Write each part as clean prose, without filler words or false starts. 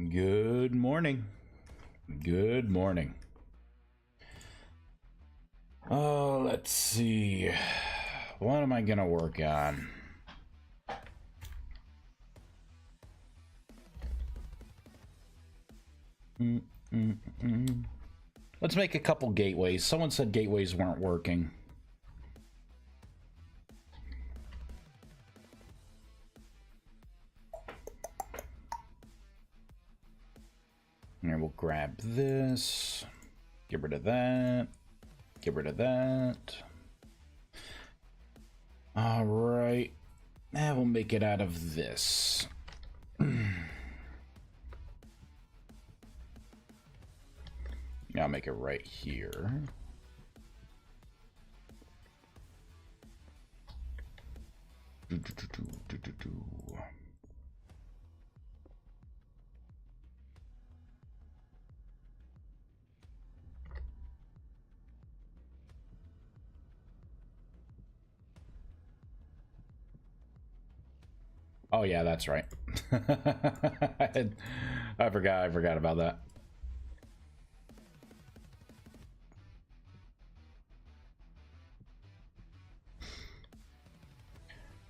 Good morning. Good morning. Oh, let's see. What am I gonna work on? Let's make a couple gateways. Someone said gateways weren't working. And we'll grab this. Get rid of that. Get rid of that. All right. And we'll make it out of this. I'll make it right here. Oh yeah, that's right. I forgot about that.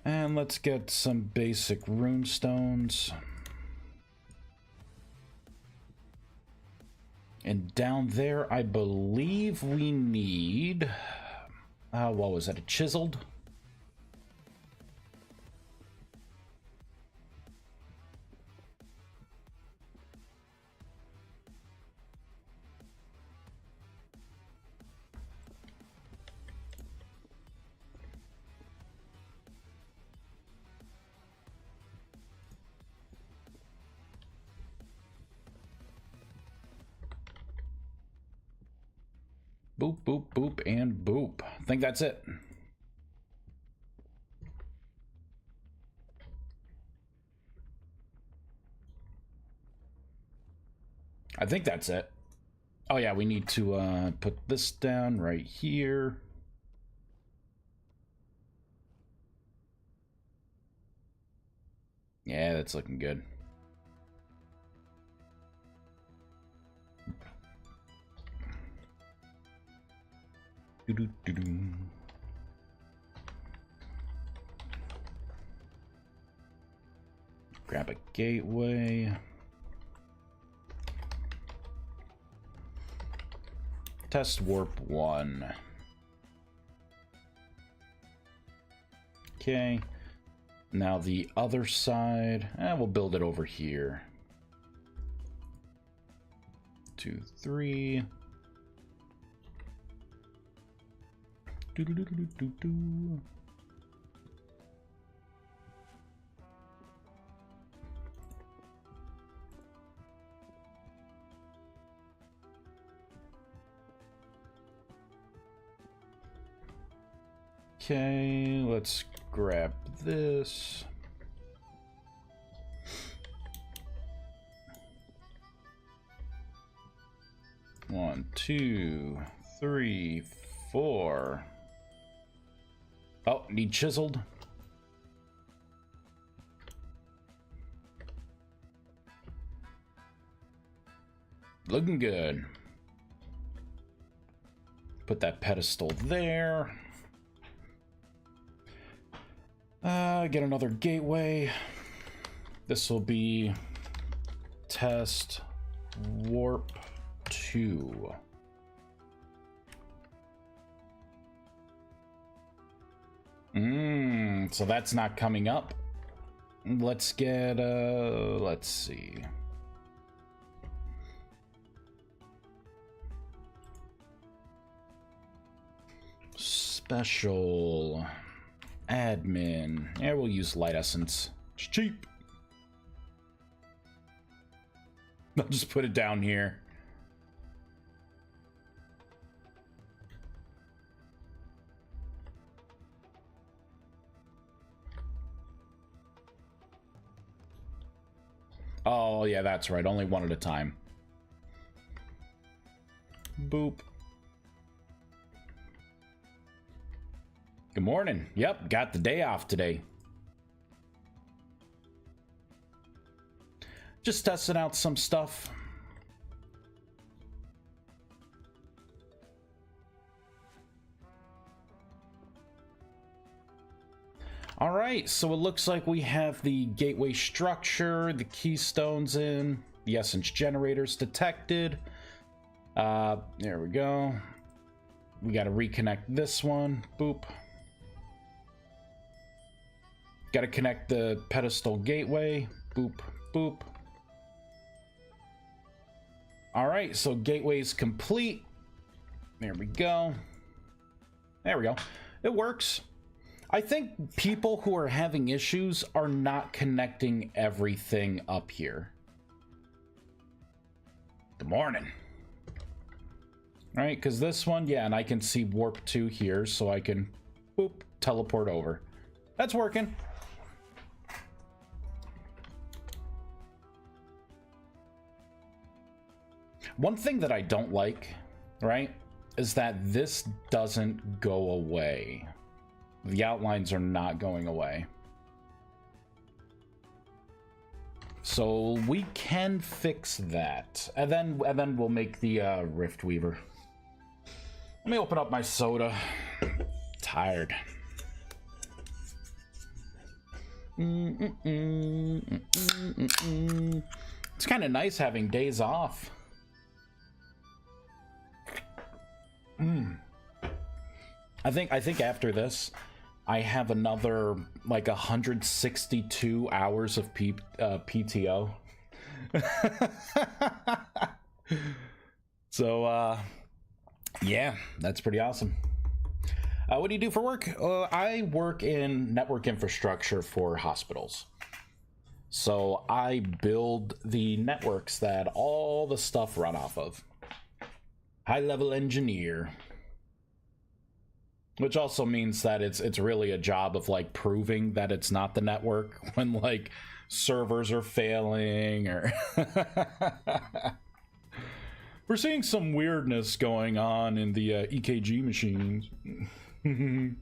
And let's get some basic rune stones. And down there, I believe we need... what was that, a chiseled? Boop, boop, boop, and boop. I think that's it. I think that's it. Oh yeah, we need to put this down right here. Yeah, that's looking good. Grab a gateway. Test warp 1. Okay. Now the other side, we'll build it over here. 2, 3. Do-do-do-do-do-do. Okay, let's grab this. One, 2, 3, 4. Oh, need chiseled. Looking good. Put that pedestal there. Get another gateway. This will be test warp 2. So that's not coming up. Let's get, let's see. Special admin. Yeah, we'll use light essence. It's cheap. I'll just put it down here. Oh, yeah, that's right. Only one at a time. Boop. Good morning. Yep, got the day off today. Just testing out some stuff. All right, so it looks like we have the gateway structure, the keystones in, the essence generators detected. There we go. We got to reconnect this one. Boop. Got to connect the pedestal gateway. Boop, boop. All right, so gateway's complete. There we go. There we go. It works. I think people who are having issues are not connecting everything up here. Good morning. All right, because this one, yeah, and I can see warp 2 here, so I can, boop, teleport over. That's working. One thing that I don't like, right, is that this doesn't go away. The outlines are not going away. So we can fix that. And then we'll make the riftweaver. Let me open up my soda. Tired. It's kind of nice having days off. I think after this, I have another like 162 hours of PTO. So yeah, that's pretty awesome. What do you do for work? I work in network infrastructure for hospitals. So I build the networks that all the stuff run off of. High-level engineer. Which also means that it's really a job of like proving that it's not the network when like servers are failing or we're seeing some weirdness going on in the EKG machines. I'm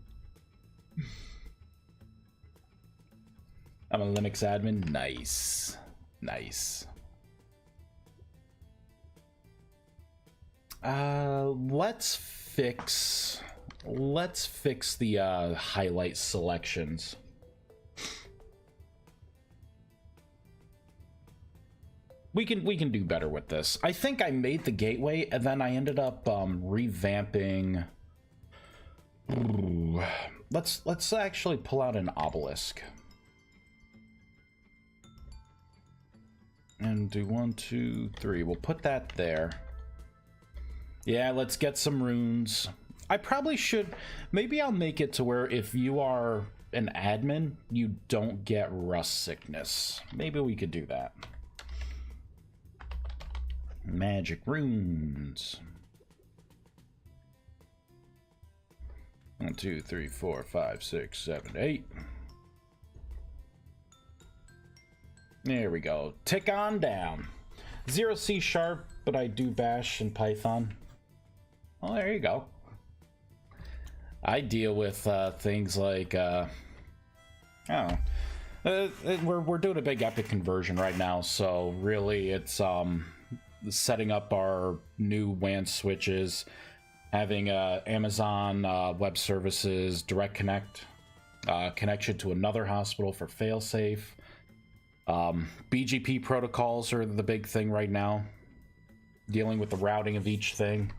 a Linux admin. Nice. Nice. Let's fix the highlight selections. We can do better with this. I think I made the gateway and then I ended up revamping. Ooh. Let's actually pull out an obelisk. And do 1, 2, 3. We'll put that there. Yeah, let's get some runes. I probably should, maybe I'll make it to where if you are an admin, you don't get rust sickness. Maybe we could do that. Magic runes. 1, 2, 3, 4, 5, 6, 7, 8. There we go. Tick on down. 0 C#, but I do bash in Python. Well, there you go. I deal with things like, I don't know. We're doing a big epic conversion right now, so really it's setting up our new WAN switches, having Amazon Web Services Direct Connect, connection to another hospital for failsafe. BGP protocols are the big thing right now, dealing with the routing of each thing.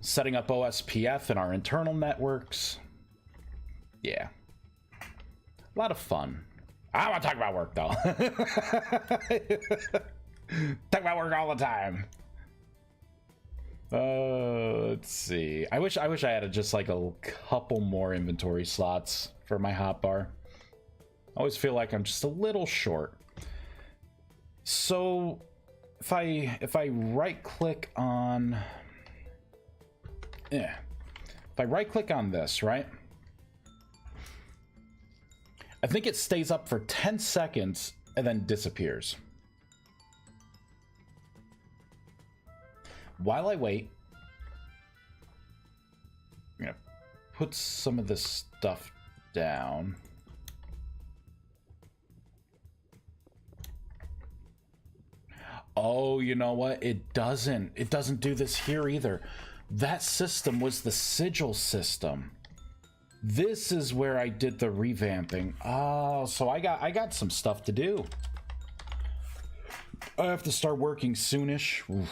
Setting up OSPF in our internal networks. Yeah. A lot of fun. I want to talk about work, though. Talk about work all the time. Let's see. I wish I had just like a couple more inventory slots for my hotbar. I always feel like I'm just a little short. So if I right click on if I right click on this, right? I think it stays up for 10 seconds and then disappears. While I wait, I'm gonna put some of this stuff down. Oh, you know what? It doesn't do this here either. That system was the sigil system. This is where I did the revamping. Oh, so I got some stuff to do. I have to start working soonish. Oof.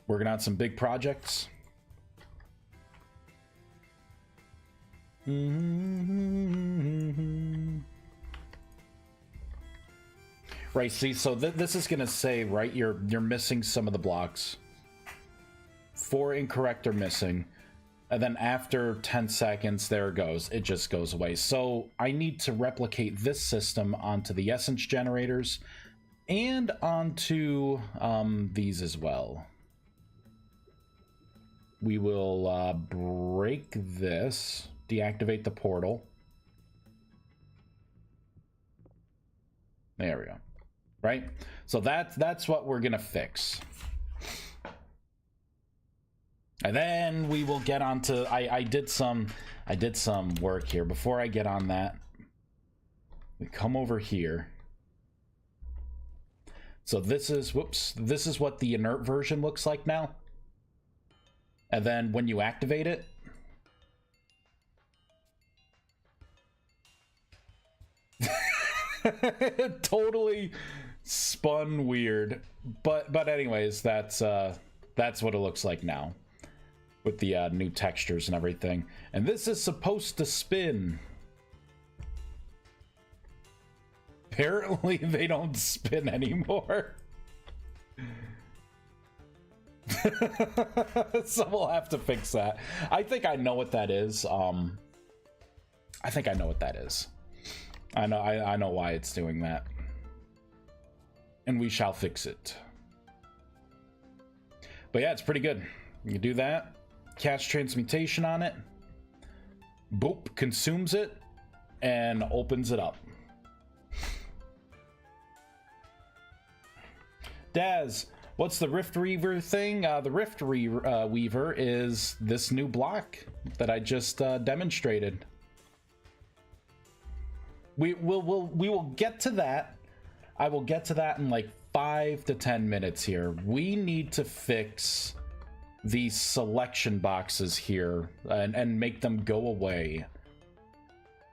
Working on some big projects. Right, see, so this is gonna say, right, you're missing some of the blocks. 4 incorrect are missing. And then after 10 seconds, there it goes. It just goes away. So I need to replicate this system onto the essence generators and onto these as well. We will break this, deactivate the portal. There we go. Right? So that's what we're gonna fix. And then we will get on to, I did some work here. Before I get on that, we come over here. So this is, whoops, this is what the inert version looks like now. And then when you activate it, it totally spun weird. But anyways, that's what it looks like now. With the new textures and everything. And this is supposed to spin. Apparently they don't spin anymore. So we'll have to fix that. I think I know what that is. I think I know what that is. I know why it's doing that. And we shall fix it. But yeah, it's pretty good. You do that. Cast transmutation on it. Boop, consumes it and opens it up. Daz, what's the riftweaver thing? The riftweaver is this new block that I just demonstrated. We will get to that. I will get to that in like 5 to 10 minutes here. We need to fix these selection boxes here and make them go away.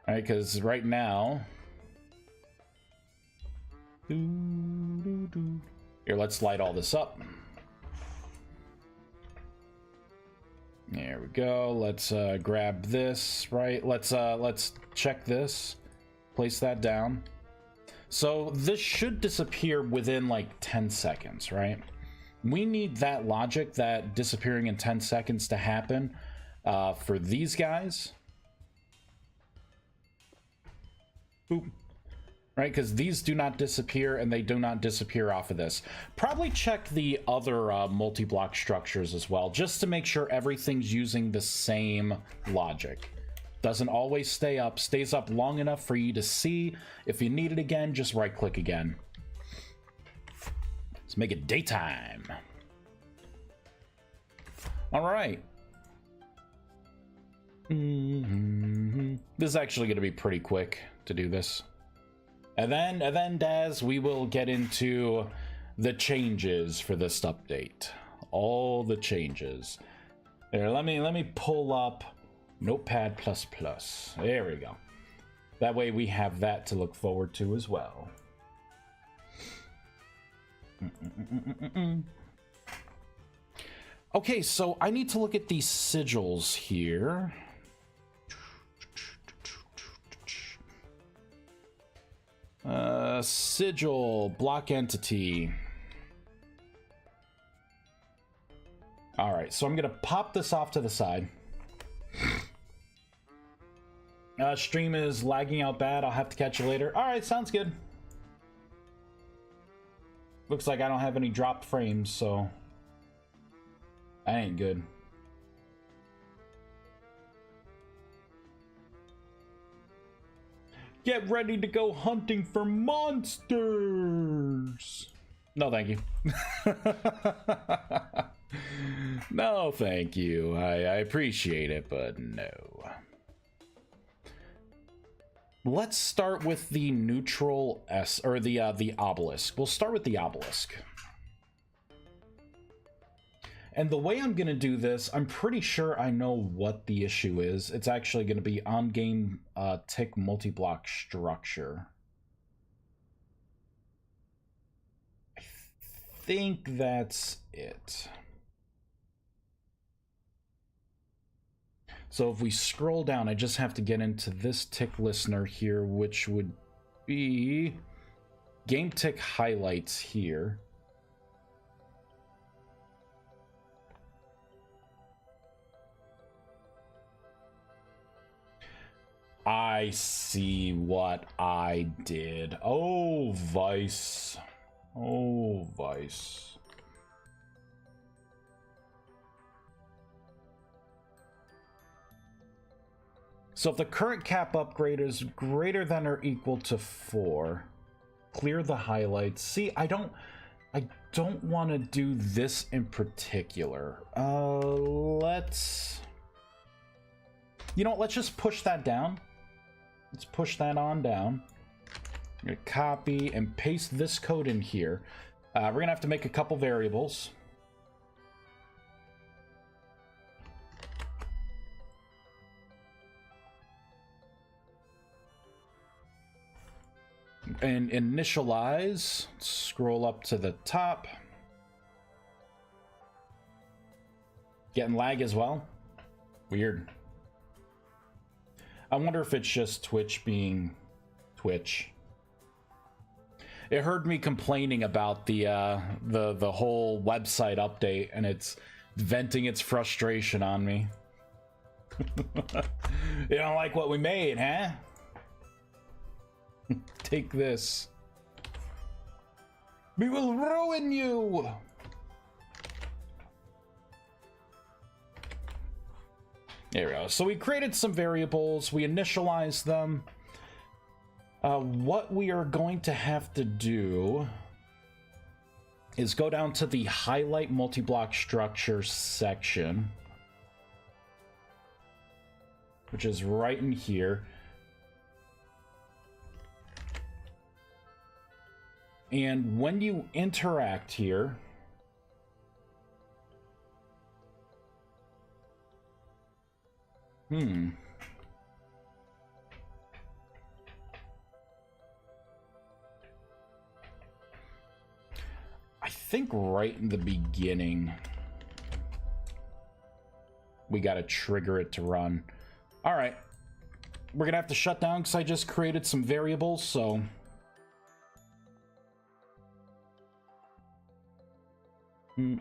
All right, because right now, here, let's light all this up. There we go. Let's grab this, right? Let's check this. Place that down. So this should disappear within like 10 seconds, right? We need that logic, that disappearing in 10 seconds to happen for these guys. Boop. Right, because these do not disappear and they do not disappear off of this. Probably check the other multi-block structures as well, just to make sure everything's using the same logic. Doesn't always stay up, stays up long enough for you to see. If you need it again, just right-click again. Let's make it daytime. All right. This is actually going to be pretty quick to do this. And then, Daz, we will get into the changes for this update. All the changes. There, let me pull up Notepad++. There we go. That way we have that to look forward to as well. Okay, so I need to look at these sigils here. Sigil, block entity. All right, so I'm gonna pop this off to the side. Stream is lagging out bad. I'll have to catch you later. All right, sounds good. Looks like I don't have any dropped frames, so that ain't good. Get ready to go hunting for monsters. No, thank you. No, thank you. I appreciate it, but no. Let's start with the neutral S, or the obelisk. We'll start with the obelisk. And the way I'm going to do this, I'm pretty sure I know what the issue is. It's actually going to be on-game tick multi-block structure. I think that's it. So if we scroll down, I just have to get into this tick listener here, which would be game tick highlights here. I see what I did. Oh, Vice. Oh, Vice. So if the current cap upgrade is greater than or equal to 4, clear the highlights. See, I don't want to do this in particular. Let's... You know what, let's just push that down. Let's push that on down. I'm going to copy and paste this code in here. We're going to have to make a couple variables. And initialize. Scroll up to the top. Getting lag as well. Weird. I wonder if it's just Twitch being Twitch. It heard me complaining about the whole website update, and it's venting its frustration on me. You don't like what we made, huh? Take this. We will ruin you. There we go. So we created some variables, we initialized them. What we are going to have to do is go down to the highlight multi-block structure section, which is right in here. And when you interact here, I think right in the beginning, we got to trigger it to run. All right. We're going to have to shut down because I just created some variables, so... Do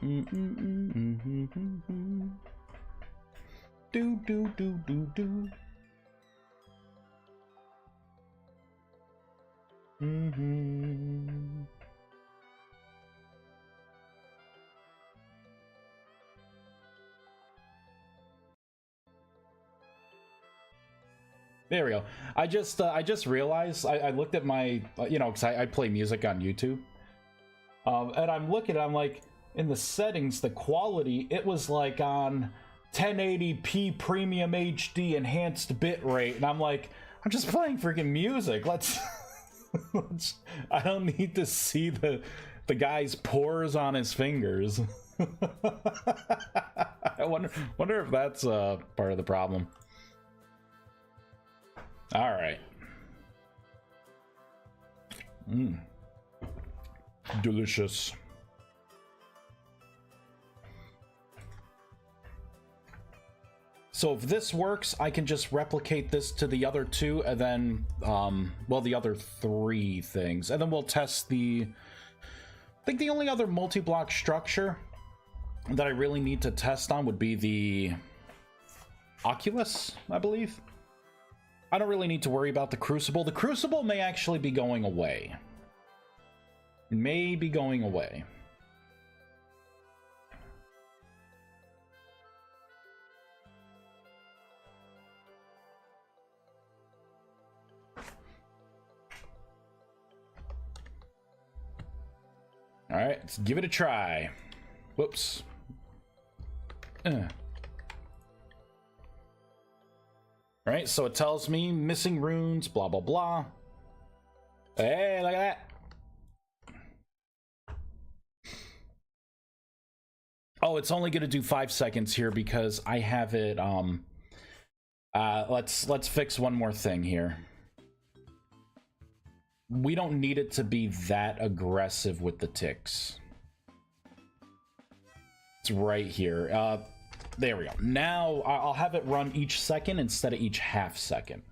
do do do do. There we go. I just realized I looked at my you know, because I play music on YouTube, and I'm looking. I'm like, in the settings, the quality, it was like on 1080p premium HD enhanced bitrate, and I'm like, I'm just playing freaking music. Let's I don't need to see the guy's pores on his fingers. I wonder if that's part of the problem. All right. Delicious. So if this works, I can just replicate this to the other two, and then, well, the other three things. And then we'll test I think the only other multi-block structure that I really need to test on would be the Oculus, I believe. I don't really need to worry about the Crucible. The Crucible may actually be going away. It may be going away. All right, let's give it a try. Whoops. Right, so it tells me missing runes, blah, blah, blah. Hey, look at that. Oh, it's only gonna do 5 seconds here because I have it, let's fix one more thing here. We don't need it to be that aggressive with the ticks. It's right here. There we go. Now I'll have it run each second instead of each half second.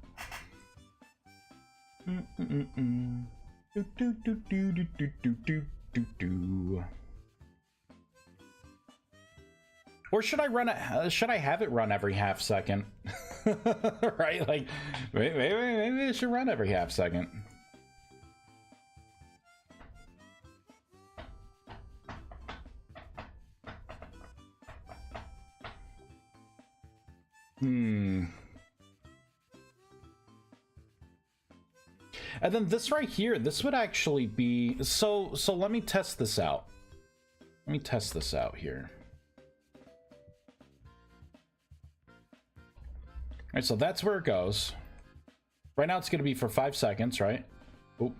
Or should I run it? Should I have it run every half second? Right? Like, maybe it should run every half second. And then this right here, this would actually be so let me test this out. Let me test this out here. All right, so that's where it goes. Right now it's going to be for 5 seconds, right? Oop.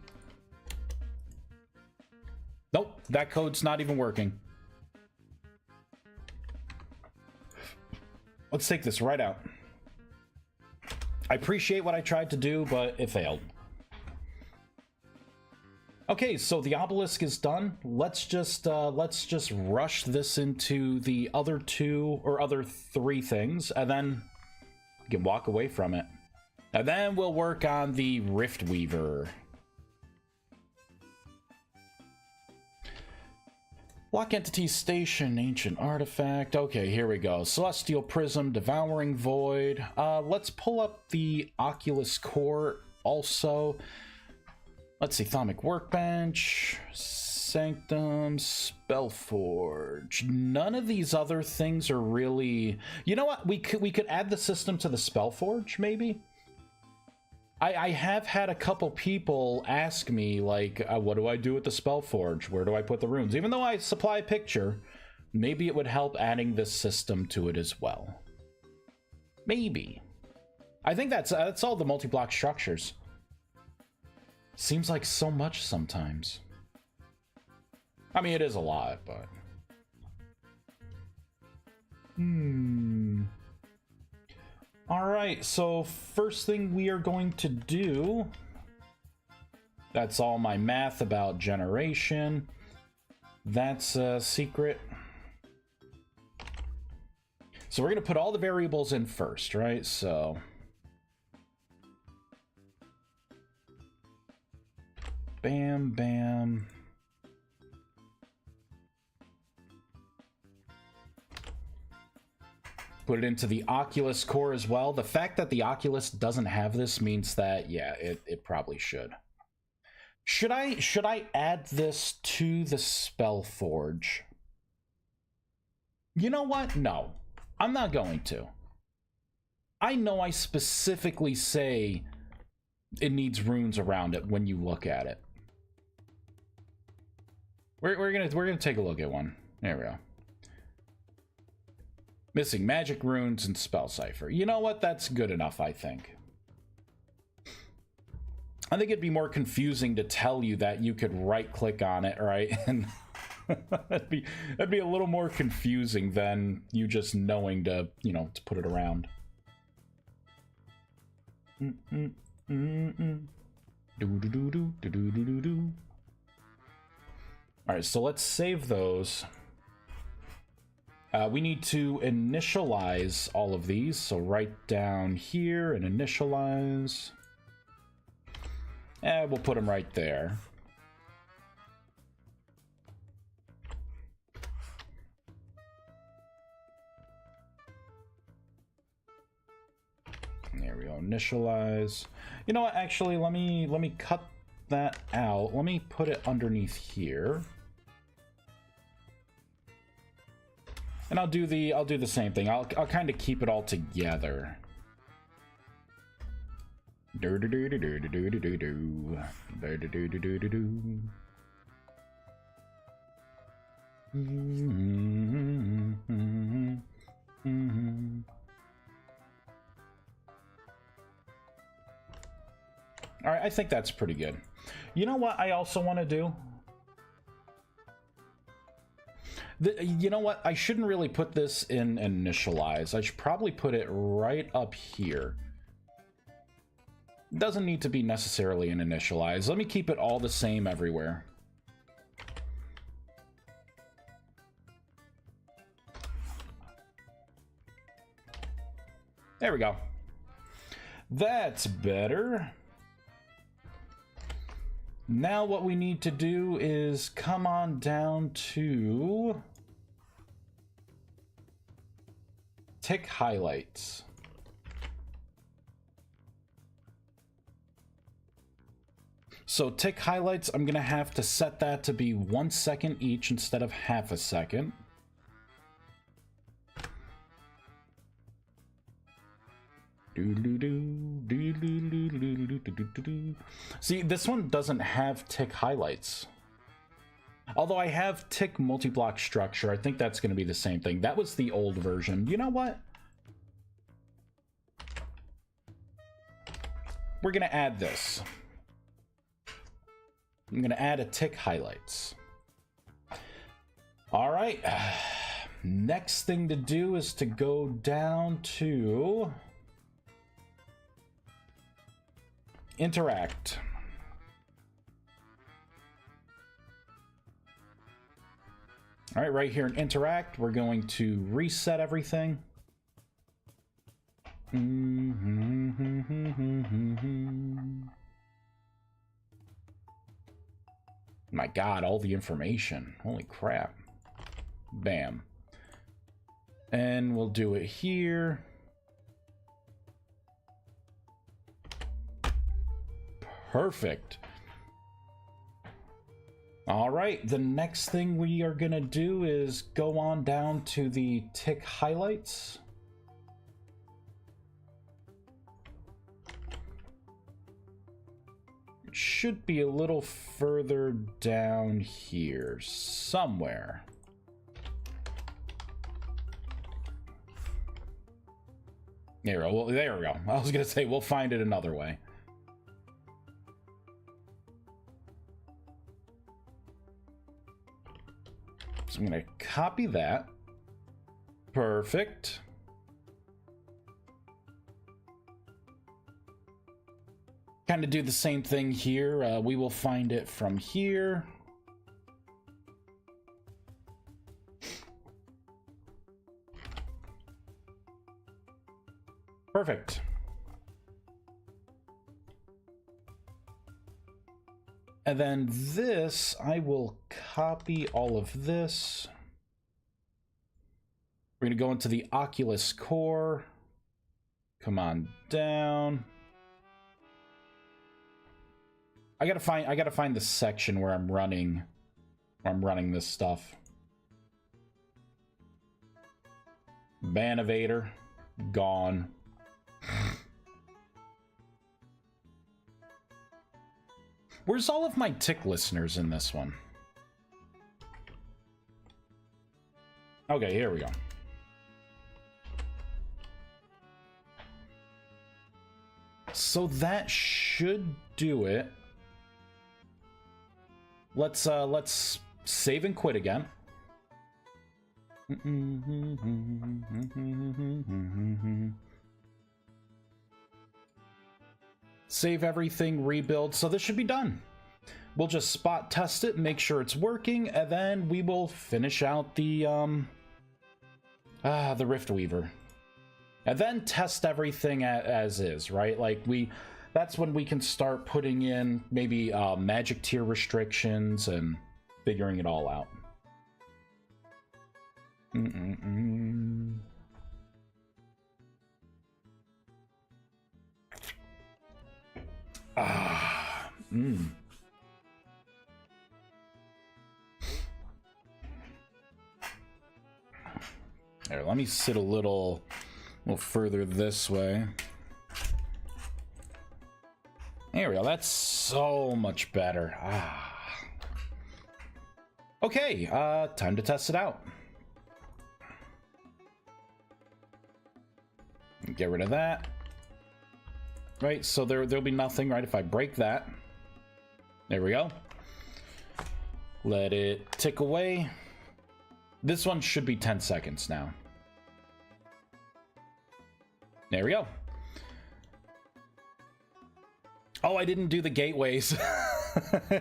Nope, that code's not even working. Let's take this right out. I appreciate what I tried to do, but it failed. Okay, so the obelisk is done. Let's just rush this into the other 2 or other 3 things, and then we can walk away from it. And then we'll work on the riftweaver. Lock entity station, ancient artifact. Okay, here we go. Celestial prism, devouring void. Let's pull up the Oculus core also. Let's see, Thaumic workbench, sanctum, spellforge. None of these other things are really. You know what? We could add the system to the spellforge, maybe. I have had a couple people ask me, like, what do I do with the Spellforge? Where do I put the runes? Even though I supply a picture, maybe it would help adding this system to it as well. Maybe. I think that's all the multi-block structures. Seems like so much sometimes. I mean, it is a lot, but... Alright, so first thing we are going to do... That's all my math about generation. That's a secret. So we're going to put all the variables in first, right? So... Bam, bam... Put it into the Oculus core as well. The fact that the Oculus doesn't have this means that, yeah, it probably should. Should I add this to the Spellforge? You know what? No, I'm not going to. I know I specifically say it needs runes around it when you look at it. We're gonna take a look at one. There we go. Missing magic runes and spell cipher. You know what? That's good enough, I think. I think it'd be more confusing to tell you that you could right-click on it, right? And that'd be a little more confusing than you just knowing to, you know, to put it around. All right, so let's save those. We need to initialize all of these, so right down here and initialize. And we'll put them right there. There we go, initialize. You know what, actually, let me cut that out. Let me put it underneath here. And I'll do the same thing. I'll kind of keep it all together. All right, I think that's pretty good. You know what I also want to do? You know what? I shouldn't really put this in initialize. I should probably put it right up here. Doesn't need to be necessarily an initialize. Let me keep it all the same everywhere. There we go. That's better. Now what we need to do is come on down to tick highlights. So tick highlights, I'm gonna have to set that to be 1 second each instead of half a second. See, this one doesn't have tick highlights. Although I have tick multi-block structure, I think that's going to be the same thing. That was the old version. You know what? We're going to add this. I'm going to add a tick highlights. All right. Next thing to do is to go down to interact. All right, right here in interact, we're going to reset everything. My God, all the information. Holy crap. Bam. And we'll do it here. Perfect. All right, the next thing we are gonna do is go on down to the tick highlights. It should be a little further down here somewhere. There we go. Well, there we go. I was gonna say we'll find it another way. So I'm going to copy that. Perfect. Kind of do the same thing here. We will find it from here. Perfect. And then this, I will copy all of this. We're going to go into the Oculus core. Come on down. I gotta find the section where I'm running this stuff. Banovator, gone. Where's all of my tick listeners in this one? Okay, here we go. So that should do it. Let's save and quit again. Save everything, rebuild. So this should be done. We'll just spot test it, make sure it's working, and then we will finish out the riftweaver. And then test everything as is, right? Like that's when we can start putting in maybe magic tier restrictions and figuring it all out. There, let me sit a little further this way. There we go. That's so much better. Okay, time to test it out. Get rid of that. right? So there'll be nothing, right? If I break that. There we go. Let it tick away. This one should be 10 seconds now. There we go. Oh, I didn't do the gateways.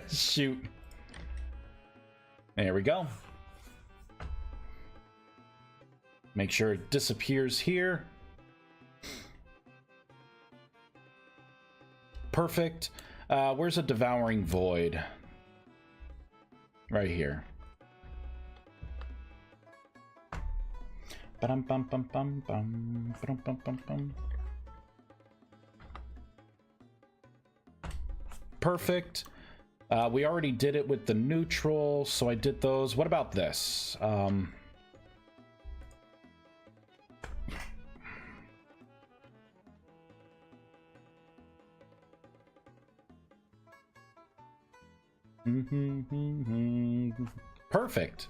Shoot. There we go. Make sure it disappears here. Perfect. Where's a devouring void? Right here. Perfect. We already did it with the neutral, so I did those. What about this? Perfect.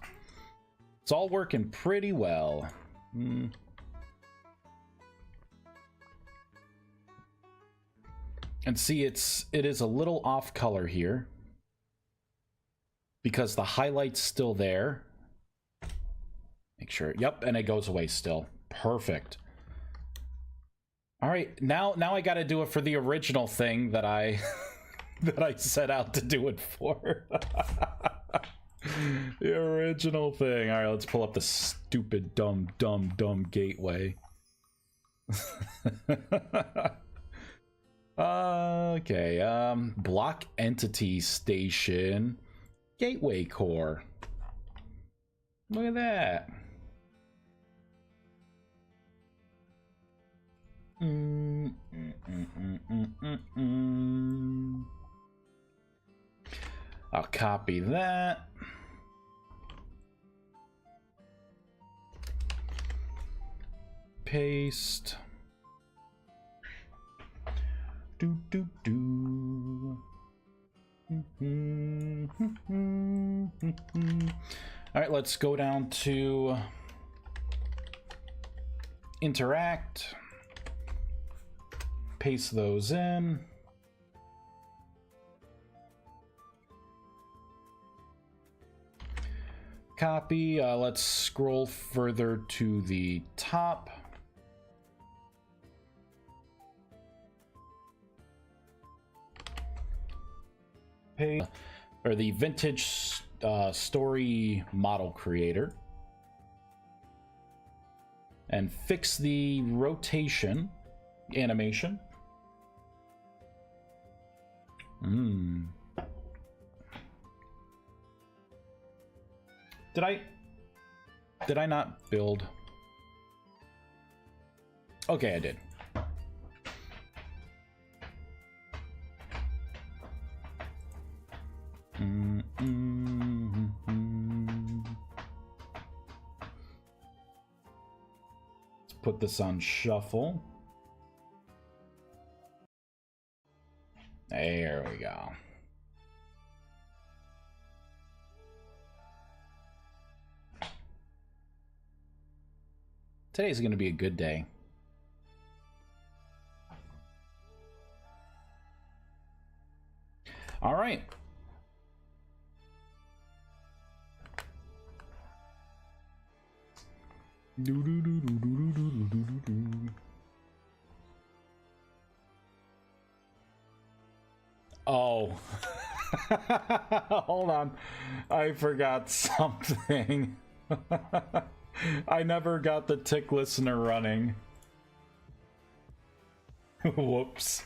It's all working pretty well. And see, it is a little off color here because the highlight's still there. Make sure. Yep, and it goes away still. Perfect. All right, now I got to do it for the original thing that I that I set out to do it for. The original thing. All right, let's pull up the stupid dumb gateway. Okay, block entity station gateway core. Look at that. I'll copy that. Paste. Do. All right, let's go down to interact. Paste those in. Copy. Let's scroll further to the top. Paste, or the vintage story model creator, and fix the rotation animation. Did I not build? Okay, I did. Let's put this on shuffle. There we go. Today's going to be a good day. All right. Oh. Hold on. I forgot something. I never got the tick listener running. Whoops.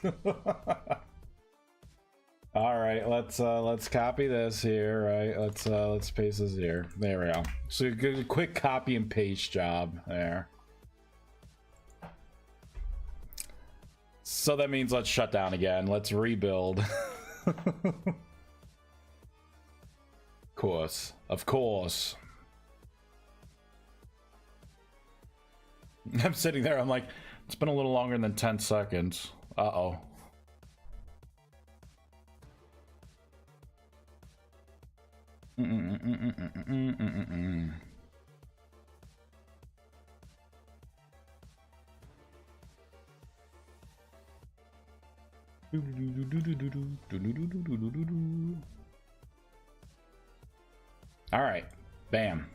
All right, let's copy this here, right? Let's paste this here. There we go. So a quick copy and paste job there. So that means let's shut down again. Let's rebuild. Of course. I'm sitting there, I'm like, it's been a little longer than 10 seconds. Uh-oh. All right, bam.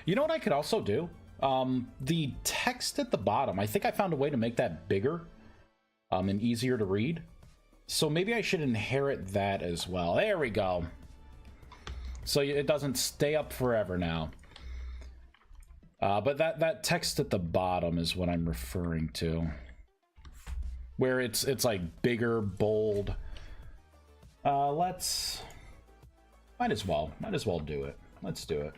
You know what I could also do? The text at the bottom, I think I found a way to make that bigger and easier to read. So maybe I should inherit that as well. There we go. So it doesn't stay up forever now. But that text at the bottom is what I'm referring to. Where it's like bigger, bold. Let's... Might as well do it. Let's do it.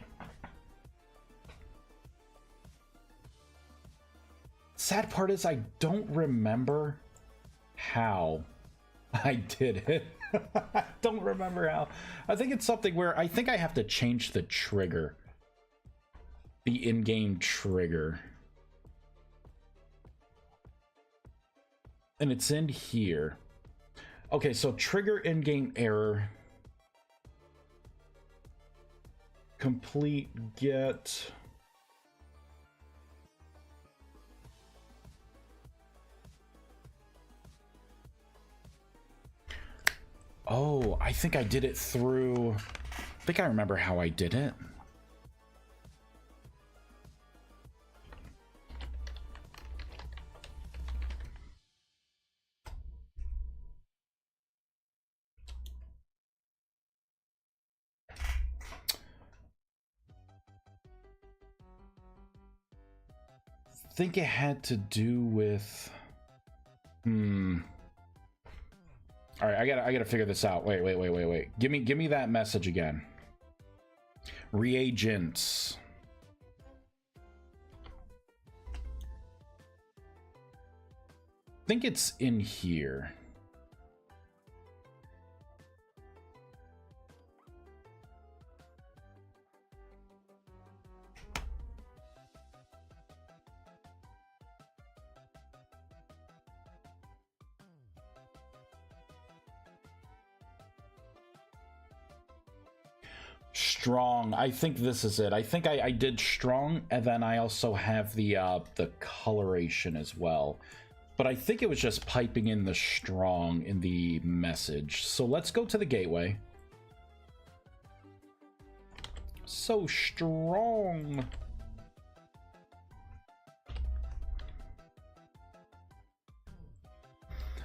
Sad part is I don't remember how I did it. I don't remember how. I think it's something where I think I have to change the trigger. The in-game trigger. And it's in here. Okay, so trigger in-game error. Complete get. Oh, I think I did it through... I think I remember how I did it. I think it had to do with... All right, I gotta figure this out. Wait. Give me that message again. Reagents. I think it's in here. Strong. I think this is it. I think I did strong, and then I also have the coloration as well. But I think it was just piping in the strong in the message. So let's go to the gateway. So strong.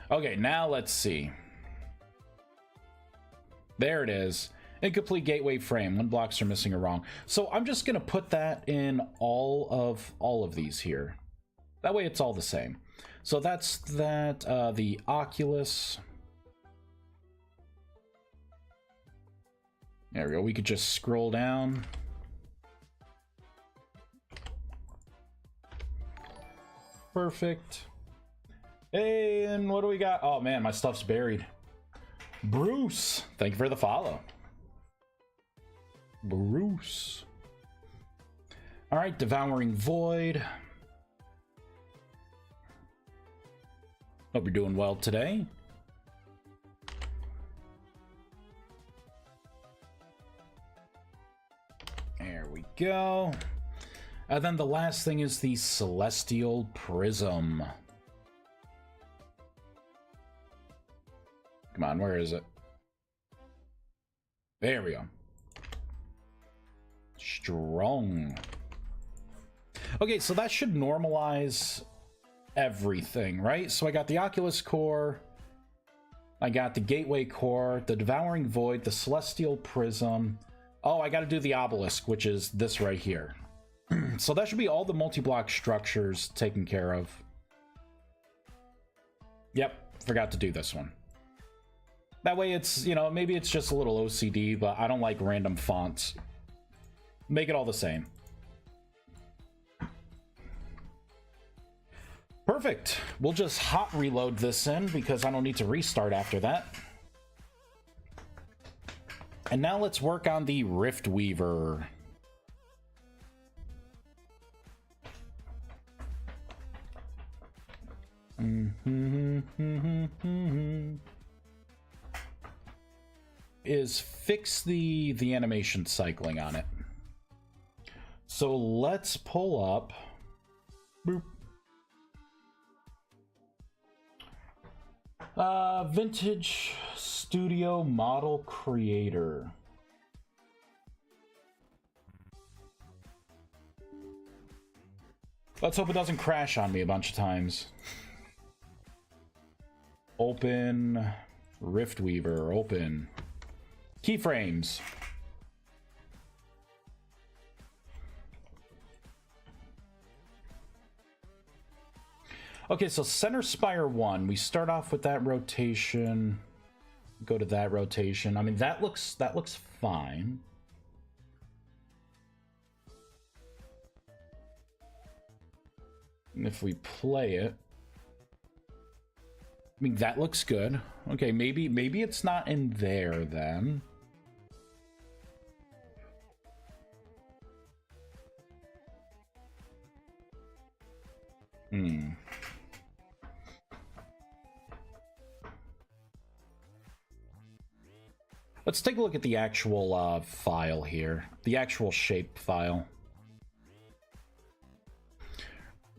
Okay, now let's see. There it is. Incomplete gateway frame. When blocks are missing or wrong. So I'm just gonna put that in all of these here. That way it's all the same. So that's that. The Oculus. There we go. We could just scroll down. Perfect. Hey, and what do we got? Oh man, my stuff's buried. Bruce, thank you for the follow. Bruce. All right, Devouring Void. Hope you're doing well today. There we go. And then the last thing is the Celestial Prism. Come on, where is it? There we go. Strong. Okay, so that should normalize everything, right? So I got the Oculus Core, I got the Gateway Core, the Devouring Void, the Celestial Prism. Oh, I got to do the Obelisk, which is this right here. So that should be all the multi-block structures taken care of. Yep, forgot to do this one. That way it's, you know, maybe it's just a little OCD, but I don't like random fonts. Make it all the same. Perfect. We'll just hot reload this in because I don't need to restart after that. And now let's work on the riftweaver. Is fix the animation cycling on it. So let's pull up. Boop. Vintage Studio Model Creator. Let's hope it doesn't crash on me a bunch of times. Open riftweaver, open keyframes. Okay, so center spire 1, we start off with that rotation, go to that rotation. I mean, that looks fine. And if we play it, I mean, that looks good. Okay, maybe it's not in there then. Let's take a look at the actual file here. The actual shape file.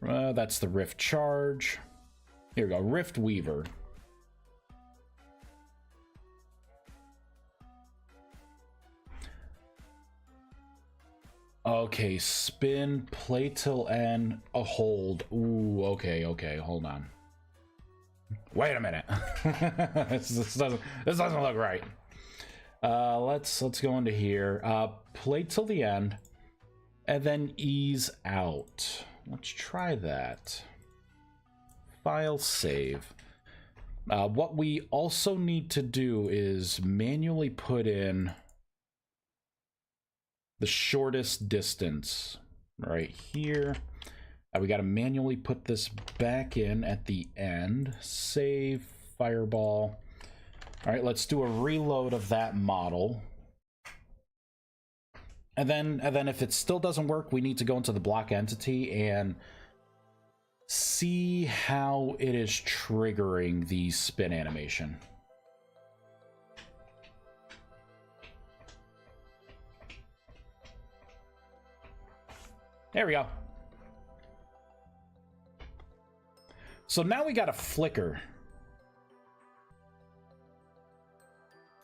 That's the rift charge. Here we go, rift weaver. Okay, spin, play till end, a hold. Ooh, okay, hold on. Wait a minute. this doesn't look right. Let's go into here. Play till the end, and then ease out. Let's try that. File save. What we also need to do is manually put in the shortest distance right here. We got to manually put this back in at the end. Save, fireball. All right, let's do a reload of that model. And then if it still doesn't work, we need to go into the block entity and see how it is triggering the spin animation. There we go. So now we got a flicker.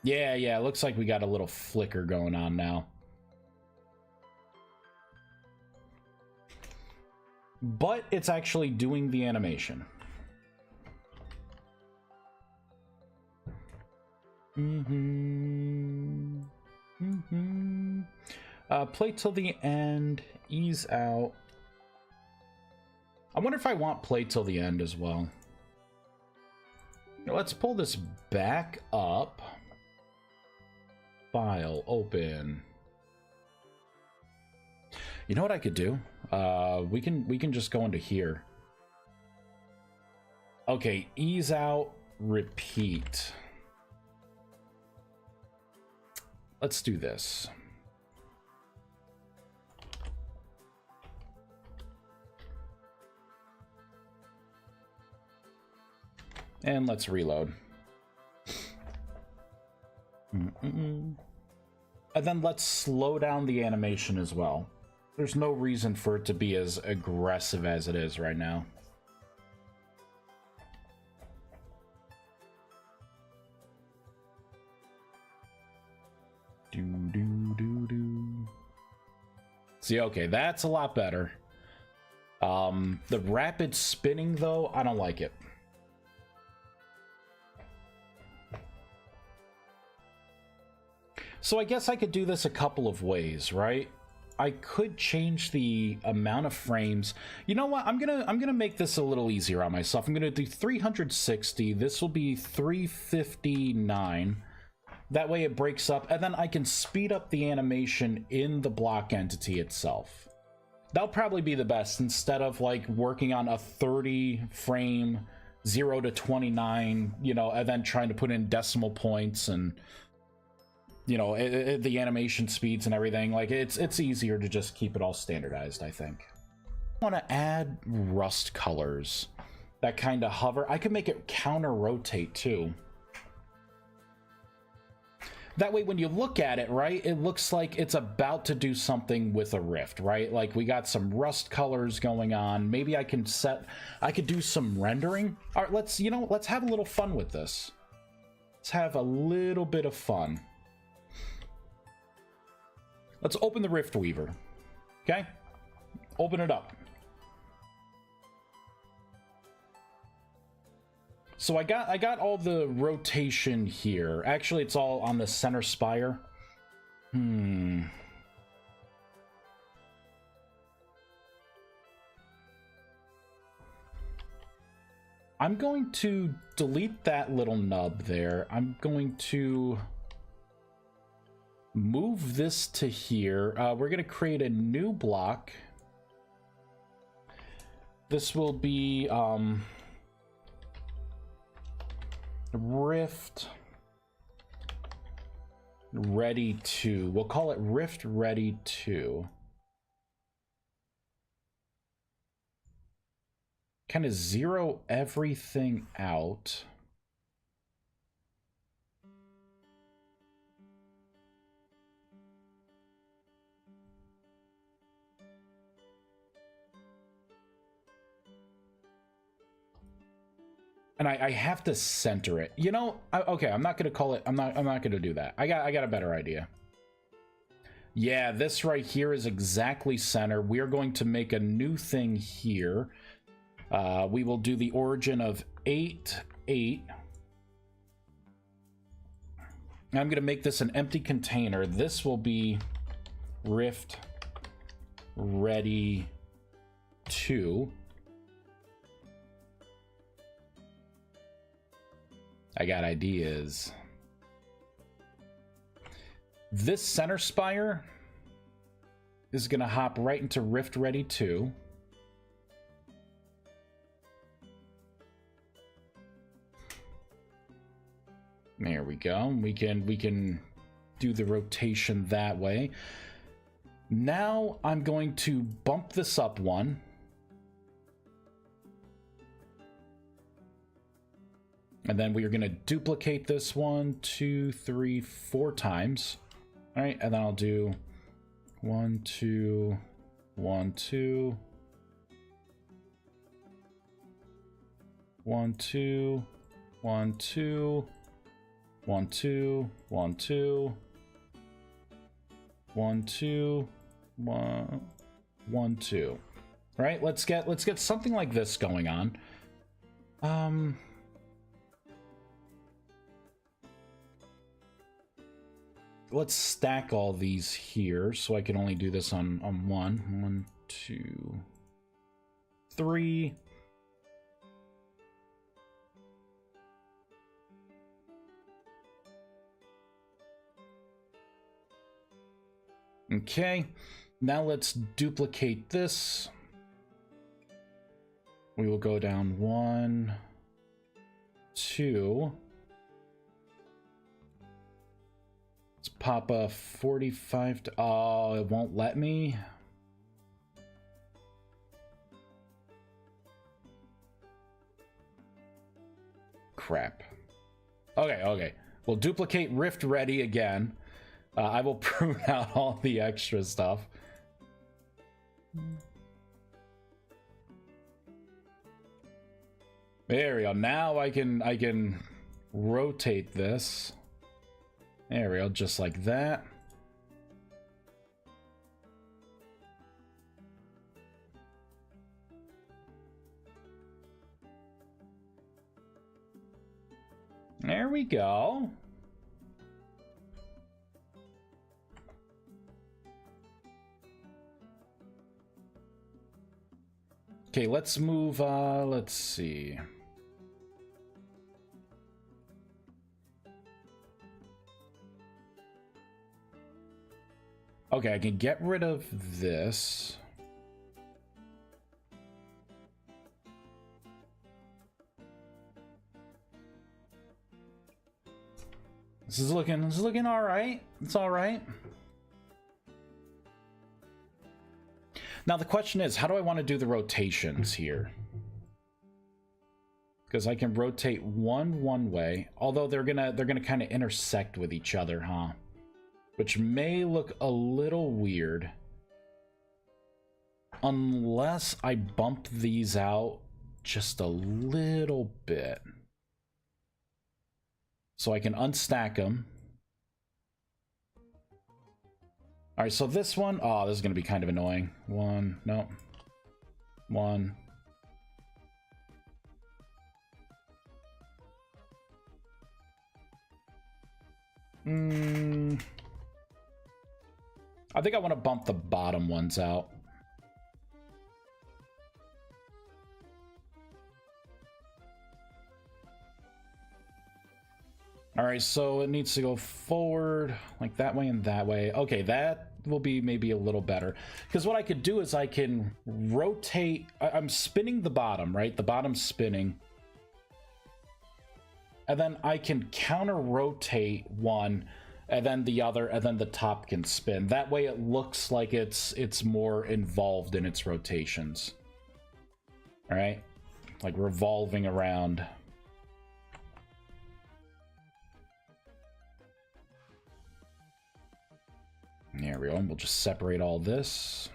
Yeah, it looks like we got a little flicker going on now. But it's actually doing the animation. Play till the end, ease out. I wonder if I want play till the end as well. Now let's pull this back up. File, open. You know what I could do? We can just go into here. Okay, ease out, repeat. Let's do this. And let's reload. And then let's slow down the animation as well. There's no reason for it to be as aggressive as it is right now. See, okay, that's a lot better. The rapid spinning, though, I don't like it. So I guess I could do this a couple of ways, right? I could change the amount of frames. You know what? I'm gonna make this a little easier on myself. I'm gonna do 360. This will be 359. That way it breaks up, and then I can speed up the animation in the block entity itself. That'll probably be the best, instead of like working on a 30 frame 0 to 29, you know, and then trying to put in decimal points and, you know, the animation speeds and everything. Like, it's easier to just keep it all standardized, I think. I want to add rust colors that kind of hover. I could make it counter rotate too. That way, when you look at it, right, it looks like it's about to do something with a rift, right? Like we got some rust colors going on. Maybe I could do some rendering. All right, let's have a little fun with this. Let's have a little bit of fun. Let's open the riftweaver. Okay? Open it up. So I got all the rotation here. Actually, it's all on the center spire. I'm going to delete that little nub there. I'm going to move this to here. We're going to create a new block. This will be Rift Ready 2. We'll call it Rift Ready 2. Kind of zero everything out. And I have to center it. You know, okay, I'm not gonna call it. I'm not gonna do that. I got a better idea. Yeah, this right here is exactly center. We are going to make a new thing here. We will do the origin of 8, 8. I'm gonna make this an empty container. This will be Rift Ready 2. I got ideas. This center spire is gonna hop right into Rift Ready 2. There we go. We can do the rotation that way. Now I'm going to bump this up one. And then we are going to duplicate this 1, 2, 3, 4 times. All right, and then I'll do 1, 2, 1, 2, 1, 2, 1, 2, 1, 2, 1, 2, 1, 2, 1, 1, 2. All right, let's get something like this going on. Let's stack all these here so I can only do this on 1. 1, 2, 3. Okay, now let's duplicate this. We will go down 1, 2. Let's pop a 45 to, oh, it won't let me. Crap. Okay. We'll duplicate Rift Ready again. I will prune out all the extra stuff. There we go. Now I can rotate this. There we go, just like that. There we go. Okay, let's move, let's see. Okay, I can get rid of this. This is looking all right. It's all right. Now the question is, how do I want to do the rotations here? because I can rotate one way, although they're gonna kind of intersect with each other, huh? Which may look a little weird. Unless I bump these out just a little bit. So I can unstack them. Alright, so this one, oh, this is going to be kind of annoying. One, no. One. I think I want to bump the bottom ones out. Alright, so it needs to go forward, like that way and that way. Okay, that will be maybe a little better. Because what I could do is I can rotate... I'm spinning the bottom, right? The bottom's spinning. And then I can counter-rotate one, and then the other, and then the top can spin. That way it looks like it's more involved in its rotations. Alright? Like revolving around... There we go, and we'll just separate all this.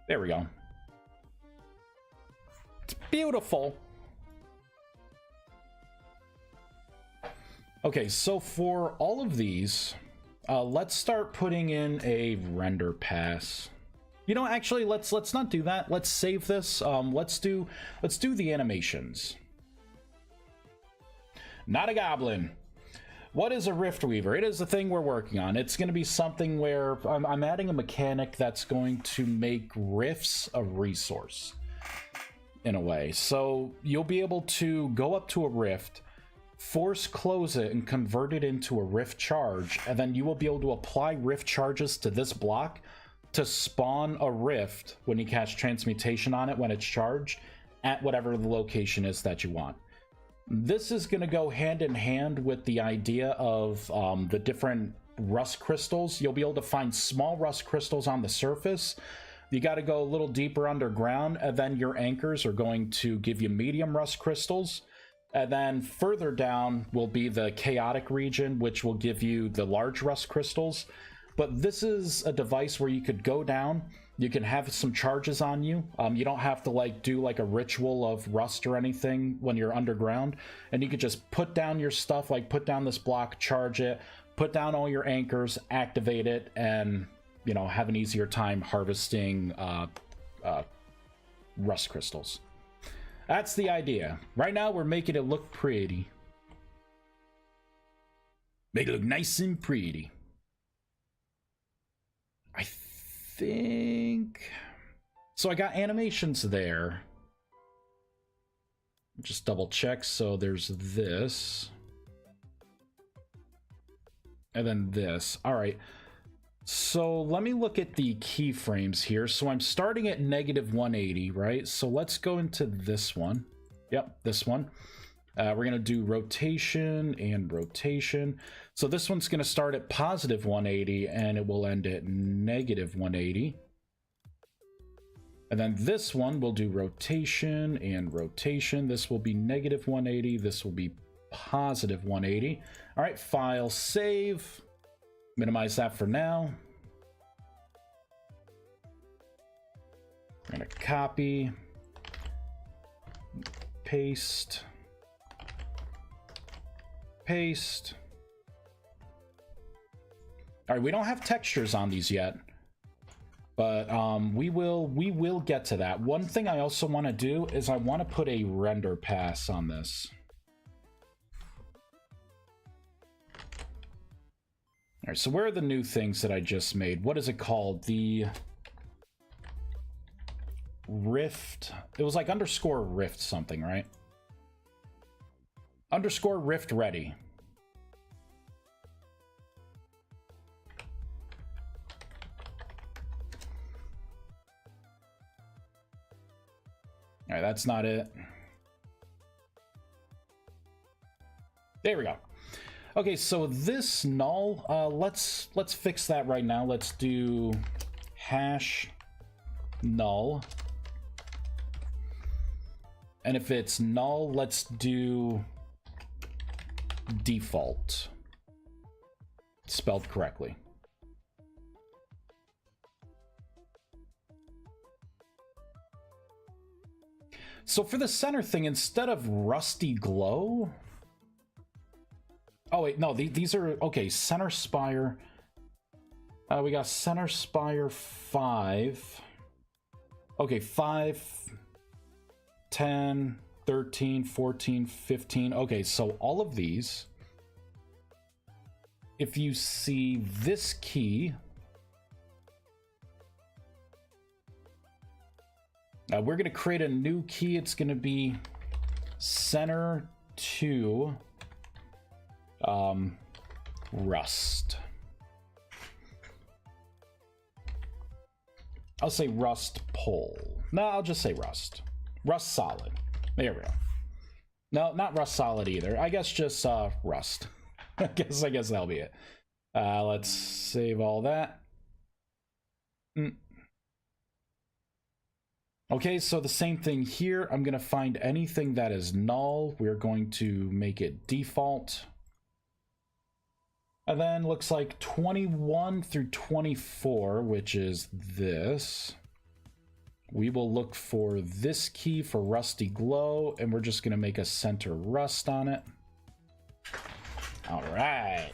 There we go. It's beautiful. Okay, so for all of these, let's start putting in a render pass. You know, actually, let's not do that. Let's save this. Let's do the animations. Not a goblin. What is a riftweaver? It is the thing we're working on. It's going to be something where I'm adding a mechanic that's going to make rifts a resource, in a way. So you'll be able to go up to a rift, force close it, and convert it into a rift charge, and then you will be able to apply rift charges to this block to spawn a rift when you cast transmutation on it when it's charged at whatever the location is that you want. This is going to go hand in hand with the idea of the different rust crystals. You'll be able to find small rust crystals on the surface. You got to go a little deeper underground, and then your anchors are going to give you medium rust crystals. And then further down will be the chaotic region, which will give you the large rust crystals. But this is a device where you could go down, you can have some charges on you. You don't have to like do like a ritual of rust or anything when you're underground. And you could just put down your stuff, like put down this block, charge it, put down all your anchors, activate it, and, you know, have an easier time harvesting rust crystals. That's the idea. Right now, we're making it look pretty. Make it look nice and pretty. I think... So I got animations there. Just double check. So there's this. And then this. All right. So let me look at the keyframes here. So I'm starting at -180, right? So let's go into this one. Yep, this one. We're going to do rotation and rotation. So this one's going to start at +180 and it will end at -180. And then this one will do rotation and rotation. This will be -180. This will be +180. All right, file, save. Minimize that for now. I'm going to copy, paste, paste. All right, we don't have textures on these yet, but we will get to that. One thing I also want to do is I want to put a render pass on this. All right, so where are the new things that I just made? What is it called? The rift. It was like _rift something, right? _rift ready. All right, that's not it. There we go. Okay, so this null, let's fix that right now. Let's do hash null. And if it's null, let's do default. Spelled correctly. So for the center thing, instead of rusty glow... Oh wait, no, these are... Okay, center spire. We got center spire 5. Okay, 5, 10, 13, 14, 15. Okay, so all of these... If you see this key... we're going to create a new key. It's going to be center to rust. I'll say rust pole. No, I'll just say rust. Rust solid. There we go. No, not rust solid either. I guess just rust. I guess that'll be it. Let's save all that. Okay, so the same thing here. I'm going to find anything that is null. We're going to make it default. And then looks like 21 through 24, which is this. We will look for this key for rusty glow, and we're just going to make a center rust on it. All right.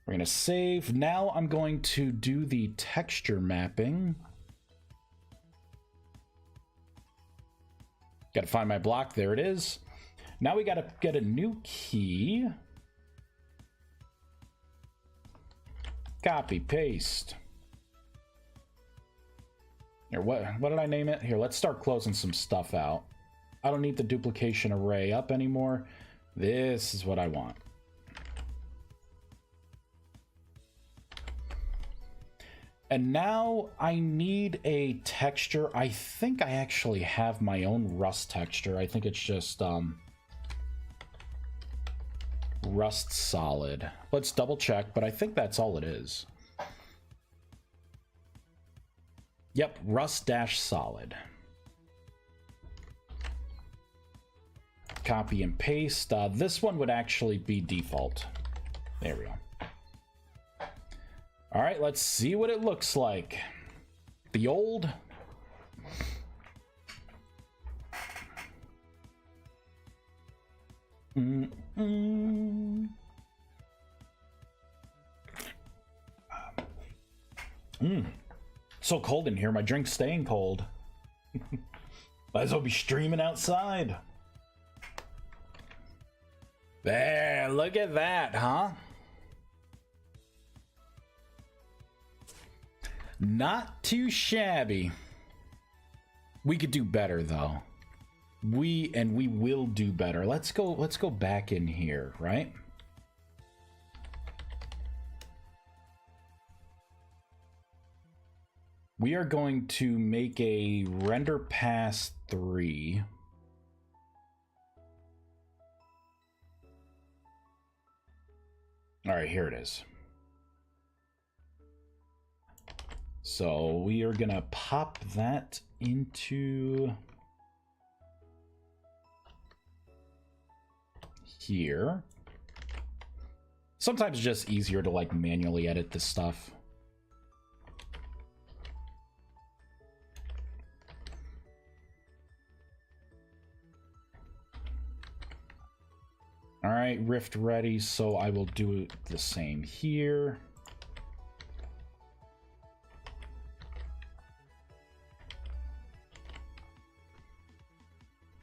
We're going to save. Now I'm going to do the texture mapping. Got to find my block. There it is. Now we got to get a new key. Copy, paste. Here, what did I name it? Here, let's start closing some stuff out. I don't need the duplication array up anymore. This is what I want. And now I need a texture. I think I actually have my own rust texture. I think it's just rust solid. Let's double check, but I think that's all it is. Yep, rust dash solid. Copy and paste. This one would actually be default. There we go. All right, let's see what it looks like. The old... So cold in here, my drink's staying cold. Might as well be streaming outside. There, look at that, huh? Not too shabby. We could do better though. We will do better. Let's go back in here, right? We are going to make a render pass 3. All right, here it is. So we are gonna pop that into here. Sometimes it's just easier to like manually edit this stuff. All right, Rift ready, so I will do the same here.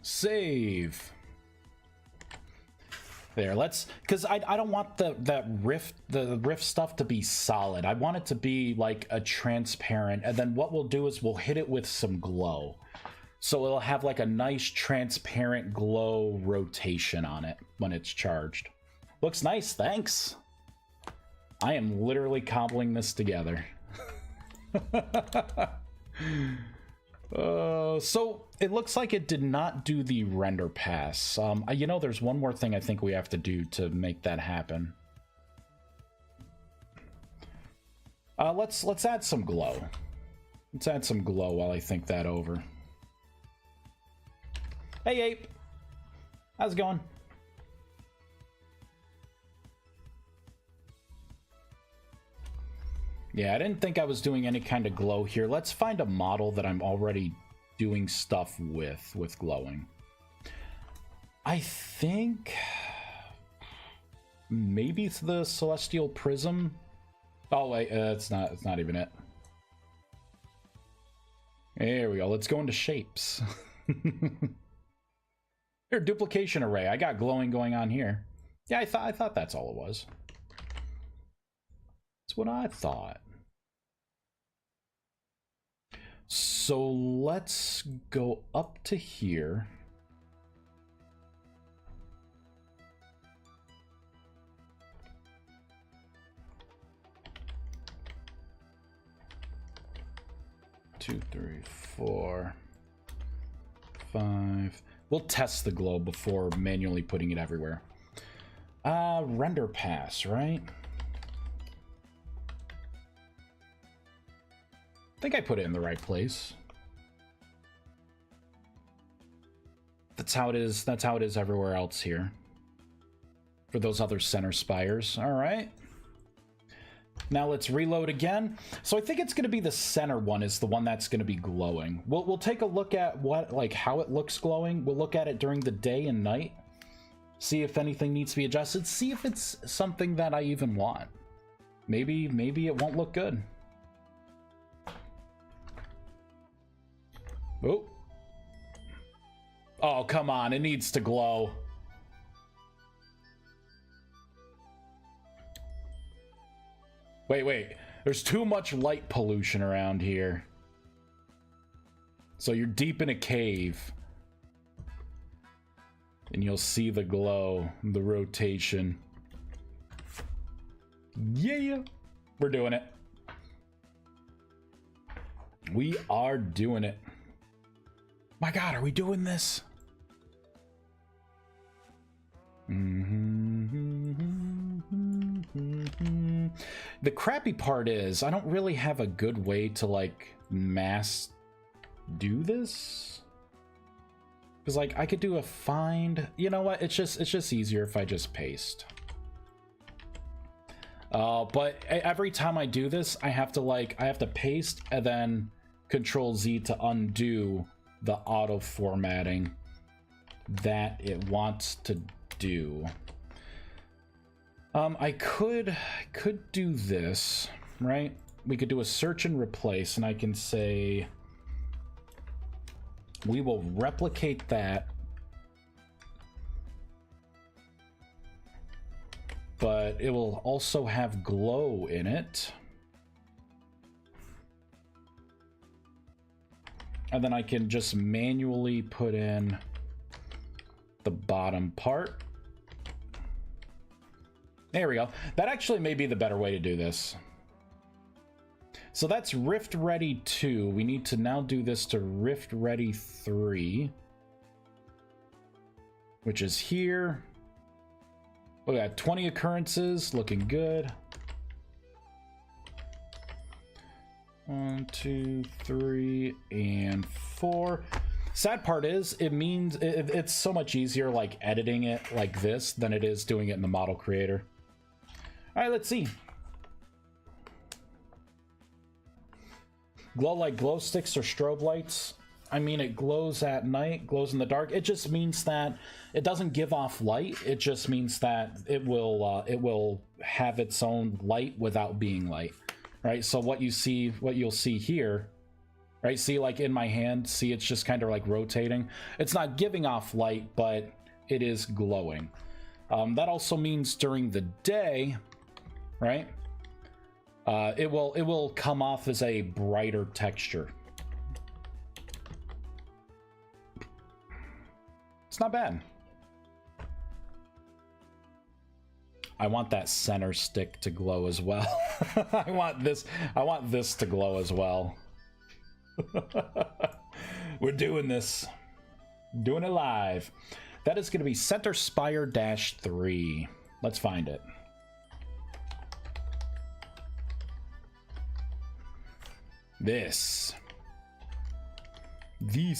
Save. There, let's, because I don't want the rift stuff to be solid. I want it to be like a transparent, and then what we'll do is we'll hit it with some glow. So it'll have like a nice transparent glow rotation on it when it's charged. Looks nice, thanks. I am literally cobbling this together. So it looks like it did not do the render pass. You know, there's one more thing I think we have to do to make that happen. Let's add some glow. Let's add some glow while I think that over. Hey, Ape. How's it going? Yeah, I didn't think I was doing any kind of glow here. Let's find a model that I'm already doing stuff with glowing. I think maybe it's the Celestial Prism. Oh wait, it's not even it. There we go. Let's go into shapes. Here, duplication array. I got glowing going on here. Yeah, I thought that's all it was. That's what I thought. So let's go up to here. Two, three, 4, 5. We'll test the glow before manually putting it everywhere. Render pass, right? I think I put it in the right place. That's how it is. That's how it is everywhere else here. For those other center spires. All right. Now let's reload again. So I think it's going to be the center one is the one that's going to be glowing. We'll take a look at how it looks glowing. We'll look at it during the day and night. See if anything needs to be adjusted. See if it's something that I even want. Maybe it won't look good. Oh. Oh, come on. It needs to glow. Wait. There's too much light pollution around here. So you're deep in a cave. And you'll see the glow, the rotation. Yeah. We're doing it. We are doing it. My God, are we doing this? The crappy part is I don't really have a good way to like mass do this. Because like I could do a find. You know what? It's just easier if I just paste. But every time I do this, I have to paste and then Control Z to undo the auto formatting that it wants to do. I could do this, right? We could do a search and replace, and I can say we will replicate that, but it will also have glow in it. And then I can just manually put in the bottom part. There we go. That actually may be the better way to do this. So that's Rift Ready 2. We need to now do this to Rift Ready 3, which is here. Look at that, 20 occurrences, looking good. 1, 2, 3, and 4. Sad part is, it means it's so much easier like editing it like this than it is doing it in the model creator. All right, let's see. Glow like glow sticks or strobe lights. I mean, it glows at night, glows in the dark. It just means that it doesn't give off light. It just means that it will have its own light without being light. Right, so what you'll see here, right? See, like in my hand, see it's just kind of like rotating. It's not giving off light, but it is glowing. That also means during the day, right? It will come off as a brighter texture. It's not bad. I want that center stick to glow as well. I want this to glow as well. We're doing this. Doing it live. That is going to be Center Spire -3. Let's find it. This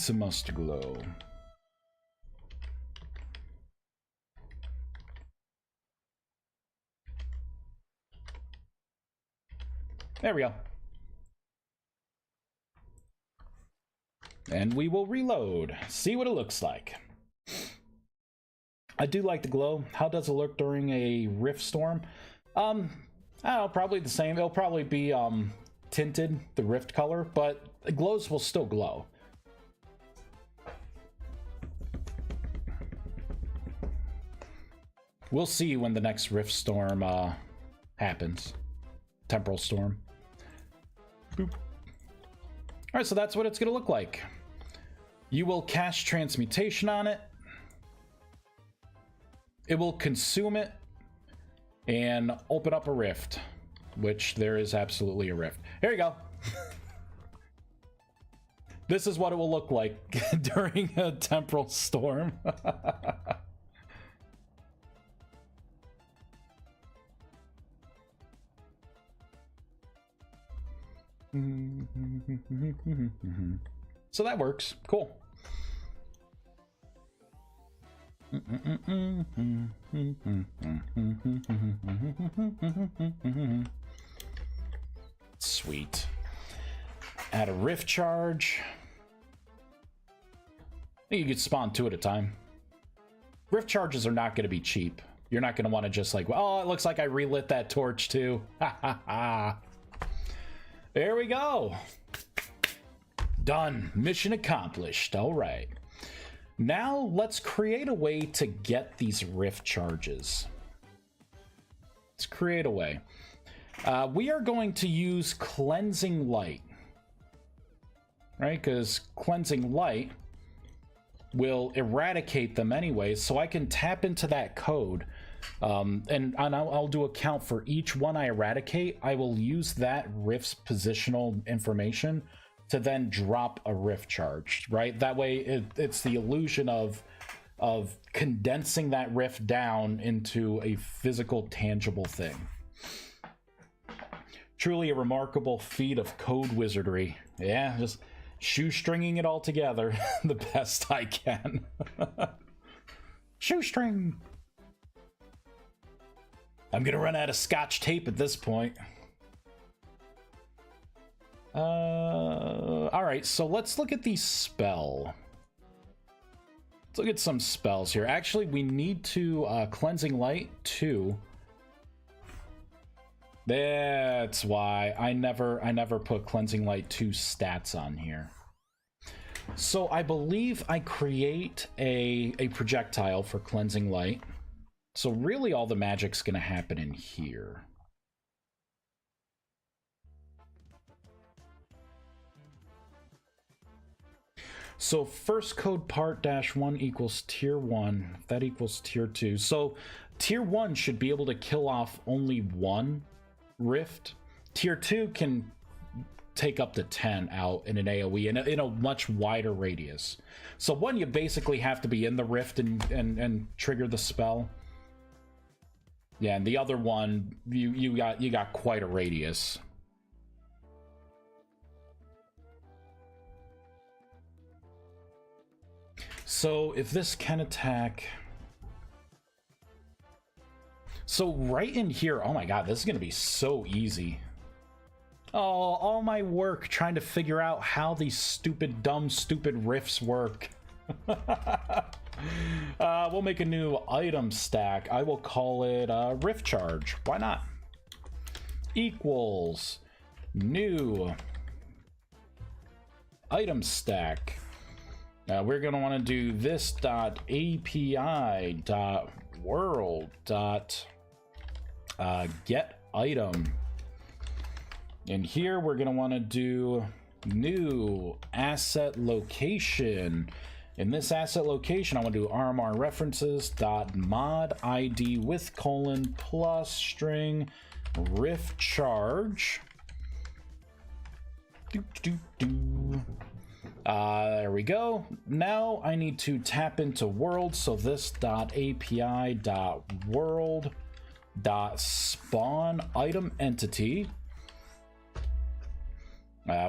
must glow. There we go. And we will reload. See what it looks like. I do like the glow. How does it look during a rift storm? I don't know, probably the same. It'll probably be tinted, the rift color, but the glows will still glow. We'll see when the next rift storm happens. Temporal storm. Boop. All right, so that's what it's going to look like. You will cast transmutation on it. It will consume it and open up a rift, which there is absolutely a rift. Here you go. This is what it will look like during a temporal storm. So that works. Cool. Sweet. Add a rift charge. I think you could spawn 2 at a time. Rift charges are not going to be cheap. You're not going to want to just like, oh, it looks like I relit that torch too. Ha ha ha. There we go. Done. Mission accomplished. All right. Now let's create a way to get these rift charges. Let's create a way. We are going to use cleansing light, right? Because cleansing light will eradicate them anyways, so I can tap into that code. And I'll do a count for each one I eradicate. I will use that rift's positional information to then drop a rift charge, right? That way it's the illusion of condensing that rift down into a physical, tangible thing. Truly a remarkable feat of code wizardry. Yeah, just shoestringing it all together the best I can. Shoestring! I'm gonna run out of scotch tape at this point. Alright, so let's look at the spell. Let's look at some spells here. Actually, we need to Cleansing Light 2. That's why I never put Cleansing Light 2 stats on here. So I believe I create a projectile for Cleansing Light. So really all the magic's gonna happen in here. So first code part -1 equals tier 1. That equals tier 2. So tier 1 should be able to kill off only 1 rift. Tier 2 can take up to 10 out in an AoE in a much wider radius. So one, you basically have to be in the rift and trigger the spell. Yeah, and the other one, you got quite a radius. So if this can attack, so right in here, oh my god, this is gonna be so easy. Oh, all my work trying to figure out how these stupid rifts work. We'll make a new item stack. I will call it rift charge. Why not? Equals new item stack. We're going to want to do this dot API dot world dot get item. And here we're going to want to do new asset location. In this asset location, I want to do RMR references dot mod ID with colon plus string rift charge. There we go. Now I need to tap into world. So this .api.world.spawn item entity.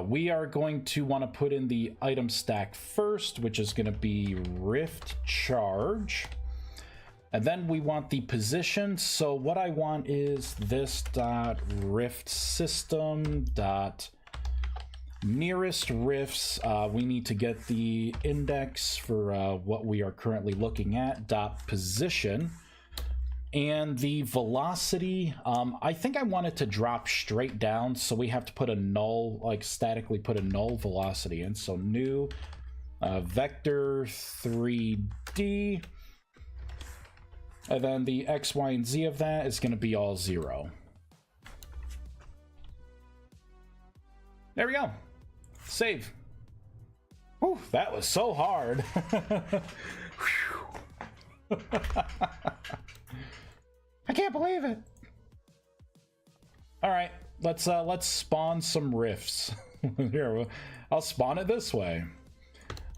We are going to want to put in the item stack first, which is going to be rift charge. And then we want the position. So what I want is this .rift system nearest rifts. We need to get the index for what we are currently looking at .position. And the velocity, I think I want it to drop straight down, so we have to put a null, like statically put a null velocity in. So new vector 3D, and then the X, Y, and Z of that is going to be all 0. There we go. Save. Whew, that was so hard. I can't believe it. All right, let's spawn some rifts. Here, I'll spawn it this way.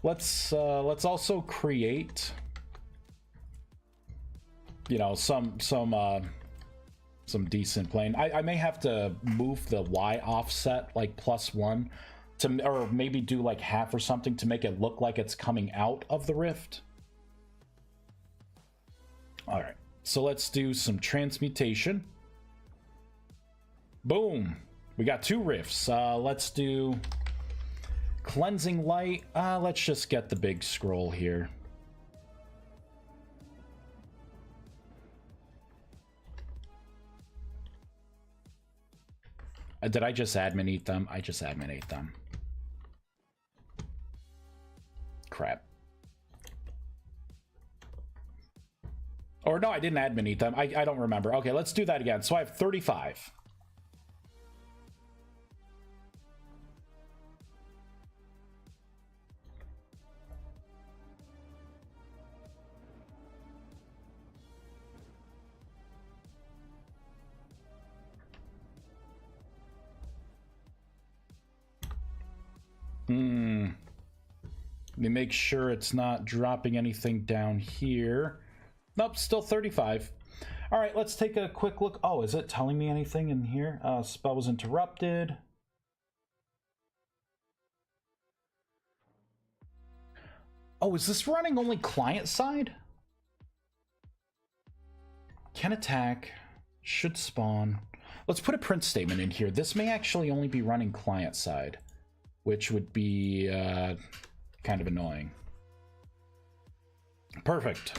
Let's also create, you know, some decent plane. I may have to move the Y offset like +1 to, or maybe do like half or something to make it look like it's coming out of the rift. All right, so let's do some transmutation. Boom, we got 2 rifts. Let's do cleansing light. Let's just get the big scroll here. Did I just admin eat them? I just admin ate them. Crap. Or no, I didn't admin eat them. I don't remember. Okay, let's do that again. So I have 35. Let me make sure it's not dropping anything down here. Nope, still 35. All right, let's take a quick look. Oh, is it telling me anything in here? Spell was interrupted. Oh, is this running only client side? Can attack, should spawn. Let's put a print statement in here. This may actually only be running client side, which would be kind of annoying. Perfect.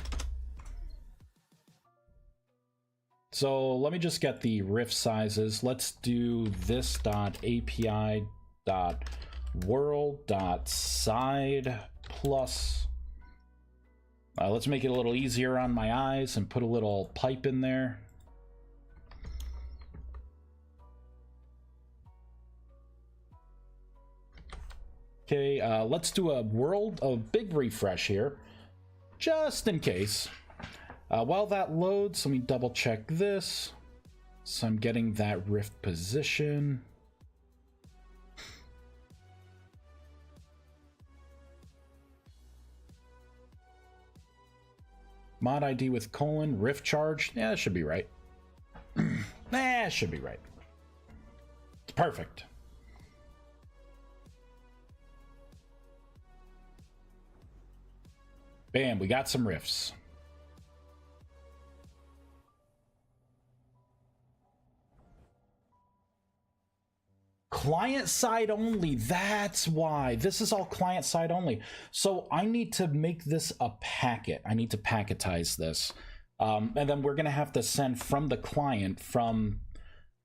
So let me just get the rift sizes. Let's do this .api.world.side plus. Let's make it a little easier on my eyes and put a little pipe in there. Okay, let's do a big refresh here, just in case. While that loads, let me double check this. So I'm getting that rift position. Mod ID with colon, rift charge. Yeah, that should be right. That should be right. It's perfect. Bam, we got some rifts. Client side only, that's why. This is all client side only. So I need to make this a packet. I need to packetize this. And then we're gonna have to send from the client, from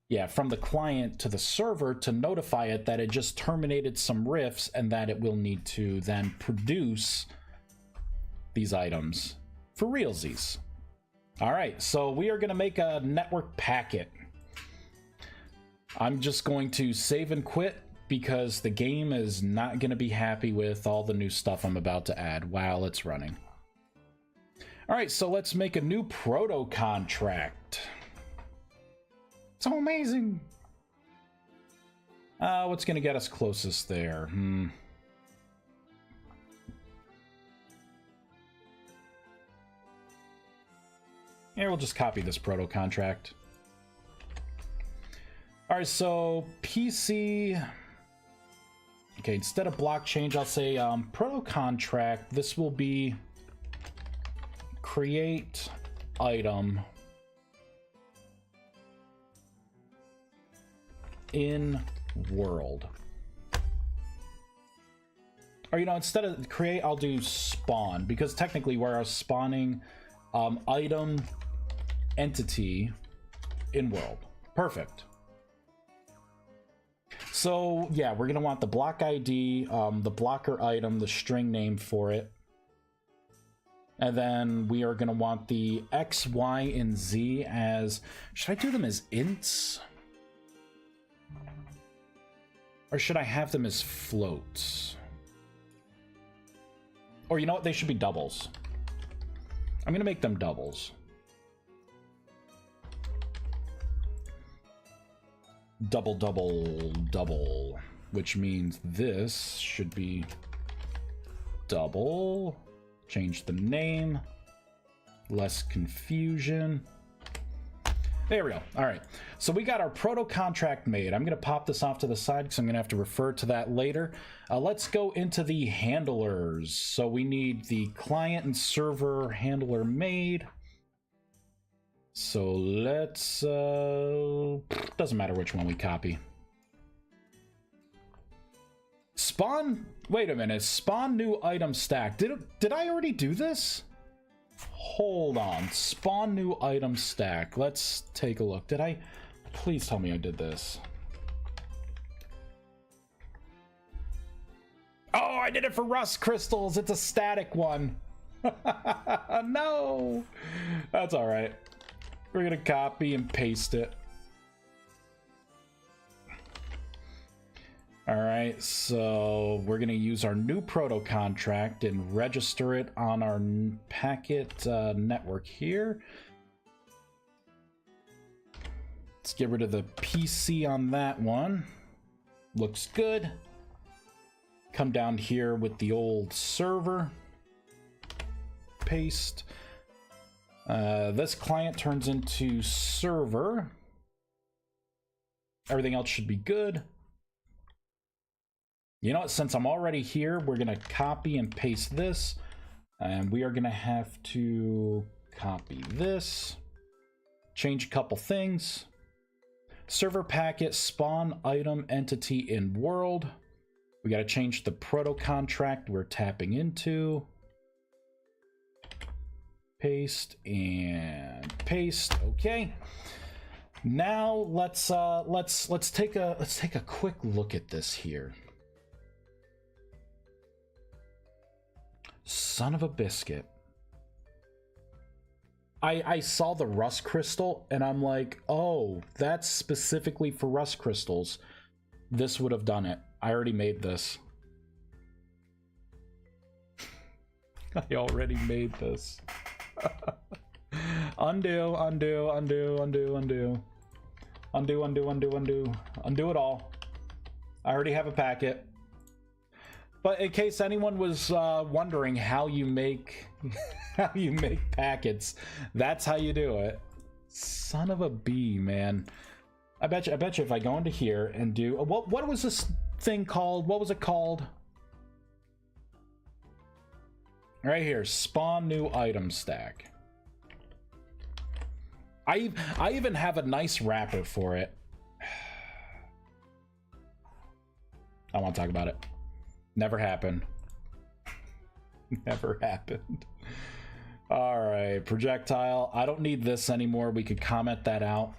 the client to the server to notify it that it just terminated some rifts and that it will need to then produce these items for realsies. All right, so we are gonna make a network packet. I'm just going to save and quit because the game is not going to be happy with all the new stuff I'm about to add while it's running. All right, so let's make a new proto contract. So amazing. What's going to get us closest there? Here, we'll just copy this proto contract. All right, so PC. Okay, instead of block change, I'll say proto contract. This will be create item in world. Or, you know, instead of create, I'll do spawn, because technically we're spawning item entity in world. Perfect. So yeah, we're gonna want the block ID, the blocker item, the string name for it, and then we are gonna want the X, Y, and Z as, should I do them as ints? Or should I have them as floats? Or you know what, they should be doubles. I'm gonna make them doubles. Double, double, double, which means this should be double. Change the name. Less confusion. There we go. All right. So we got our proto contract made. I'm going to pop this off to the side because I'm going to have to refer to that later. Let's go into the handlers. So we need the client and server handler made. So let's, doesn't matter which one we copy. Spawn, wait a minute. Spawn new item stack. Did I already do this? Hold on. Spawn new item stack. Let's take a look. Did I? Please tell me I did this. Oh, I did it for rust crystals. It's a static one. No. That's all right. We're going to copy and paste it. All right, so we're going to use our new proto contract and register it on our packet network here. Let's get rid of the PC on that one. Looks good. Come down here with the old server. Paste. This client turns into server. Everything else should be good. You know what, since I'm already here, we're going to copy and paste this. And we are going to have to copy this. Change a couple things. Server packet, spawn item entity in world. We got to change the proto contract we're tapping into. Paste and paste. Okay. Now let's take a quick look at this here. Son of a biscuit. I saw the rust crystal and I'm like, oh, that's specifically for rust crystals. This would have done it. I already made this. I already made this. Undo, undo, undo, undo, undo. Undo, undo, undo, undo. Undo it all. I already have a packet. But in case anyone was wondering how you make packets, that's how you do it. Son of a bee, man. I bet you if I go into here and do what was this thing called? What was it called? Right here, spawn new item stack. I even have a nice wrapper for it. I want to talk about it. Never happened. Never happened. All right, projectile. I don't need this anymore. We could comment that out.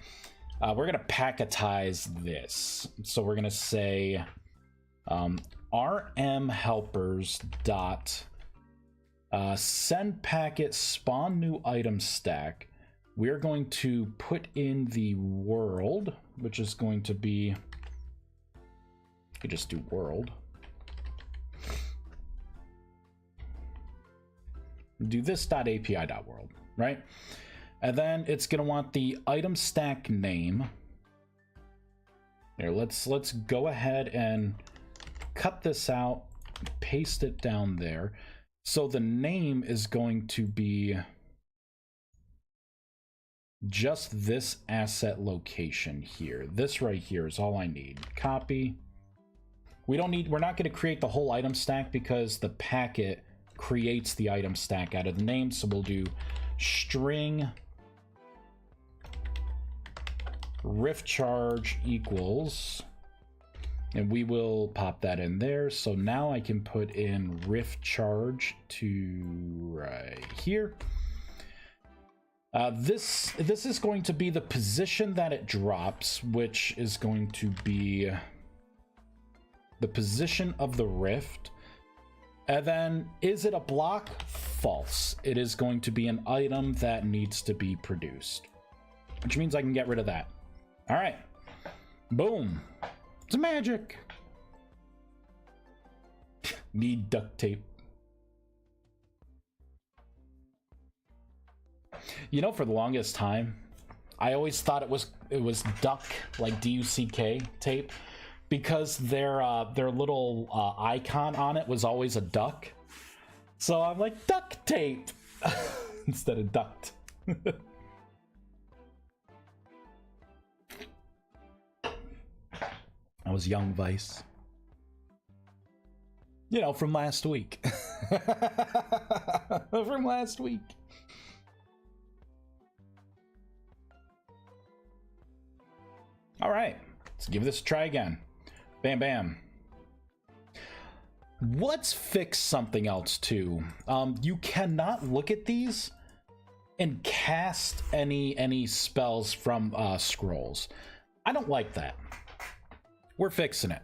We're going to packetize this. So we're going to say rm helpers dot send packet spawn new item stack. We're going to put in the world, which is going to be, you could just do world. Do this.api.world, right? And then it's going to want the item stack name. Here, let's go ahead and cut this out, paste it down there. So the name is going to be just this asset location here. This right here is all I need. Copy. We're not going to create the whole item stack because the packet creates the item stack out of the name. So we'll do string rift charge equals, and we will pop that in there. So now I can put in rift charge to right here. This is going to be the position that it drops, which is going to be the position of the rift. And then, is it a block? False. It is going to be an item that needs to be produced, which means I can get rid of that. All right. Boom. It's magic. Need duct tape. You know, for the longest time, I always thought it was duck, like D-U-C-K tape, because their little icon on it was always a duck. So I'm like, duct tape instead of duct. I was young, Vice. You know, from last week. From last week. All right, let's give this a try again. Bam, bam. Let's fix something else too. You cannot look at these and cast any spells from scrolls. I don't like that. We're fixing it.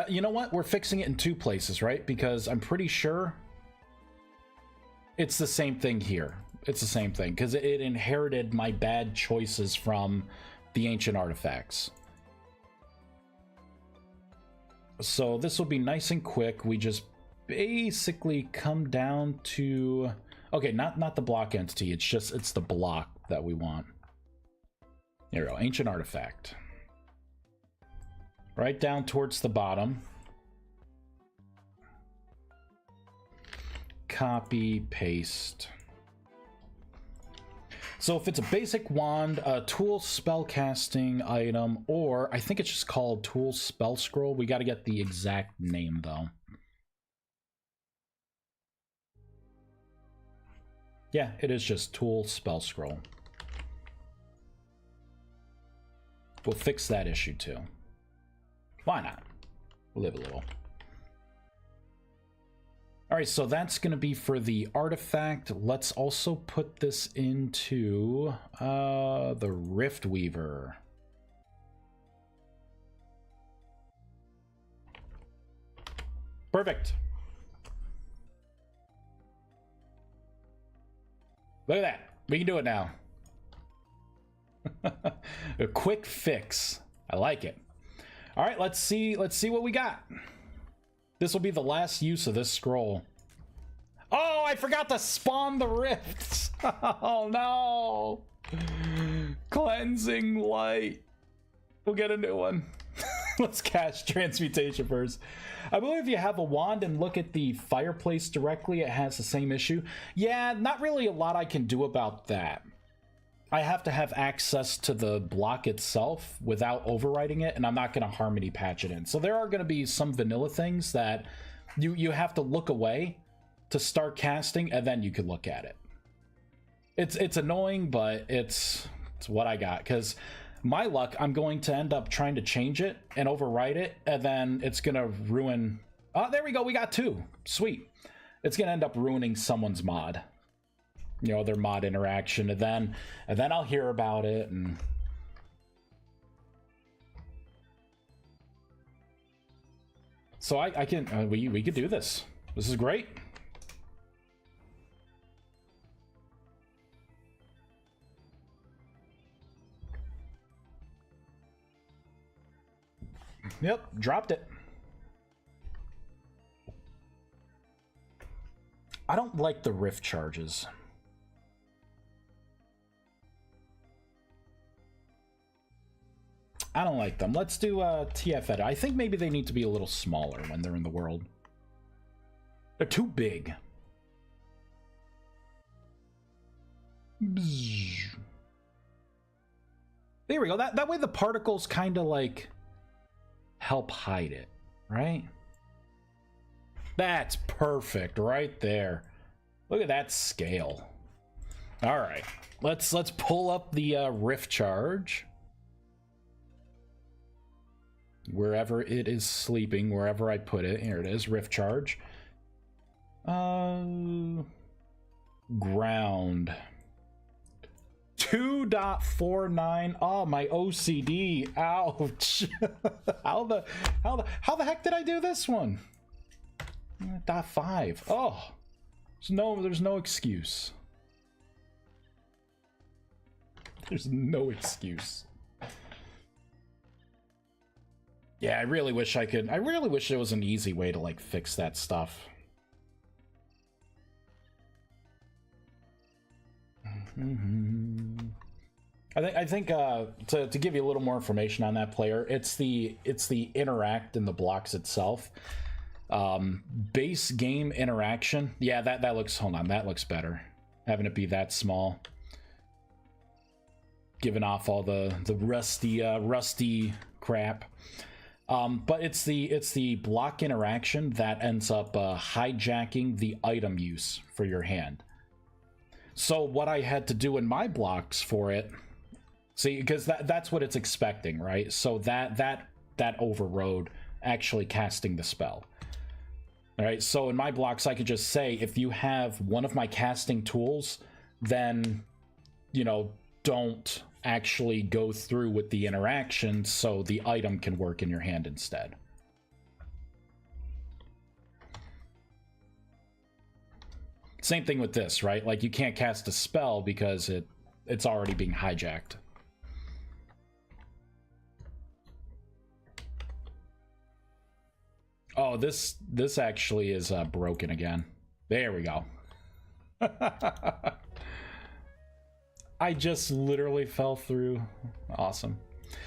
You know what? We're fixing it in two places, right? Because I'm pretty sure it's the same thing here. It's the same thing because it inherited my bad choices from the ancient artifacts. So this will be nice and quick. We just basically come down to, okay, not the block entity. It's the block that we want. There we go. Ancient artifact. Right down towards the bottom. Copy, paste. So if it's a basic wand, a tool spellcasting item, or I think it's just called tool spell scroll. We got to get the exact name though. Yeah, it is just tool spell scroll. We'll fix that issue too. Why not? We'll live a little. All right, so that's going to be for the artifact. Let's also put this into the riftweaver. Perfect. Look at that. We can do it now. A quick fix. I like it. All right, let's see what we got. This will be the last use of this scroll. Oh, I forgot to spawn the rifts. Oh no. Cleansing light. We'll get a new one. Let's cast transmutation first. I believe if you have a wand and look at the fireplace directly, it has the same issue. Yeah, not really a lot I can do about that. I have to have access to the block itself without overwriting it, and I'm not going to Harmony patch it in. So there are going to be some vanilla things that you have to look away to start casting, and then you could look at it. It's annoying, but it's what I got. Because my luck, I'm going to end up trying to change it and overwrite it, and then it's going to ruin... Oh, there we go. We got two. Sweet. It's going to end up ruining someone's mod. You know, their mod interaction, and then I'll hear about it. And so I can we could do this. This is great. Yep, dropped it. I don't like the rift charges. I don't like them. Let's do TF edit. I think maybe they need to be a little smaller when they're in the world. They're too big. Bzz. There we go. That way the particles kind of like help hide it, right? That's perfect right there. Look at that scale. All right, let's pull up the rift charge. Wherever it is sleeping, wherever I put it. Here it is, rift charge. Ground. 2.49. Oh, my OCD. Ouch. How the heck did I do this one? 0.5. Oh, there's no excuse. There's no excuse. Yeah, I really wish there was an easy way to like fix that stuff. I think to give you a little more information on that player, it's the interact in the blocks itself. Base game interaction. Yeah, that looks, hold on, that looks better. Having it be that small. Giving off all the rusty crap. But it's the block interaction that ends up hijacking the item use for your hand. So what I had to do in my blocks for it, see, because that's what it's expecting, right? So that overrode actually casting the spell. All right, so in my blocks, I could just say, if you have one of my casting tools, then, you know, don't actually go through with the interaction so the item can work in your hand instead. Same thing with this, right? Like, you can't cast a spell because it's already being hijacked. Oh, this actually is broken again. There we go. I just literally fell through. Awesome.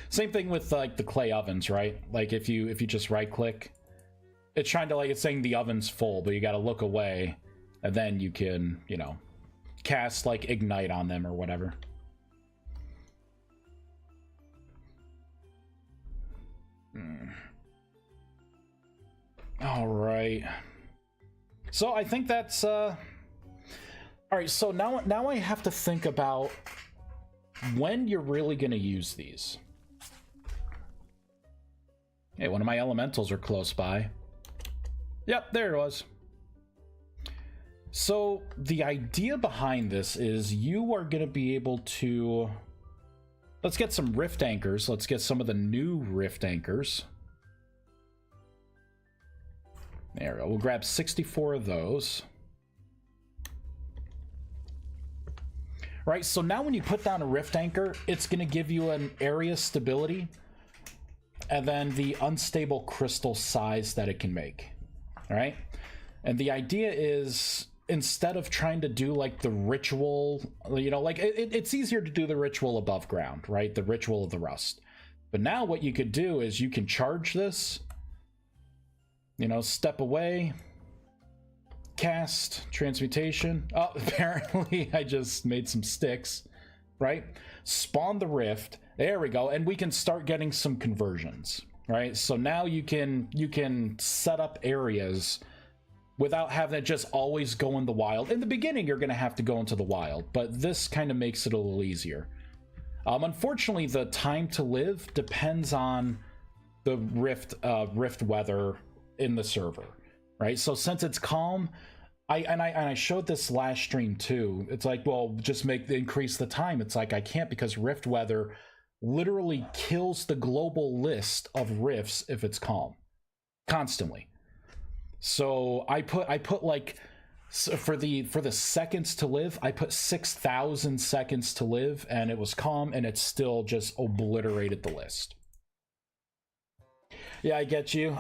Same thing with like the clay ovens, right? Like if you just right click, it's trying to, like, it's saying the oven's full, but you got to look away, and then you can, you know, cast like ignite on them or whatever. All right. So I think that's all right, so now I have to think about when you're really going to use these. Hey, one of my elementals are close by. Yep, there it was. So the idea behind this is you are going to be able to... Let's get some rift anchors. Let's get some of the new rift anchors. There we go. We'll grab 64 of those. Right, so now when you put down a rift anchor, it's going to give you an area stability and then the unstable crystal size that it can make. All right, and the idea is, instead of trying to do like the ritual, you know, like it's easier to do the ritual above ground, right? The ritual of the rust. But now what you could do is you can charge this, you know, step away, cast, transmutation. Oh, apparently I just made some sticks, right? Spawn the rift. There we go. And we can start getting some conversions, right? So now you can set up areas without having to just always go in the wild. In the beginning, you're going to have to go into the wild, but this kind of makes it a little easier. Unfortunately, the time to live depends on the rift weather in the server. Right, so since it's calm, I showed this last stream too. It's like, well, just increase the time. It's like I can't, because rift weather literally kills the global list of rifts if it's calm, constantly. So I put like, for the seconds to live, I put 6,000 seconds to live, and it was calm, and it still just obliterated the list. Yeah, I get you.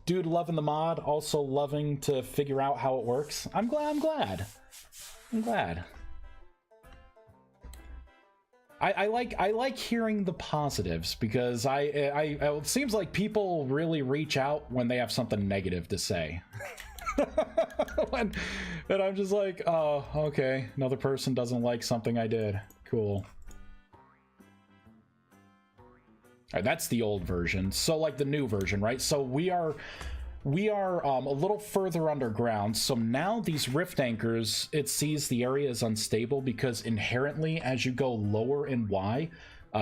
Dude loving the mod, also loving to figure out how it works. I'm glad. I like hearing the positives, because it seems like people really reach out when they have something negative to say. And I'm just like, oh, okay, another person doesn't like something I did. Cool. All right, that's the old version. So like the new version, right? So we are a little further underground. So now these rift anchors, it sees the area is unstable because inherently as you go lower in Y,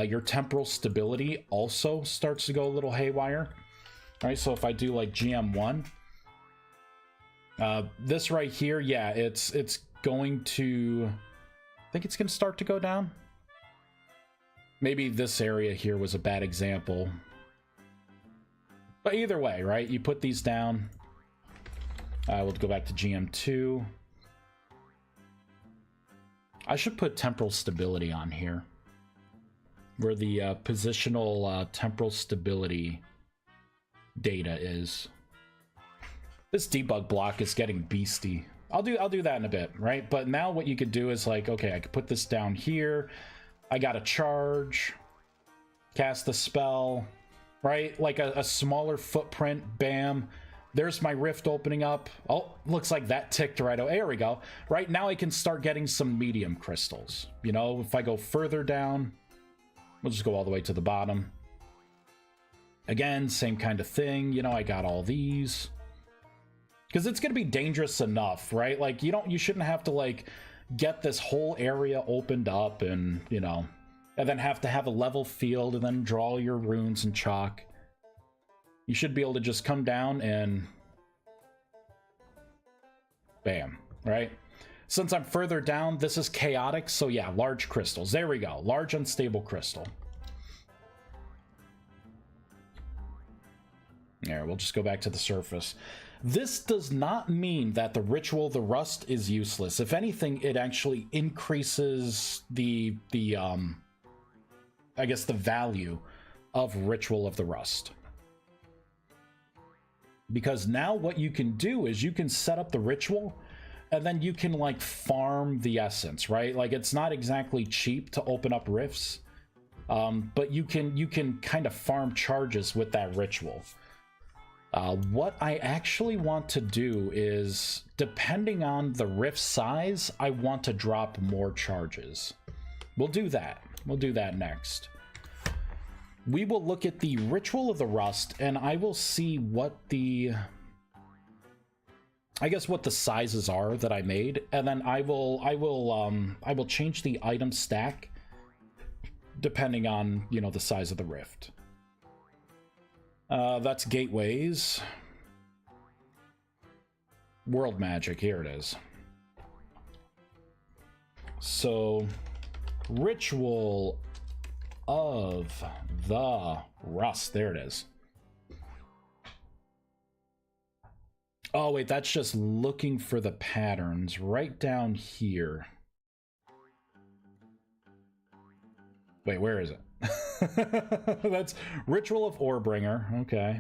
your temporal stability also starts to go a little haywire. All right, so if I do like GM1, this right here, yeah, it's going to, I think it's going to start to go down. Maybe this area here was a bad example. But either way, right? You put these down. We'll go back to GM2. I should put temporal stability on here, where the positional temporal stability data is. This debug block is getting beastie. I'll do that in a bit, right? But now what you could do is like, okay, I could put this down here. I got a charge, cast the spell, right? Like a smaller footprint, bam. There's my rift opening up. Oh, looks like that ticked right away. There we go. Right now I can start getting some medium crystals. You know, if I go further down, we'll just go all the way to the bottom. Again, same kind of thing. You know, I got all these. Because it's going to be dangerous enough, right? Like, you shouldn't have to, like, get this whole area opened up and, you know, and then have to have a level field and then draw your runes and chalk. You should be able to just come down and bam, right? Since I'm further down, this is chaotic, so yeah, large crystals. There we go, large unstable crystal. There, we'll just go back to the surface. This does not mean that the Ritual of the Rust is useless. If anything, it actually increases the I guess the value of Ritual of the Rust. Because now what you can do is you can set up the ritual and then you can like farm the essence, right? Like it's not exactly cheap to open up rifts, but you can kind of farm charges with that ritual. What I actually want to do is, depending on the rift size, I want to drop more charges. We'll do that. We'll do that next. We will look at the Ritual of the Rust, and I will see what the, I guess what the sizes are that I made, and then I will change the item stack depending on, you know, the size of the rift. That's gateways. World magic, here it is. So, Ritual of the Rust, there it is. Oh wait, that's just looking for the patterns right down here. Wait, where is it? That's Ritual of Orebringer. Okay.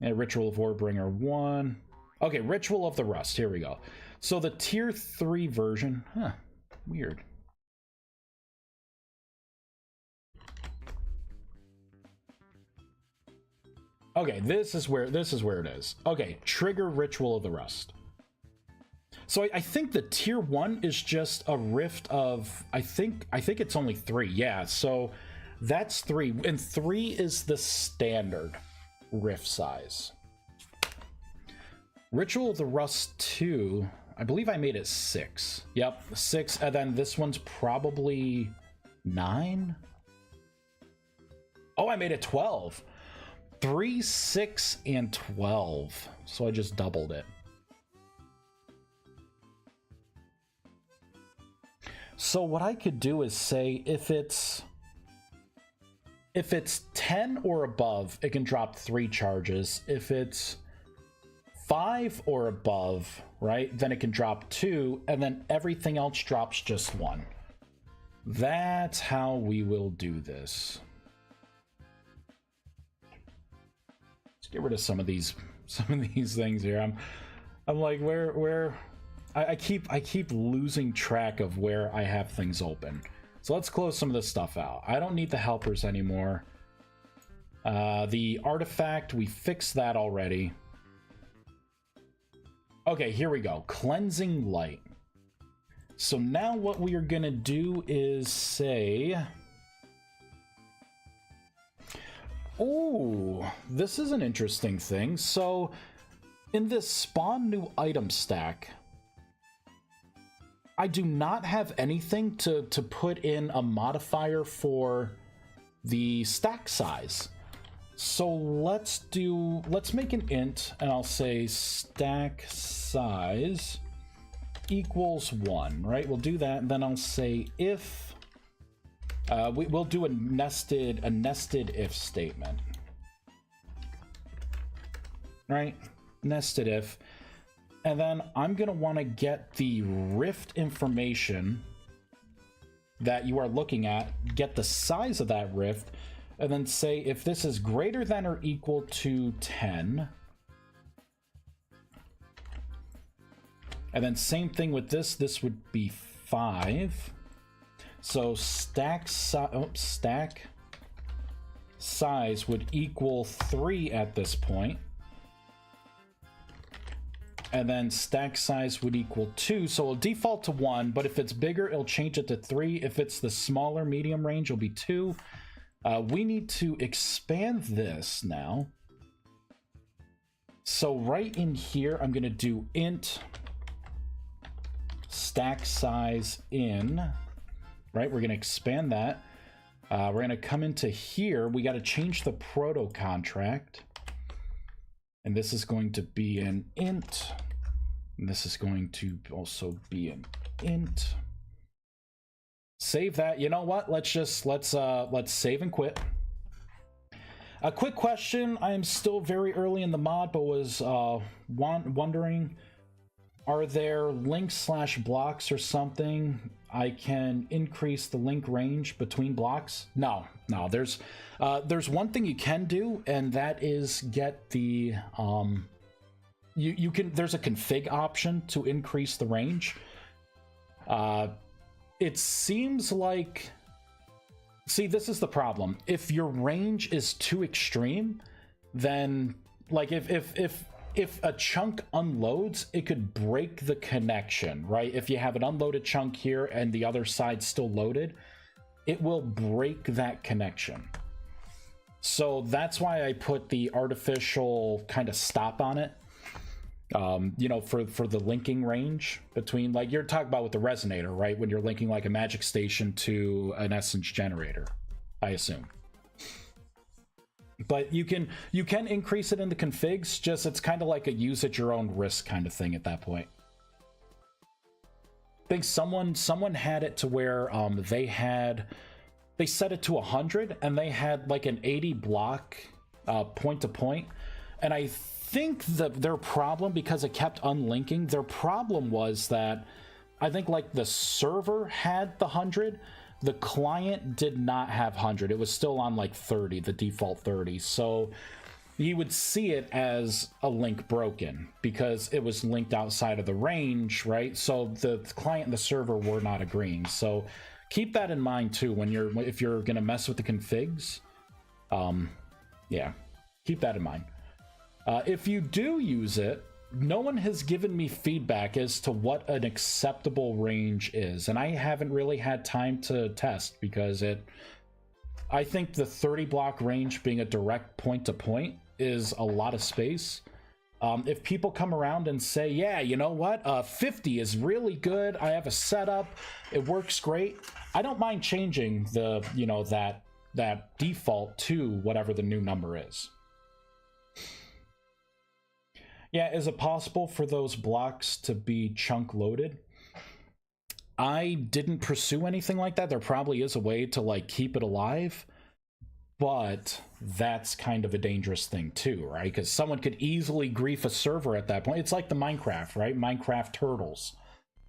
Yeah, Ritual of Orebringer 1. Okay, Ritual of the Rust. Here we go. So the tier 3 version. Huh. Weird. Okay, this is where it is. Okay, trigger Ritual of the Rust. So I think the tier 1 is just a rift of, I think it's only 3. Yeah, so that's 3. And 3 is the standard rift size. Ritual of the Rust 2, I believe I made it 6. Yep, 6, and then this one's probably 9? Oh, I made it 12. 3, 6, and 12. So I just doubled it. So what I could do is say if it's 10 or above, it can drop 3 charges. If it's 5 or above, right, then it can drop 2, and then everything else drops just 1. That's how we will do this. Let's get rid of some of these things here. I'm like, where I keep losing track of where I have things open. So let's close some of this stuff out. I don't need the helpers anymore. The artifact, we fixed that already. Okay, here we go. Cleansing light. So now what we are gonna do is say, oh, this is an interesting thing. So in this spawn new item stack, I do not have anything to put in a modifier for the stack size. So let's make an int, and I'll say stack size equals 1, right? We'll do that, and then I'll say if we'll do a nested if statement, right? Nested if, and then I'm gonna want to get the rift information that you are looking at, get the size of that rift, and then say if this is greater than or equal to 10. And then same thing with this would be 5. So stack size would equal 3 at this point. And then stack size would equal 2, so it'll default to 1, but if it's bigger, it'll change it to 3. If it's the smaller medium range, it'll be 2. We need to expand this now. So right in here, I'm going to do int stack size in, right? We're going to expand that. We're going to come into here. We got to change the proto contract. And this is going to be an int. And this is going to also be an int. Save that. You know what? Let's save and quit. A quick question. I am still very early in the mod, but was wondering, are there links/blocks or something I can increase the link range between blocks? No. There's one thing you can do, and that is get the you can. There's a config option to increase the range. It seems like, see, this is the problem. If your range is too extreme, then like if a chunk unloads, it could break the connection, right? If you have an unloaded chunk here and the other side's still loaded, it will break that connection. So that's why I put the artificial kind of stop on it. You know, for the linking range between, like you're talking about with the resonator, right? When you're linking like a magic station to an essence generator, I assume. But you can increase it in the configs, just it's kind of like a use at your own risk kind of thing at that point. I think someone had it to where they set it to 100 and they had like an 80 block point to point, and I think that their problem, because it kept unlinking, their problem was that I think like the server had the 100, the client did not have 100. It was still on like 30, the default 30. So you would see it as a link broken because it was linked outside of the range, right? So the client and the server were not agreeing. So keep that in mind too when if you're gonna mess with the configs. Yeah, keep that in mind. If you do use it, no one has given me feedback as to what an acceptable range is, and I haven't really had time to test because I think the 30 block range being a direct point to point is a lot of space. If people come around and say, yeah, you know what, 50 is really good, I have a setup, it works great, I don't mind changing the, you know, that default to whatever the new number is. Yeah, is it possible for those blocks to be chunk loaded? I didn't pursue anything like that. There probably is a way to like keep it alive, but that's kind of a dangerous thing too, right? Because someone could easily grief a server at that point. It's like the Minecraft, right? Minecraft turtles,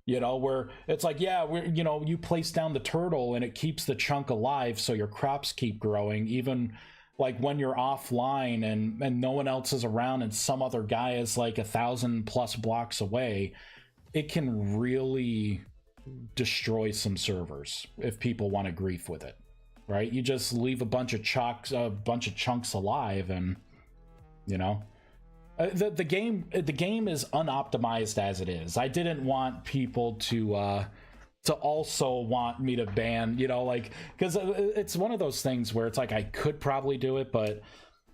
you know, where it's like, yeah, you know, you place down the turtle and it keeps the chunk alive so your crops keep growing, even like when you're offline and no one else is around and some other guy is like 1,000+ blocks away, it can really destroy some servers if people want to grief with it, right? You just leave a bunch of chunks alive, and you know, The game is unoptimized as it is. I didn't want people to also want me to ban, you know, like, because it's one of those things where it's like I could probably do it, but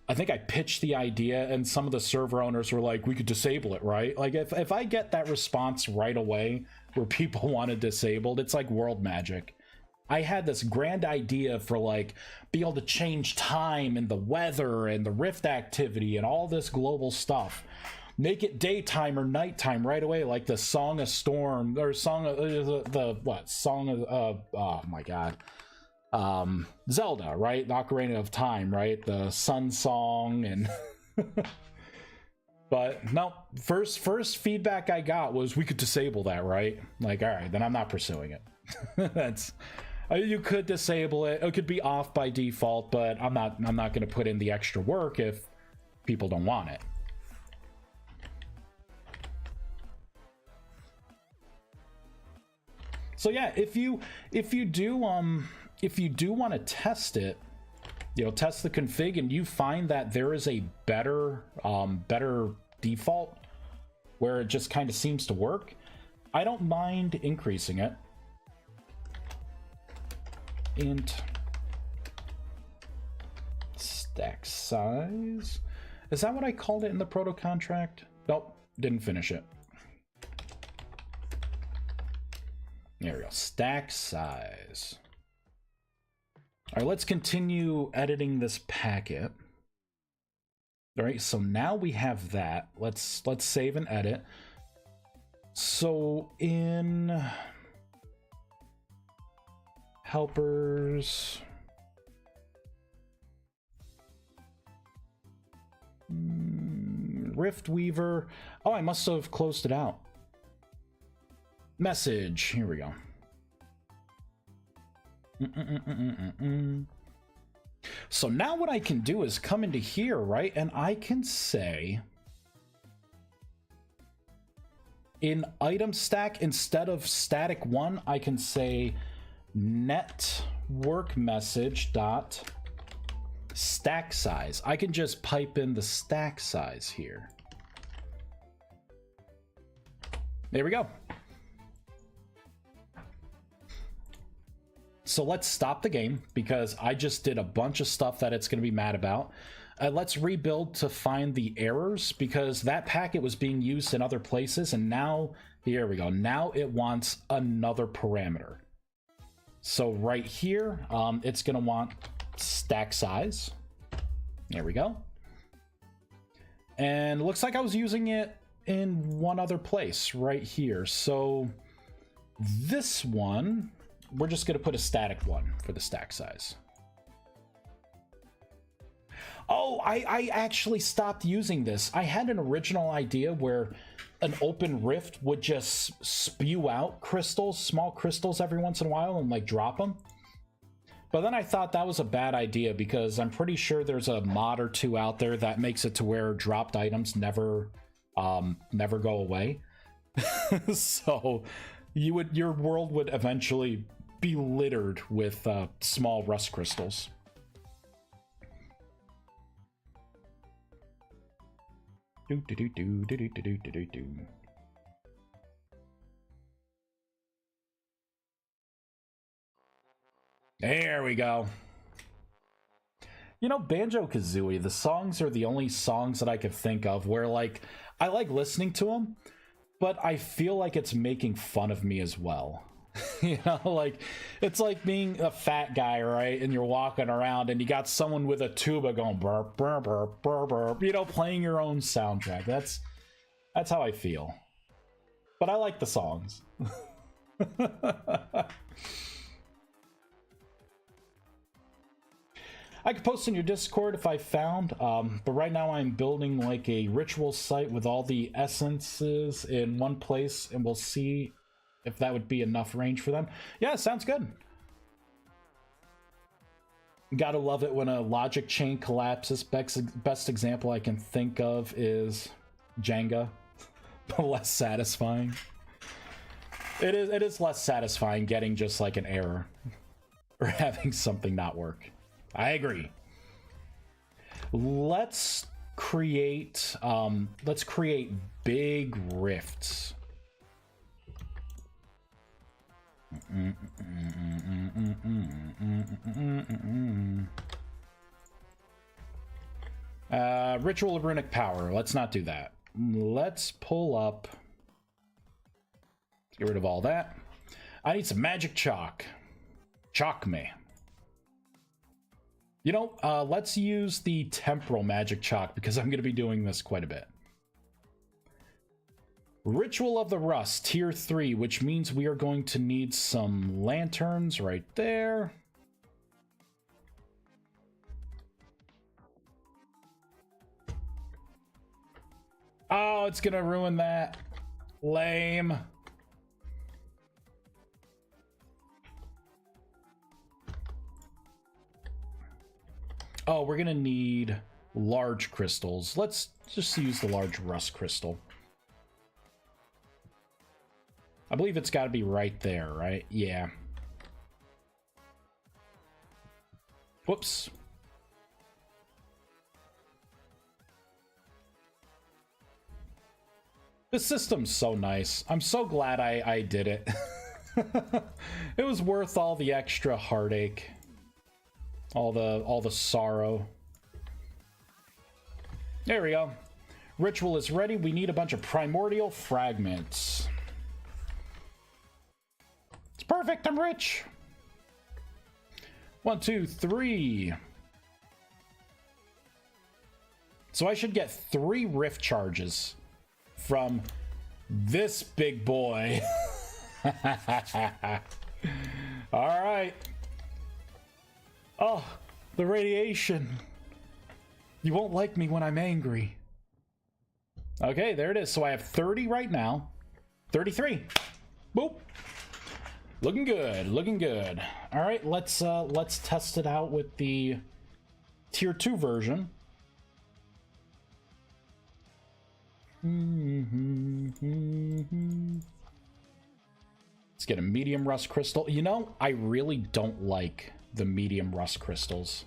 I think I pitched the idea and some of the server owners were like, we could disable it, right? Like if I get that response right away where people want it disabled, it's like world magic. I had this grand idea for like be able to change time and the weather and the rift activity and all this global stuff. Make it daytime or nighttime right away, like the Song of Storm or Song of oh my god, Zelda, right? The Ocarina of Time, right? The Sun Song and but no, first feedback I got was we could disable that, right? Like, all right, then I'm not pursuing it. That's you could disable it. It could be off by default, but I'm not going to put in the extra work if people don't want it. So yeah, if you do want to test it, you know, test the config and you find that there is a better default where it just kind of seems to work, I don't mind increasing it. Int stack size. Is that what I called it in the proto contract? Nope, didn't finish it. There we go. Stack size. All right, let's continue editing this packet. All right, so now we have that. Let's save and edit. So in helpers, riftweaver. Oh, I must have closed it out. Message. Here we go. So now what I can do is come into here, right? And I can say in item stack, instead of static 1, I can say network message dot stack size. I can just pipe in the stack size here. There we go. So let's stop the game because I just did a bunch of stuff that it's going to be mad about. Let's rebuild to find the errors because that packet was being used in other places, and now here we go. Now it wants another parameter. So right here, it's going to want stack size. There we go. And it looks like I was using it in one other place right here. So this one, we're just going to put a static 1 for the stack size. Oh, I actually stopped using this. I had an original idea where an open rift would just spew out crystals, small crystals every once in a while and like drop them. But then I thought that was a bad idea because I'm pretty sure there's a mod or two out there that makes it to where dropped items never go away. So your world would eventually be littered with small rust crystals. There we go. You know, Banjo-Kazooie, the songs are the only songs that I could think of where, like, I like listening to them, but I feel like it's making fun of me as well. You know, like, it's like being a fat guy, right? And you're walking around and you got someone with a tuba going burp, burp, burp, burp, burp, you know, playing your own soundtrack. That's how I feel. But I like the songs. I could post in your Discord if I found, but right now I'm building like a ritual site with all the essences in one place, and we'll see if that would be enough range for them. Yeah, sounds good. Gotta love it when a logic chain collapses. Best example I can think of is Jenga, but less satisfying. It is less satisfying getting just like an error or having something not work. I agree. Let's create big rifts. Ritual of Runic Power. Let's not do that. Let's pull up. Get rid of all that. I need some magic chalk. Chalk me. You know, let's use the temporal magic chalk because I'm going to be doing this quite a bit. Ritual of the Rust, tier 3, which means we are going to need some lanterns right there. Oh, it's going to ruin that. Lame. Oh, we're gonna need large crystals. Let's just use the large rust crystal. I believe it's got to be right there, right? Yeah. Whoops. This system's so nice. I'm so glad I did it. It was worth all the extra heartache. All the sorrow. There we go. Ritual is ready. We need a bunch of primordial fragments. It's perfect. I'm rich. 1, 2, 3. So I should get 3 rift charges from this big boy. All right. Oh, the radiation. You won't like me when I'm angry. Okay, there it is. So I have 30 right now. 33. Boop. Looking good, looking good. All right, let's test it out with the tier 2 version. Let's get a medium rust crystal. You know, I really don't like the medium rust crystals.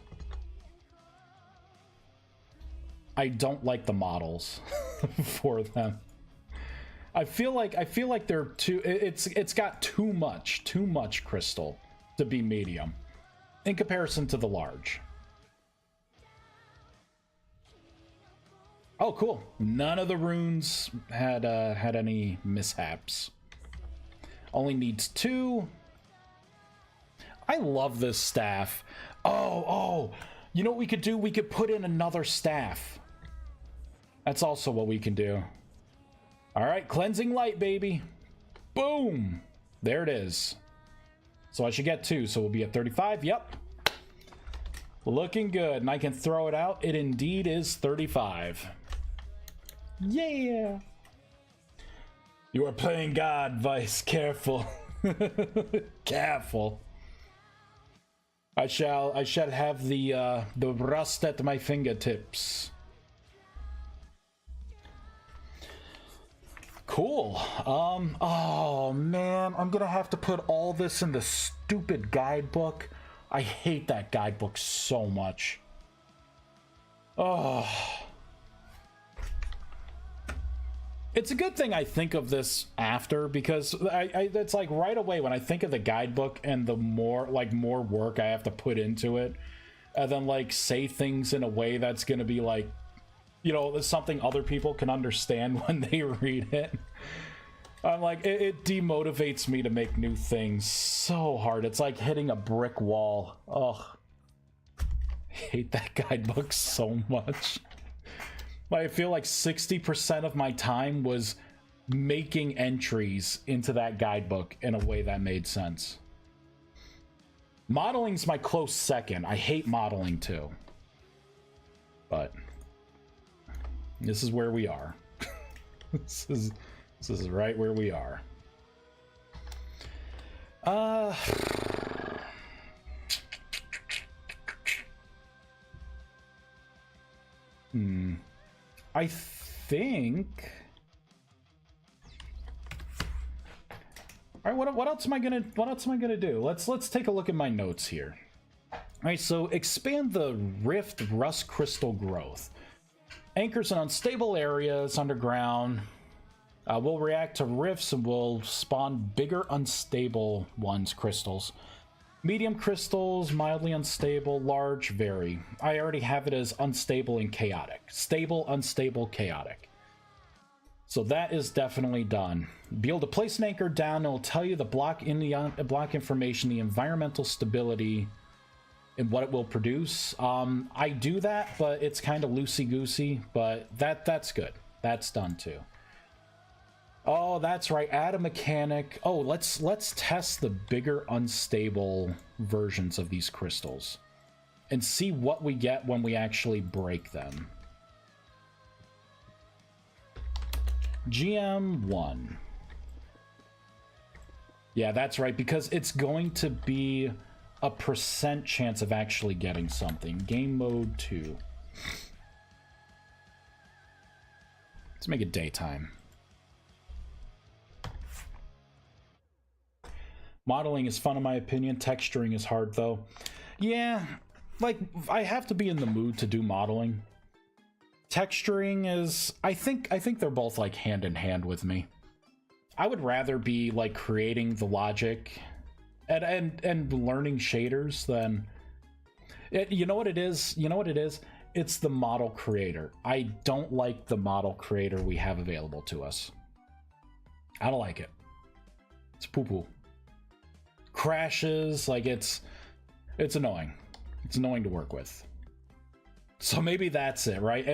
I don't like the models for them. I feel like they're too. It's got too much crystal to be medium in comparison to the large. Oh, cool! None of the runes had any mishaps. Only needs 2. I love this staff. Oh, you know what we could do? We could put in another staff. That's also what we can do. All right, cleansing light, baby. Boom. There it is. So I should get 2, so we'll be at 35. Yep. Looking good, and I can throw it out. It indeed is 35. Yeah. You are playing God, Vice. Careful. Careful. I shall have the rust at my fingertips. Cool. Oh man, I'm gonna have to put all this in the stupid guidebook. I hate that guidebook so much. Oh. It's a good thing I think of this after, because it's like right away when I think of the guidebook and the more work I have to put into it, and then like say things in a way that's gonna be like, you know, something other people can understand when they read it. I'm like, it demotivates me to make new things so hard. It's like hitting a brick wall. Ugh. I hate that guidebook so much. I feel like 60% of my time was making entries into that guidebook in a way that made sense. Modeling's my close second. I hate modeling too. But this is where we are. This is right where we are. I think. All right, what else am I gonna do? Let's take a look at my notes here. All right, so expand the Rift Rust Crystal growth. Anchors in unstable areas underground. Will react to rifts and will spawn bigger unstable ones, crystals. Medium crystals, mildly unstable, large, vary. I already have it as unstable and chaotic. Stable, unstable, chaotic. So that is definitely done. Be able to place an anchor down, and it'll tell you the block in the block information, the environmental stability, and what it will produce. I do that, but it's kind of loosey-goosey, but that's good. That's done too. Oh, that's right. Add a mechanic. Oh, let's test the bigger unstable versions of these crystals and see what we get when we actually break them. GM1. Yeah, that's right, because it's going to be a % chance of actually getting something. Game mode 2. Let's make it daytime. Modeling is fun in my opinion. Texturing is hard though. Yeah, like I have to be in the mood to do modeling. Texturing is, I think they're both like hand in hand with me. I would rather be like creating the logic and learning shaders than you know what it is? You know what it is? It's the model creator. I don't like the model creator we have available to us. I don't like it. It's poo-poo. Crashes, like it's annoying. It's annoying to work with. So maybe that's it, right?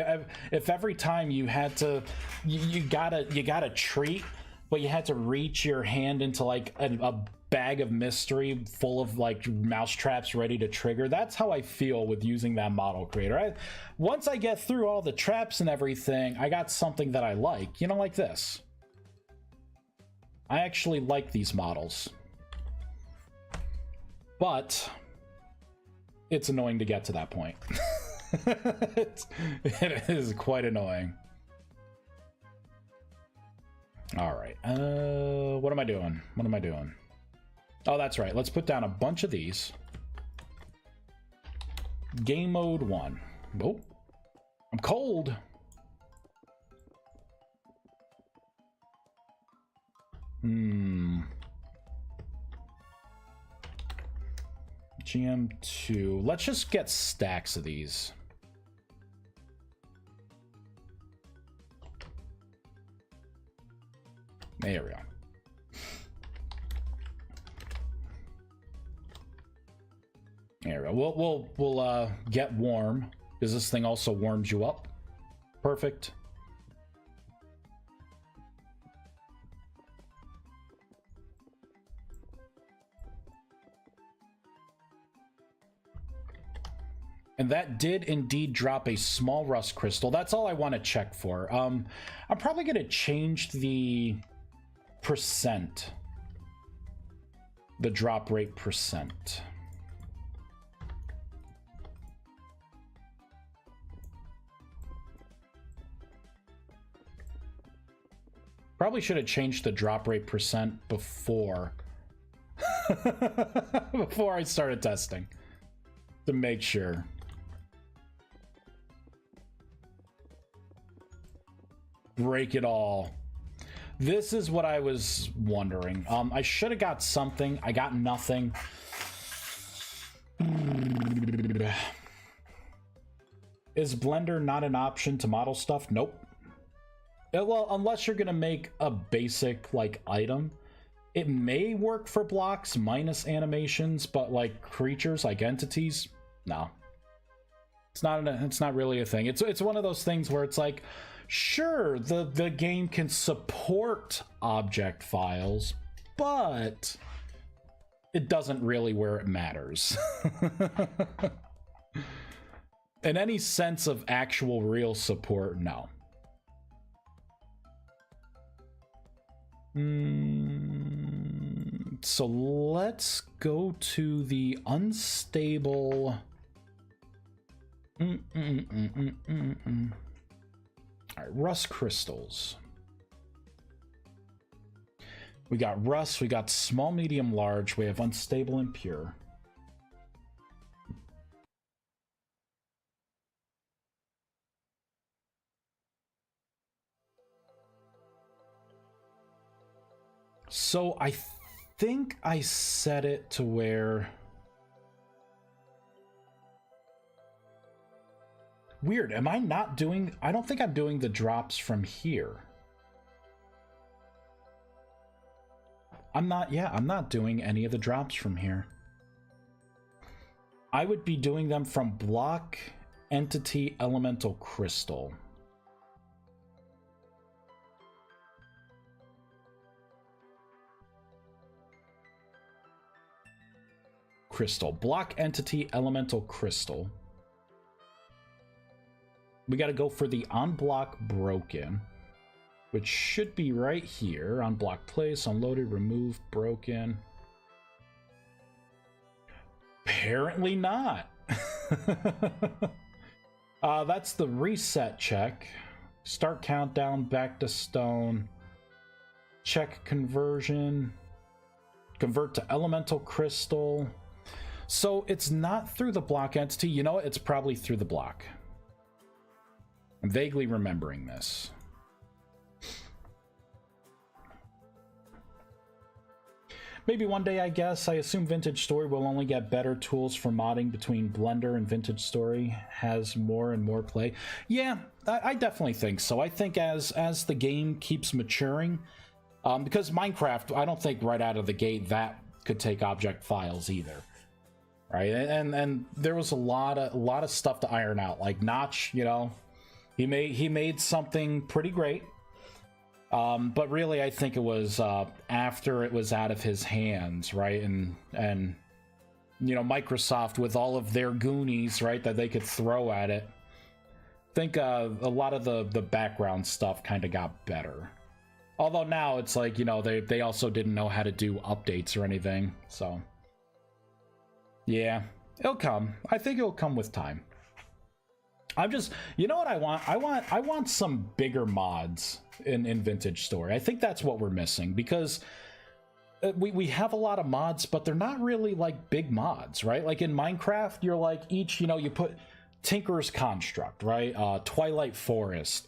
If every time you had to, you got a treat, but you had to reach your hand into like a bag of mystery full of like mouse traps ready to trigger. That's how I feel with using that model creator. Once I get through all the traps and everything, I got something that I like. You know, like this. I actually like these models. But it's annoying to get to that point. It is quite annoying. All right. What am I doing? What am I doing? Oh, that's right. Let's put down a bunch of these. Game mode 1. Oh, I'm cold. GM2. Let's just get stacks of these. There we go. There we go. We'll get warm, because this thing also warms you up. Perfect. And that did indeed drop a small rust crystal. That's all I want to check for. I'm probably going to change the %. The drop rate %. Probably should have changed the drop rate % before. Before I started testing. To make sure. Break it all. This is what I was wondering. I should have got something. I got nothing. Is Blender not an option to model stuff? Nope. Well, unless you're gonna make a basic like item, it may work for blocks minus animations, but like creatures, like entities, no. It's not really a thing. It's one of those things where it's like, sure, the game can support object files, but it doesn't really where it matters. In any sense of actual real support, no. So let's go to the unstable. All right, rust crystals. We got rust, we got small, medium, large, we have unstable and pure. So I think I set it to where... Weird, am I not doing... I don't think I'm doing the drops from here. I'm not doing any of the drops from here. I would be doing them from block, entity, elemental, crystal. Crystal. Block, entity, elemental, crystal. We got to go for the on-block broken, which should be right here. On-block place, unloaded, removed, broken. Apparently not. That's the reset check. Start countdown, back to stone. Check conversion. Convert to elemental crystal. So it's not through the block entity. You know what? It's probably through the block. I'm vaguely remembering this. Maybe one day, I guess. I assume Vintage Story will only get better tools for modding between Blender and Vintage Story has more and more play. Yeah, I definitely think so. I think as the game keeps maturing, because Minecraft, I don't think right out of the gate that could take object files either. Right? And there was a lot of stuff to iron out. Like Notch, you know, he made something pretty great. But really, I think it was after it was out of his hands, right? And you know, Microsoft with all of their goonies, right, that they could throw at it. I think a lot of the background stuff kind of got better. Although now it's like, you know, they also didn't know how to do updates or anything. So yeah, it'll come. I think it'll come with time. I'm just, you know what I want? I want some bigger mods in Vintage Story. I think that's what we're missing, because we have a lot of mods, but they're not really like big mods, right? Like in Minecraft, you're like each, you know, you put Tinker's Construct, right? Twilight Forest,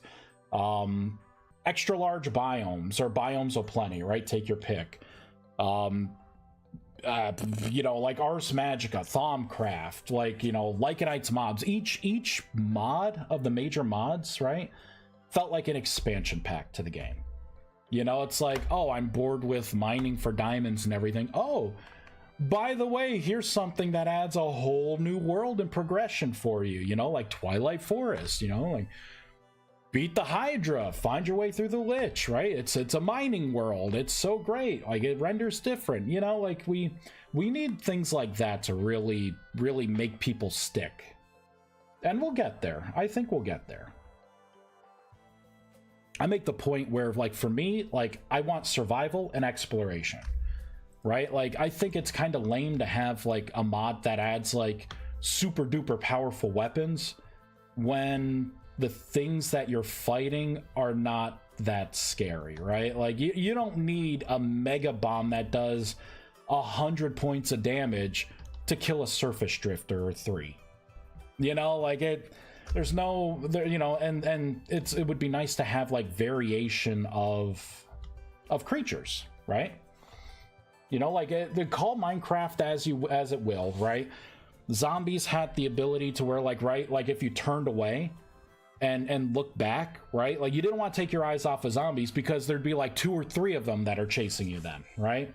extra large biomes or biomes of plenty, right? Take your pick. You know, like Ars Magica, Thaumcraft, like, you know, Lycanites mobs. Each mod of the major mods, right, felt like an expansion pack to the game. You know, it's like, oh, I'm bored with mining for diamonds and everything. Oh, by the way, here's something that adds a whole new world and progression for you, you know, like Twilight Forest, you know, like beat the Hydra, find your way through the Lich, right? It's a mining world. It's so great. Like, it renders different, you know, like we need things like that to really make people stick. And we'll get there. I think we'll get there. I make the point where, like, for me, like, I want survival and exploration, right? Like, I think it's kind of lame to have like a mod that adds like super duper powerful weapons when the things that you're fighting are not that scary, right? Like, you don't need a mega bomb that does 100 points of damage to kill a surface drifter or 3. You know, like there's no, you know, and it would be nice to have like variation of creatures, right? You know, like they call Minecraft as it will, right? Zombies had the ability to where, like, right, like if you turned away and look back, right, like you didn't want to take your eyes off of zombies because there'd be like 2 or 3 of them that are chasing you then, right?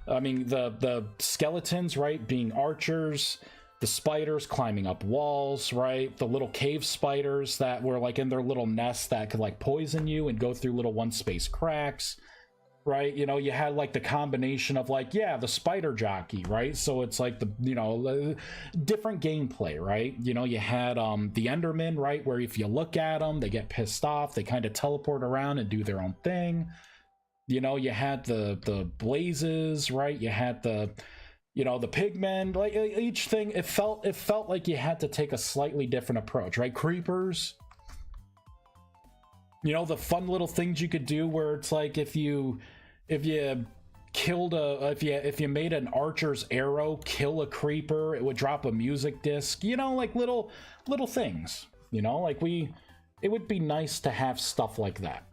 I mean, the skeletons, right, being archers, the spiders climbing up walls, right, the little cave spiders that were like in their little nests that could like poison you and go through little one space cracks, right? You know, you had like the combination of like, yeah, the spider jockey, right? So it's like the, you know, different gameplay, right? You know, you had the Endermen, right, where if you look at them, they get pissed off, they kind of teleport around and do their own thing. You know, you had the blazes, right? You had the, you know, the pigmen. Like each thing, it felt like you had to take a slightly different approach, right? Creepers. You know, the fun little things you could do where it's like if you killed if you made an archer's arrow kill a creeper, it would drop a music disc, you know, like little things, you know, like it would be nice to have stuff like that.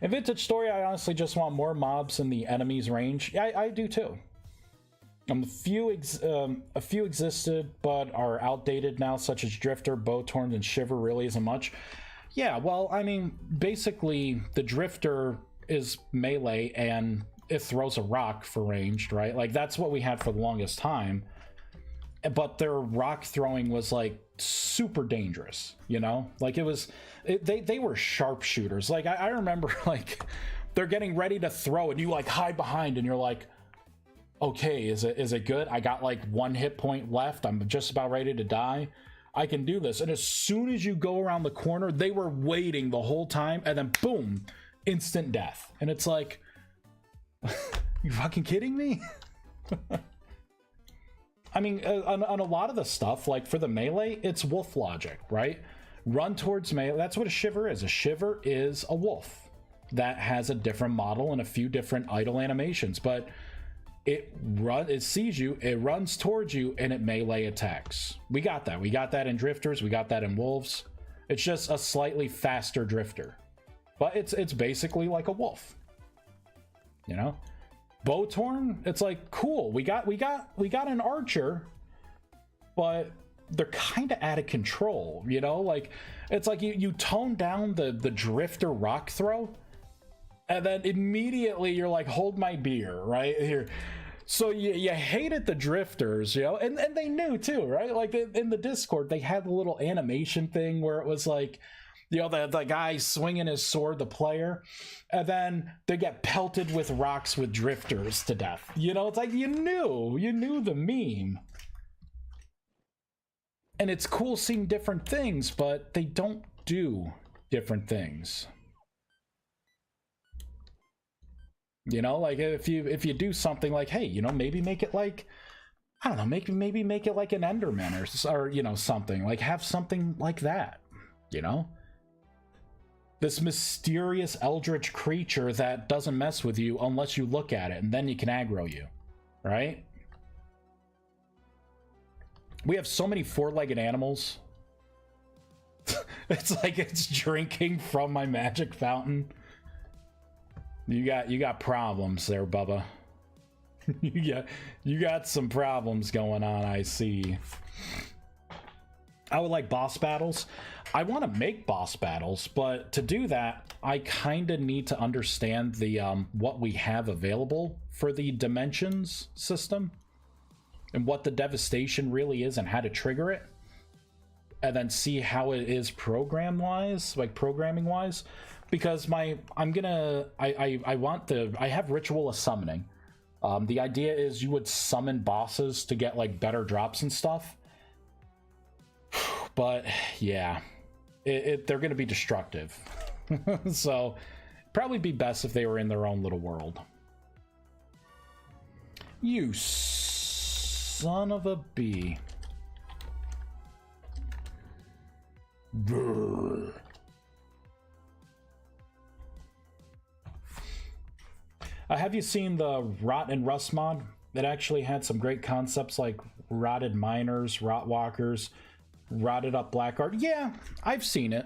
In Vintage Story, I honestly just want more mobs in the enemy's range. Yeah, I do too. A few existed, but are outdated now, such as Drifter, Bowtorn, and Shiver really isn't much. Yeah, well, I mean, basically, the Drifter is melee, and it throws a rock for ranged, right? Like, that's what we had for the longest time. But their rock throwing was, like, super dangerous, you know? Like, they were sharpshooters. Like, I remember, like, they're getting ready to throw, and you, like, hide behind, and you're like, okay, is it good? I got like 1 hit point left. I'm just about ready to die. I can do this. And as soon as you go around the corner, they were waiting the whole time, and then boom, instant death. And it's like, you fucking kidding me? I mean, on a lot of the stuff, like for the melee, it's wolf logic, right? Run towards melee. That's what a shiver is. A shiver is a wolf that has a different model and a few different idle animations, but it sees you, it runs towards you, and it melee attacks. We got that in Drifters, we got that in Wolves. It's just a slightly faster Drifter, but it's basically like a wolf, you know? Bowtorn, it's like, cool, we got an archer, but they're kind of out of control, you know? Like, it's like you tone down the Drifter rock throw, and then immediately you're like, hold my beer, right here. So you hated the Drifters, you know, and they knew too, right? Like in the Discord, they had the little animation thing where it was like, you know, the guy swinging his sword, the player, and then they get pelted with rocks with Drifters to death. You know, it's like you knew the meme. And it's cool seeing different things, but they don't do different things. You know, like if you do something like, hey, you know, maybe make it like, I don't know, maybe make it like an Enderman or you know, something like, have something like that, you know, this mysterious eldritch creature that doesn't mess with you unless you look at it, and then you can aggro you, right? We have so many four-legged animals. It's like it's drinking from my magic fountain. You got problems there, Bubba. you got some problems going on, I see. I would like boss battles. I want to make boss battles, but to do that, I kind of need to understand the what we have available for the dimensions system and what the devastation really is and how to trigger it, and then see how it is programming wise. Because I have Ritual of Summoning. The idea is you would summon bosses to get like better drops and stuff. But yeah, they're going to be destructive. So probably be best if they were in their own little world. You son of a bee. Brrr. Have you seen the Rot and Rust mod? It actually had some great concepts like rotted miners, rot walkers, rotted up blackguard. Yeah, I've seen it.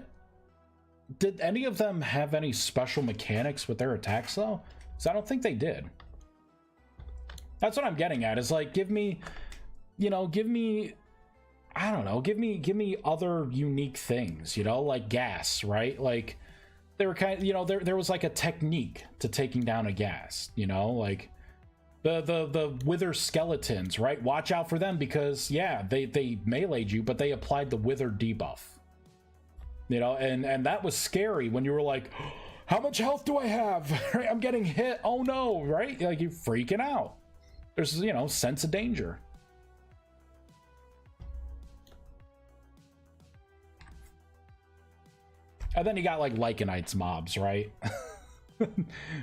Did any of them have any special mechanics with their attacks though? Because I don't think they did. That's what I'm getting at, is like, give me I don't know, give me other unique things, you know, like gas, right? Like, they were kind of, you know, there was like a technique to taking down a gas, you know, like the wither skeletons, right? Watch out for them because, yeah, they meleeed you, but they applied the wither debuff, you know, and that was scary when you were like, how much health do I have? I'm getting hit. Oh no, right? Like, you're freaking out. There's, you know, sense of danger. And then you got like Lycanites mobs, right?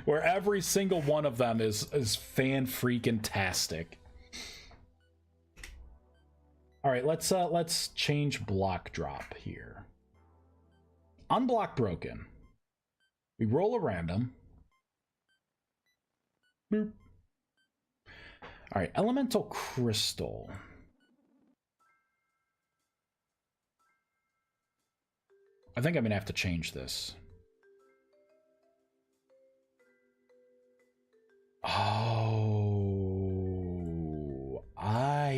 Where every single one of them is fan-freaking-tastic. All right, let's change block drop here. Unblock broken. We roll a random. Boop. All right, elemental crystal. I think I'm gonna have to change this.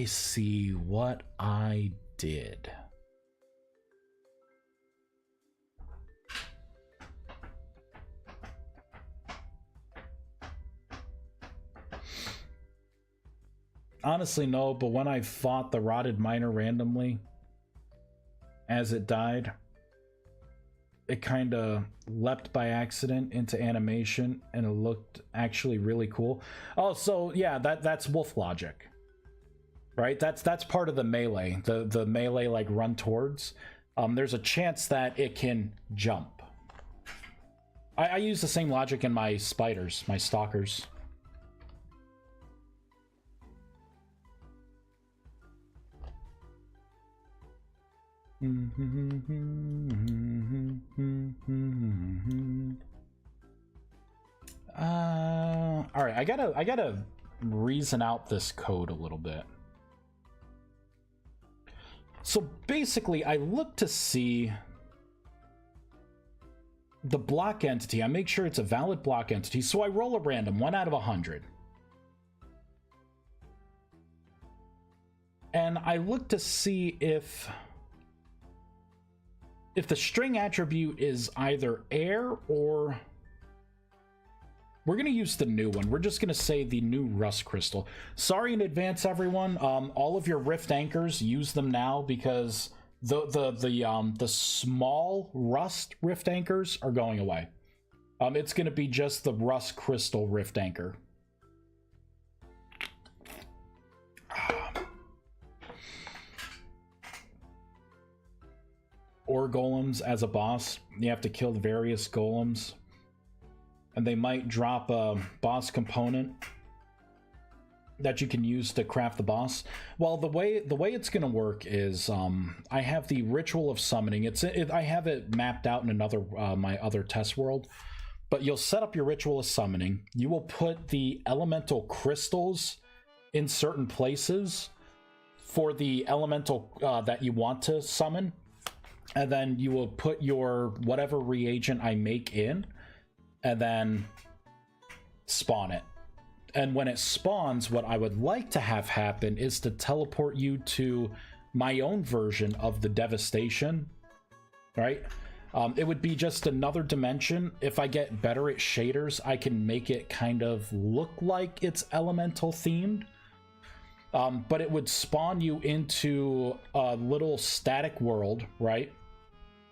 see what I did. Honestly, no, but when I fought the Rotted Miner randomly, as it died, it kind of leapt by accident into animation, and it looked actually really cool. Oh, so yeah, that's wolf logic, right? That's part of the melee, the melee like run towards. There's a chance that it can jump. I use the same logic in my spiders, my stalkers. All right, I gotta reason out this code a little bit. So basically, I look to see the block entity. I make sure it's a valid block entity, so I roll a random 1 out of 100. And I look to see if the string attribute is either air or... We're going to use the new one. We're just going to say the new rust crystal. Sorry in advance, everyone. All of your rift anchors, use them now, because the small rust rift anchors are going away. It's going to be just the rust crystal rift anchor. Or golems as a boss. You have to kill the various golems, and they might drop a boss component that you can use to craft the boss. Well, the way it's gonna work is I have the ritual of summoning. I have it mapped out in another my other test world. But you'll set up your ritual of summoning. You will put the elemental crystals in certain places for the elemental that you want to summon. And then you will put your whatever reagent I make in, and then spawn it. And when it spawns, what I would like to have happen is to teleport you to my own version of the devastation, right? It would be just another dimension. If I get better at shaders, I can make it kind of look like it's elemental themed. But it would spawn you into a little static world, right?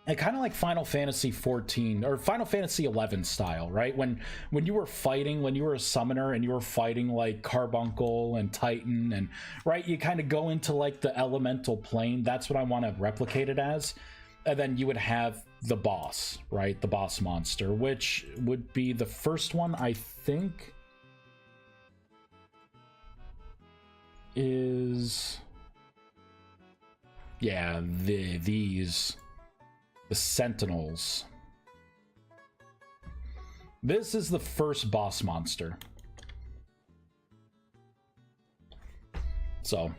And kind of like Final Fantasy 14 or Final Fantasy 11 style, right? When you were fighting, when you were a summoner and you were fighting like Carbuncle and Titan, and right, you kind of go into like the elemental plane. That's what I want to replicate it as. And then you would have the boss, right? The boss monster, which would be the first one, I think, is, yeah, the Sentinels. This is the first boss monster. So,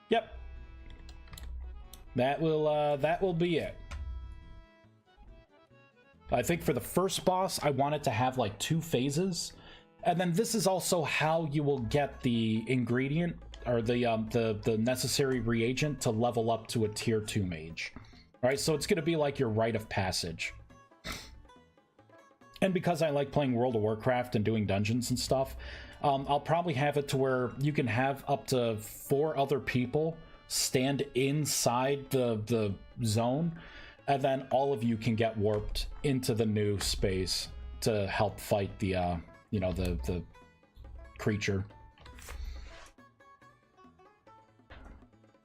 yep. That will be it. I think for the first boss, I want it to have like 2 phases. And then this is also how you will get the ingredient or the necessary reagent to level up to a tier 2 mage. All right, so it's going to be like your rite of passage. And because I like playing World of Warcraft and doing dungeons and stuff, I'll probably have it to where you can have up to 4 other people stand inside the zone, and then all of you can get warped into the new space to help fight the the creature.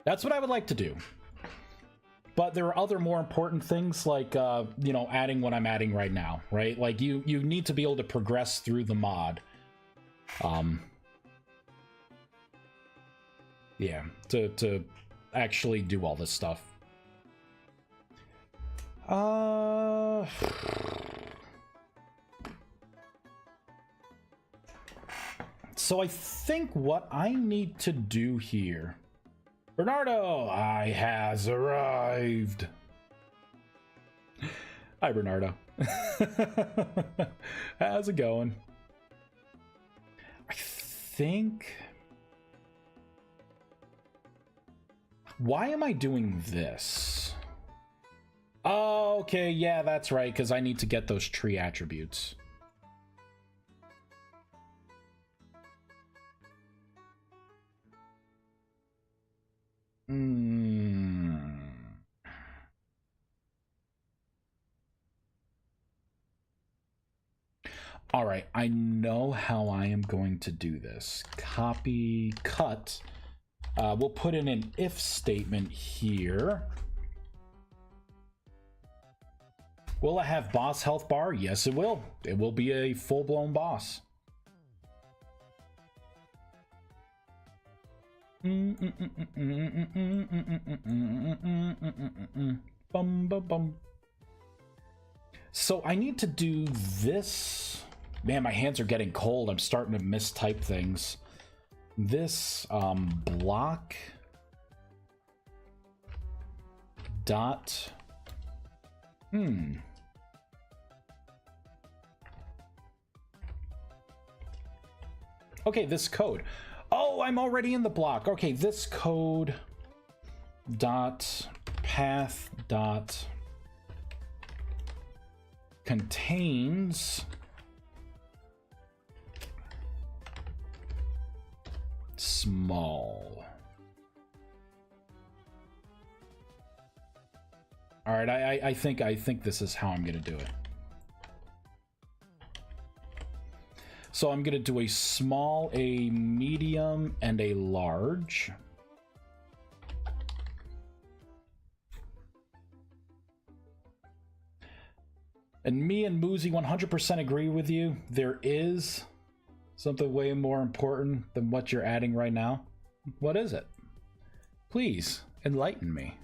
That's what I would like to do. But there are other more important things like, adding what I'm adding right now, right? Like you need to be able to progress through the mod. Yeah, to actually do all this stuff. So I think what I need to do here... Bernardo, I has arrived. Hi, Bernardo. How's it going? I think Why am I doing this? Oh, okay, yeah, that's right, because I need to get those tree attributes. All right, I know how I am going to do this. Copy, cut. We'll put in an if statement here. Will it have boss health bar? Yes, it will. It will be a full-blown boss. So I need to do this. Man, my hands are getting cold. I'm starting to mistype things. This block dot okay, this code. Oh, I'm already in the block. Okay, this code dot path dot contains small. All right, I think this is how I'm gonna do it. So I'm gonna do a small, a medium, and a large. And me and Moozy 100% agree with you. There is something way more important than what you're adding right now. What is it? Please enlighten me.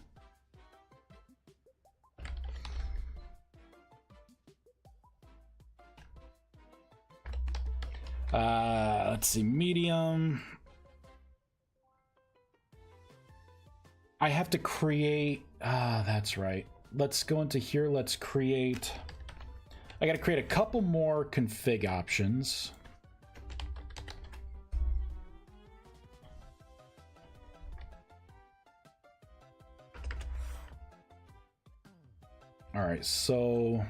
Let's see, medium. I have to create, that's right. Let's go into here, let's create, I gotta create a couple more config options. All right, so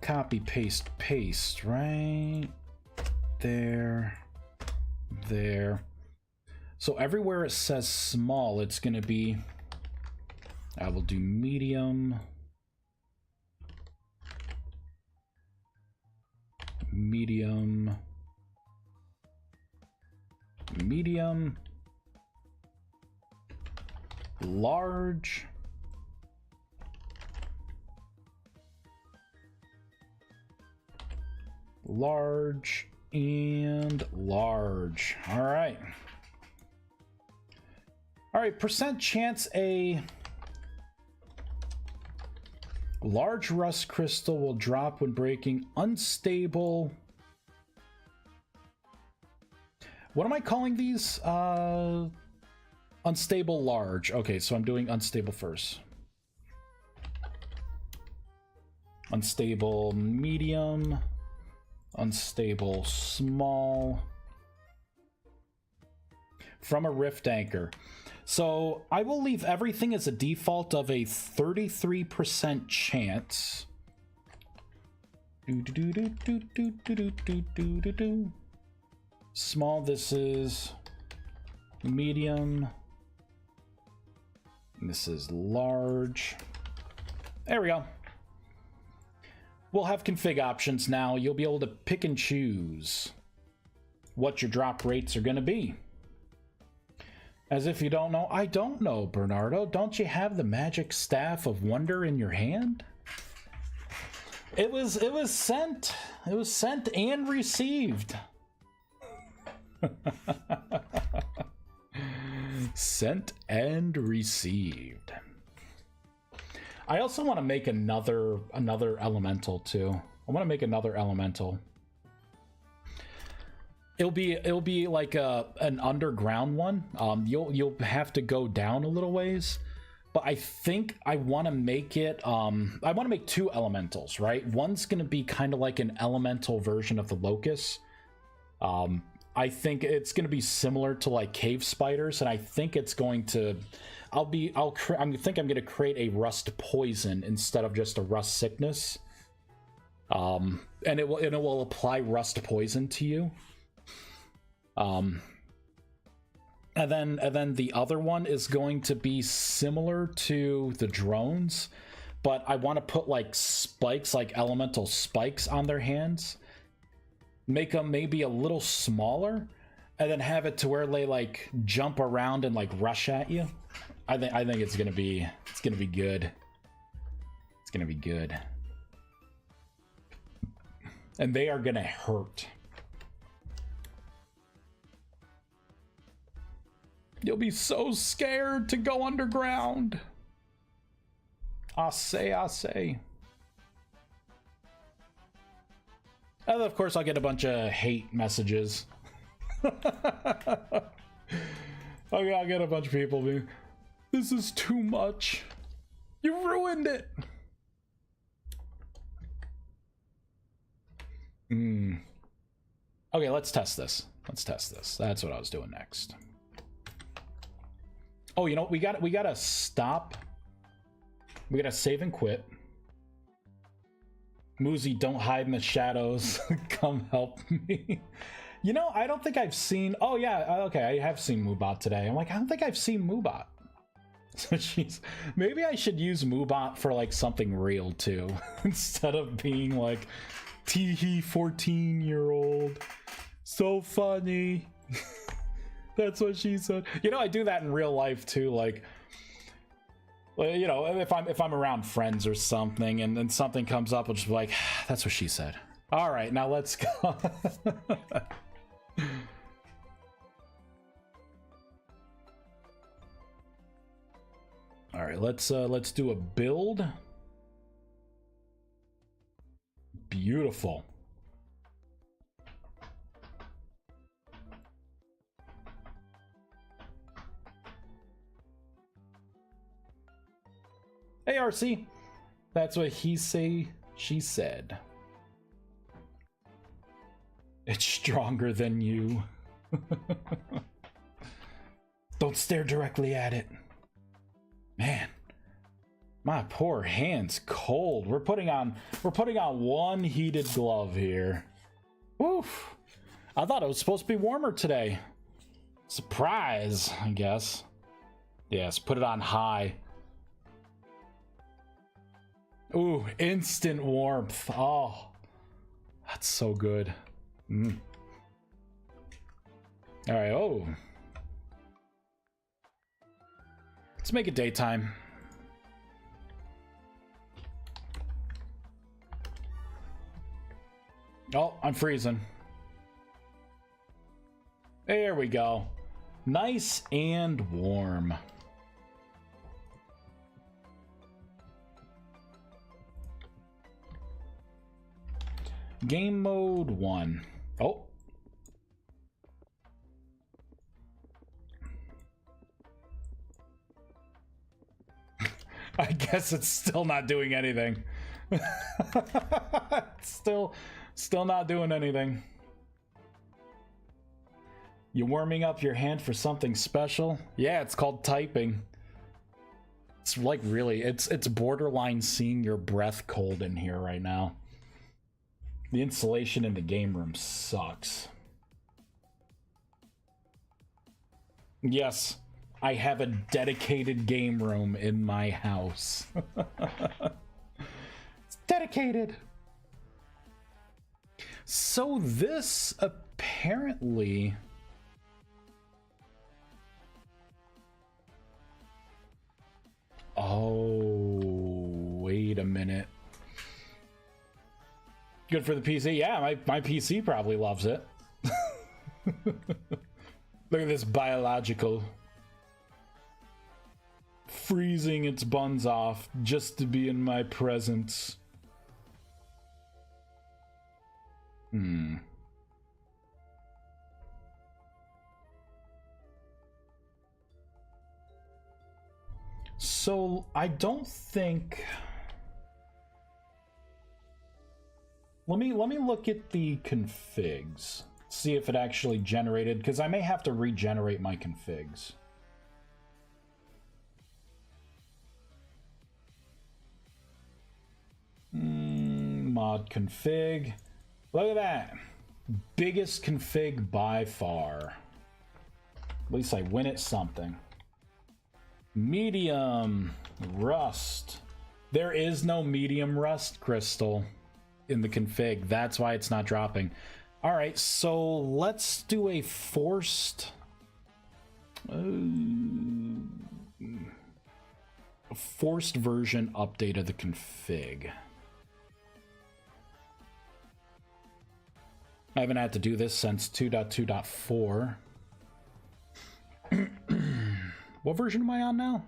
copy, paste, paste, right there, there. So everywhere it says small, it's gonna be, I will do medium, medium, medium, large, large, and large. All right. All right, percent chance a large rust crystal will drop when breaking. Unstable. What am I calling these? Unstable large. Okay, so I'm doing unstable first. Unstable medium. Unstable small. From a rift anchor. So I will leave everything as a default of a 33% chance. Small, this is medium. This is large. There we go. We'll have config options now. You'll be able to pick and choose what your drop rates are going to be. As if you don't know. I don't know, Bernardo. Don't you have the magic staff of wonder in your hand? It was sent. It was sent and received. Sent and received. I also want to make another elemental too. I want to make another elemental. It'll be like an underground one. You'll have to go down a little ways, but I think I want to make it. I want to make two elementals, right? One's going to be kind of like an elemental version of the locust, I think it's going to be similar to like cave spiders, and I think it's going to I think I'm going to create a rust poison instead of just a rust sickness. And it will apply rust poison to you. And then the other one is going to be similar to the drones, but I want to put like spikes, like elemental spikes on their hands, make them maybe a little smaller, and then have it to where they like jump around and like rush at you. I think it's gonna be good. It's gonna be good. And they are gonna hurt. You'll be so scared to go underground. I say. And of course I'll get a bunch of hate messages. I'll get a bunch of people being, this is too much. You ruined it. Okay, let's test this. That's what I was doing next. Oh, you know, we gotta stop. We gotta save and quit. Moozy, don't hide in the shadows. Come help me. You know, I don't think I've seen... Oh, yeah, okay, I have seen Moobot today. I'm like, I don't think I've seen Moobot. So she's... Maybe I should use Moobot for, like, something real, too. Instead of being, like, teehee 14-year-old. So funny. That's what she said. You know, I do that in real life, too, like... You know, if I'm around friends or something, and then something comes up, I'll just be like, that's what she said. All right, now let's go. All right, let's do a build. Beautiful. Hey, RC. That's what he say, she said. It's stronger than you. Don't stare directly at it. Man, my poor hand's cold. We're putting on one heated glove here. Woof. I thought it was supposed to be warmer today. Surprise, I guess. Yes, put it on high. Ooh, instant warmth. Oh, that's so good. All right, oh. Let's make it daytime. Oh, I'm freezing. There we go. Nice and warm. Game mode 1. Oh. I guess it's still not doing anything. Still not doing anything. You warming up your hand for something special? Yeah, it's called typing. It's like really, it's borderline seeing your breath cold in here right now. The insulation in the game room sucks. Yes, I have a dedicated game room in my house. It's dedicated. So this apparently... Oh, wait a minute. Good for the PC. Yeah, my PC probably loves it. Look at this biological. Freezing its buns off just to be in my presence. So, I don't think... Let me look at the configs. See if it actually generated, because I may have to regenerate my configs. Mod config. Look at that. Biggest config by far. At least I win at something. Medium rust. There is no medium rust crystal in the config. That's why it's not dropping. All right, so let's do a forced version update of the config. I haven't had to do this since 2.2.4. What version am I on now?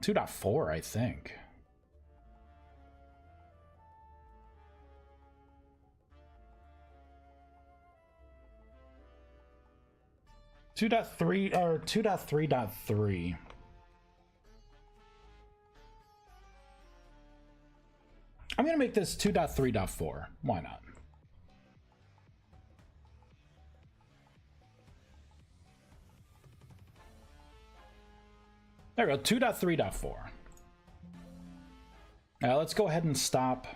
2.4, I think. Two point 3 or 2.3.3. I'm gonna make this 2.3.4. Why not? There we go, 2.3.4. Now let's go ahead and stop.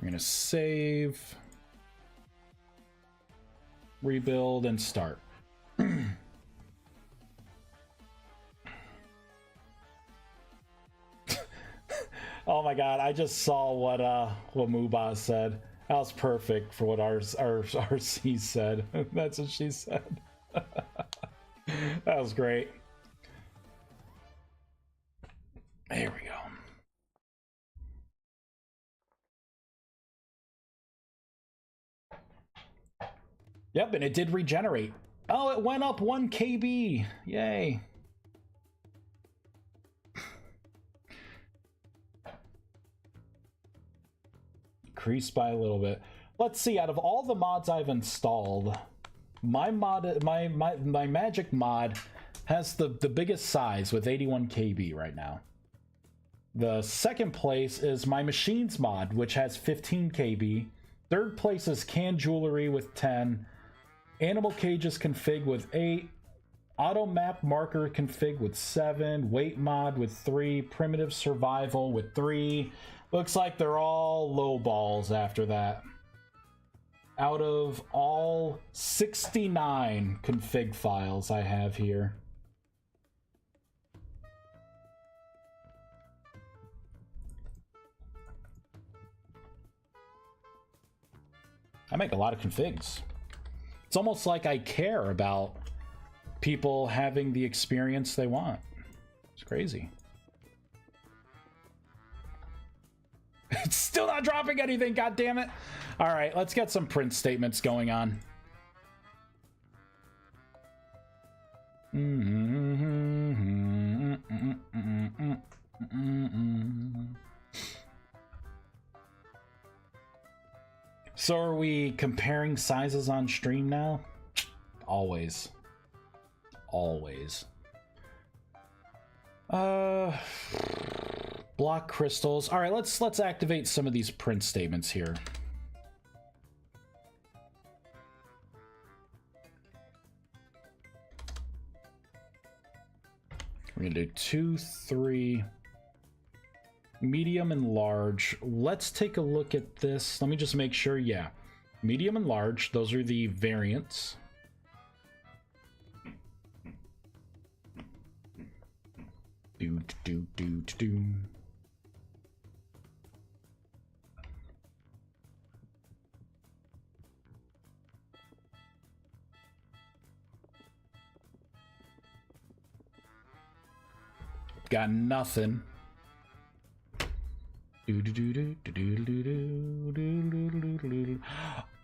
We're gonna save, rebuild, and start. Oh my god, I just saw what Mubaz said. That was perfect for what our RC said. That's what she said. That was great. There we go. Yep, and it did regenerate. Oh, it went up 1 KB. Yay. Increased by a little bit. Let's see, out of all the mods I've installed, my magic mod has the biggest size with 81 KB right now. The second place is my machines mod, which has 15 KB. Third place is canned jewelry with 10. Animal cages config with 8. Auto map marker config with 7. Weight mod with 3. Primitive survival with 3. Looks like they're all low balls after that. Out of all 69 config files I have here. I make a lot of configs. It's almost like I care about people having the experience they want. It's crazy. It's still not dropping anything, god damn it. All right, let's get some print statements going on. So are we comparing sizes on stream now? Always. Always. Block crystals. All right, let's activate some of these print statements here. We're gonna do 2, 3, medium and large. Let's take a look at this. Let me just make sure. Yeah, medium and large, those are the variants. Do. Got nothing.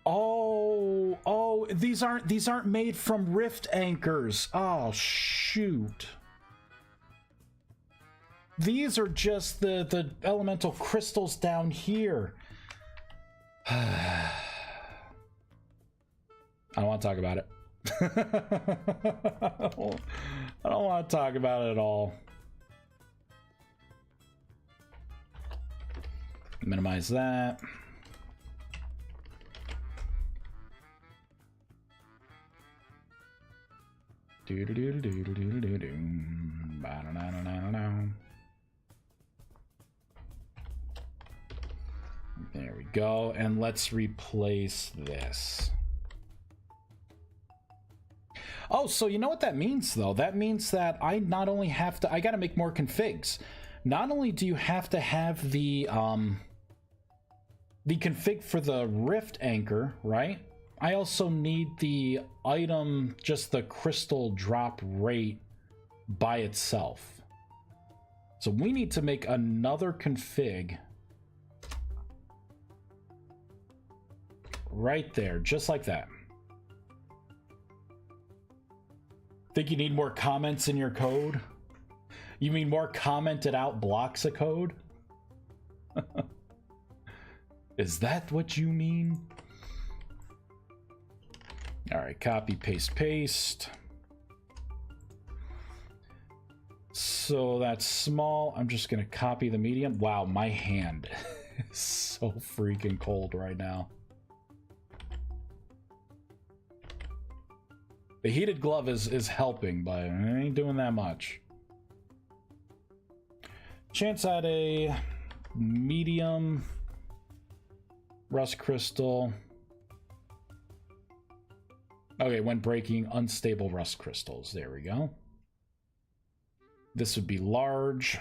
Oh, these aren't made from rift anchors. Oh shoot. These are just the elemental crystals down here. I don't want to talk about it. I don't want to talk about it at all. Minimize that. There we go, and let's replace this. Oh, so you know what that means, though? That means that I not only have to... I gotta make more configs. Not only do you have to have the config for the rift anchor, right? I also need the item, just the crystal drop rate by itself. So we need to make another config right there, just like that. Think you need more comments in your code? You mean more commented out blocks of code? Is that what you mean? All right, copy, paste, paste. So that's small. I'm just gonna copy the medium. Wow, my hand is so freaking cold right now. The heated glove is helping, but it ain't doing that much. Chance at a medium rust crystal. Okay, when breaking unstable rust crystals. There we go. This would be large.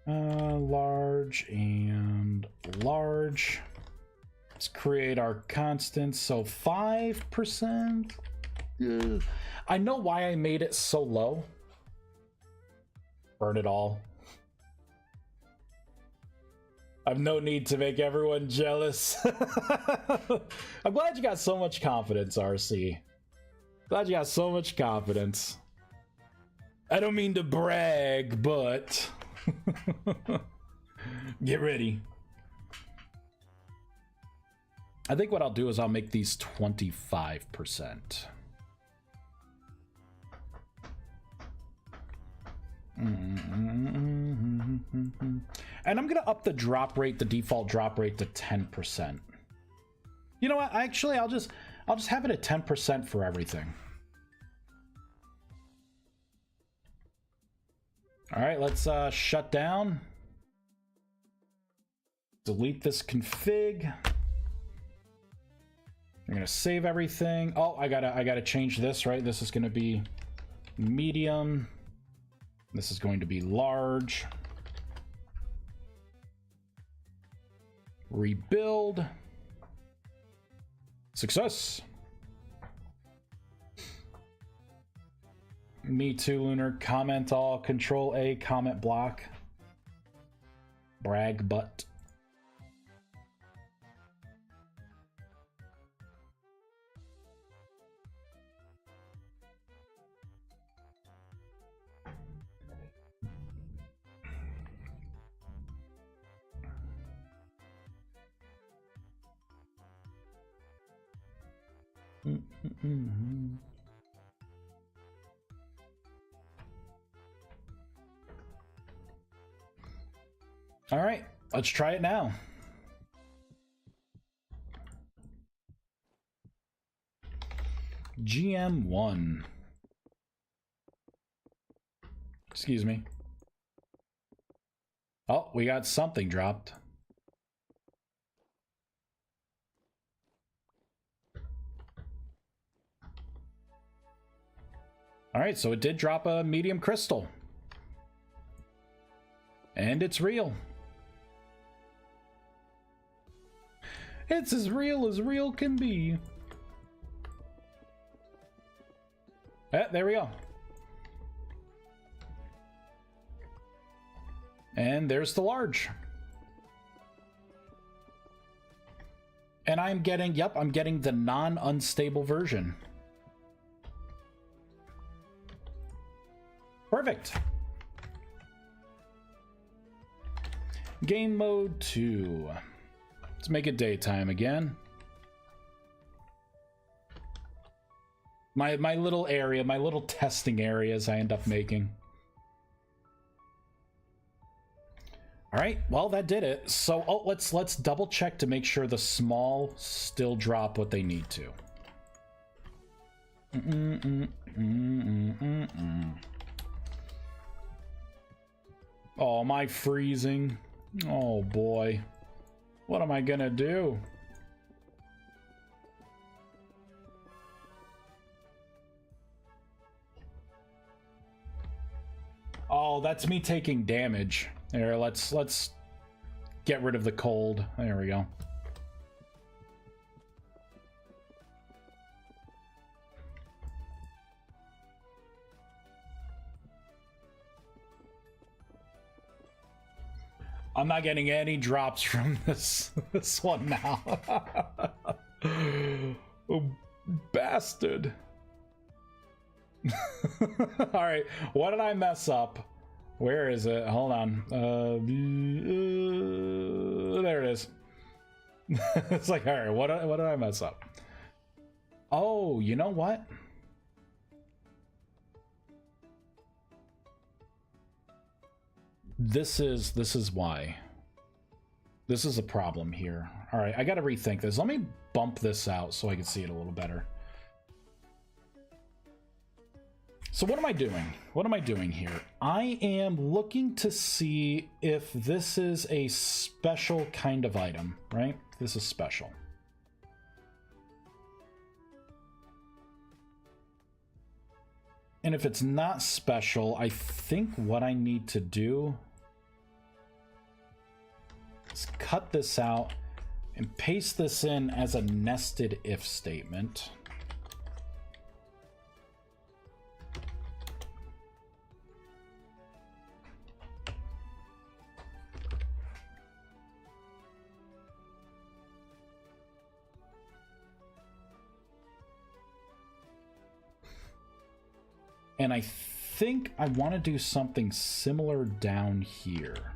Large and large. Let's create our constants. So 5%. I know why I made it so low. Burn it all. I've no need to make everyone jealous. I'm glad you got so much confidence, RC. Glad you got so much confidence. I don't mean to brag, but get ready. I think what I'll do is I'll make these 25%. And I'm gonna up the drop rate, the default drop rate, to 10%. You know what? Actually, I'll just have it at 10% for everything. All right, let's shut down. Delete this config. I'm gonna save everything. Oh, I gotta change this, right? This is gonna be medium. This is going to be large. Rebuild. Success. Me too, Lunar. Comment all. Control A, comment block. Brag butt. All right, let's try it now. GM1. Excuse me. Oh, we got something dropped. All right, so it did drop a medium crystal. And it's real. It's as real can be. There we go. And there's the large. And I'm getting, yep, I'm getting the non-unstable version. Perfect. Game mode 2. Let's make it daytime again. My little area, my little testing areas I end up making. All right, well, that did it. So let's double check to make sure the small still drop what they need to. Oh, am I freezing? Oh boy, what am I gonna do? Oh, that's me taking damage. There, let's get rid of the cold. There we go. I'm not getting any drops from this one now. Oh, bastard. All right, what did I mess up? Where is it? Hold on. There it is. It's like, all right, what did I mess up? Oh, you know what? This is why. This is a problem here. All right, I got to rethink this. Let me bump this out so I can see it a little better. So what am I doing? What am I doing here? I am looking to see if this is a special kind of item, right? This is special. And if it's not special, I think what I need to do is cut this out and paste this in as a nested if statement. And I think I want to do something similar down here.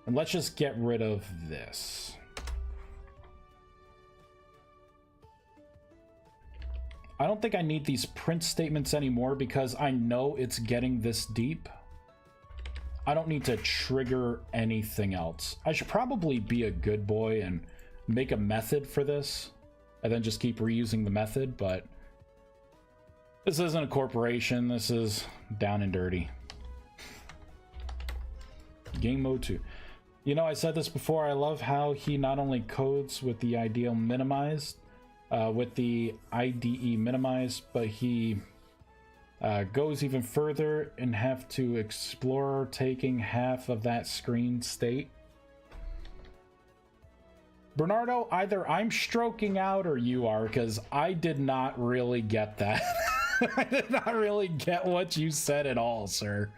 And let's just get rid of this. I don't think I need these print statements anymore because I know it's getting this deep. I don't need to trigger anything else. I should probably be a good boy and make a method for this and then just keep reusing the method, but this isn't a corporation. This is down and dirty. Game mode 2. You know, I said this before. I love how he not only codes with the IDE minimized, but he goes even further and have to explore taking half of that screen state. Bernardo, either I'm stroking out or you are, because I did not really get that. I did not really get what you said at all, sir.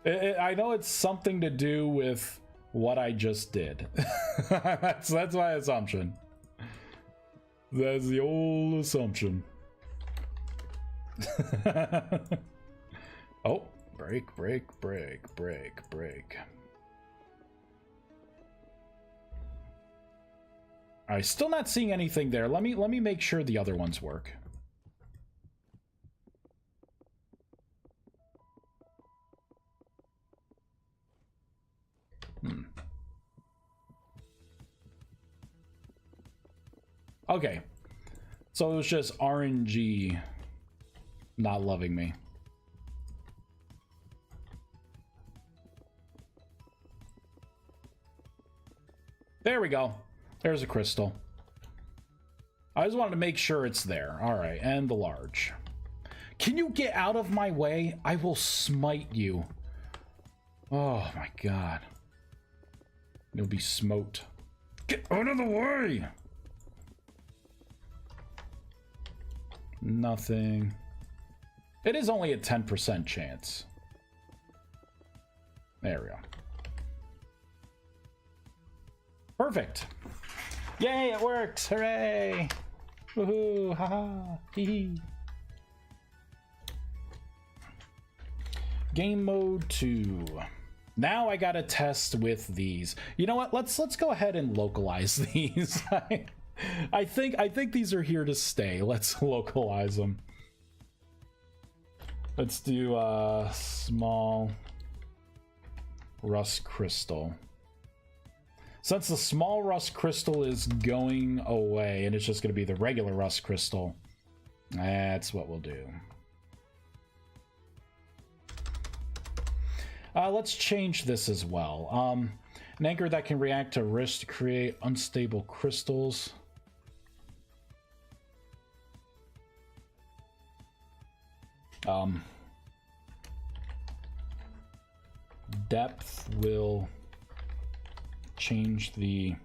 I know it's something to do with what I just did. that's my assumption. That's the old assumption. Oh, break. All right, still not seeing anything there. Let me make sure the other ones work. Okay, so it was just RNG not loving me. There we go. There's a crystal. I just wanted to make sure it's there. All right, and the large. Can you get out of my way? I will smite you. Oh my god. You'll be smote. Get out of the way! Nothing. It is only a 10% chance. There we go. Perfect. Yay, it works! Hooray! Woohoo! Haha! Hee hee! Game mode 2. Now I gotta test with these. You know what? Let's go ahead and localize these. I think these are here to stay. Let's localize them. Let's do small rust crystal. Since the small rust crystal is going away and it's just going to be the regular rust crystal, that's what we'll do. Let's change this as well. An anchor that can react to risk to create unstable crystals. Depth will change the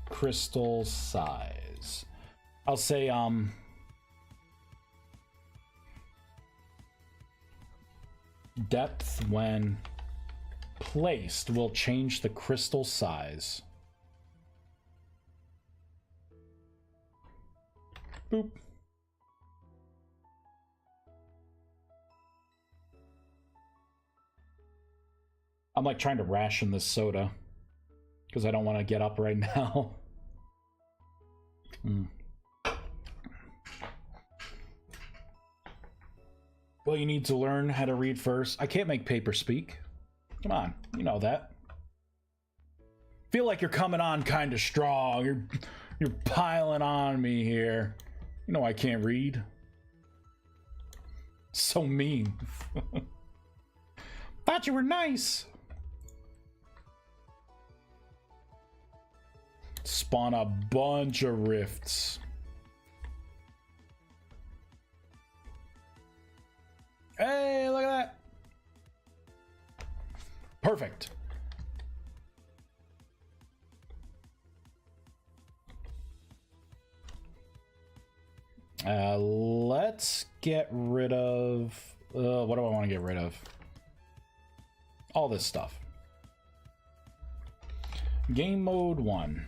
crystal size. I'll say depth when placed will change the crystal size. Boop. I'm like trying to ration this soda because I don't want to get up right now. Well, you need to learn how to read first. I can't make paper speak. Come on, you know that. Feel like you're coming on kind of strong. You're piling on me here. You know I can't read. So mean. Thought you were nice. Spawn a bunch of rifts. Hey, look at that. Perfect. Let's get rid of... what do I want to get rid of? All this stuff. Game mode 1.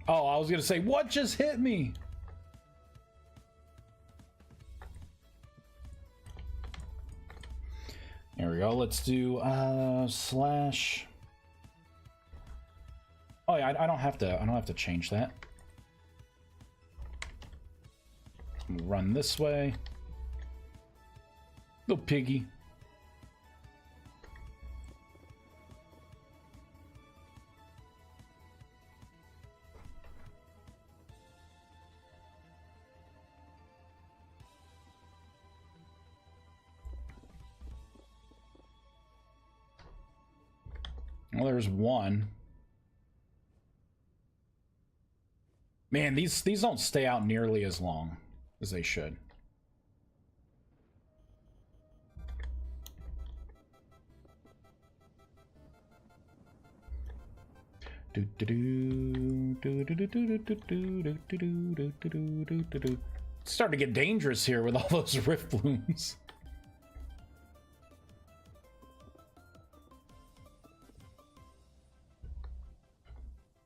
Oh, I was gonna say, what just hit me? There we go. Let's do slash. Oh yeah, I don't have to change that. Run this way. Little piggy. Well, there's one. Man, these don't stay out nearly as long as they should. It's starting to get dangerous here with all those rift blooms.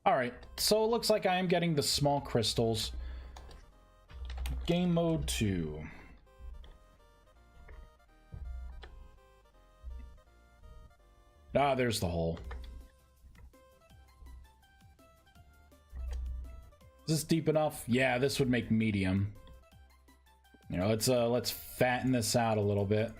Alright, so it looks like I am getting the small crystals. Game mode 2. Ah, there's the hole. Is this deep enough? Yeah, this would make medium. You know, let's fatten this out a little bit.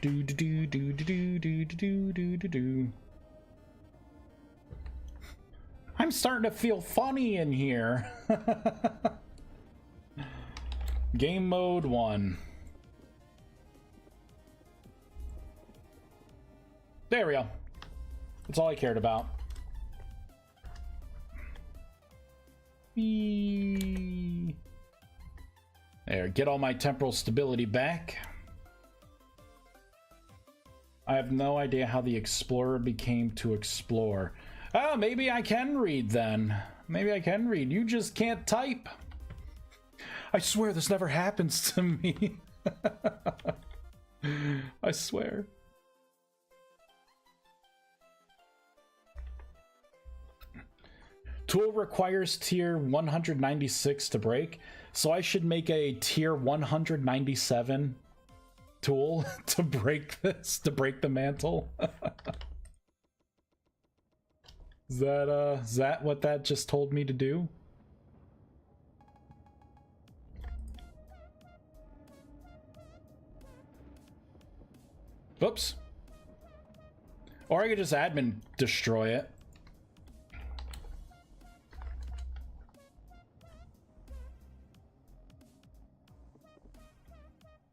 Do do do do do do do do do do. I'm starting to feel funny in here. Game mode 1. There we go. That's all I cared about. There, get all my temporal stability back. I have no idea how the explorer became to explore. Oh, maybe I can read then. Maybe I can read. You just can't type. I swear this never happens to me. I swear. Tool requires tier 196 to break, so I should make a tier 197 tool to break this, to break the mantle. Is that what that just told me to do? Oops. Or I could just admin destroy it.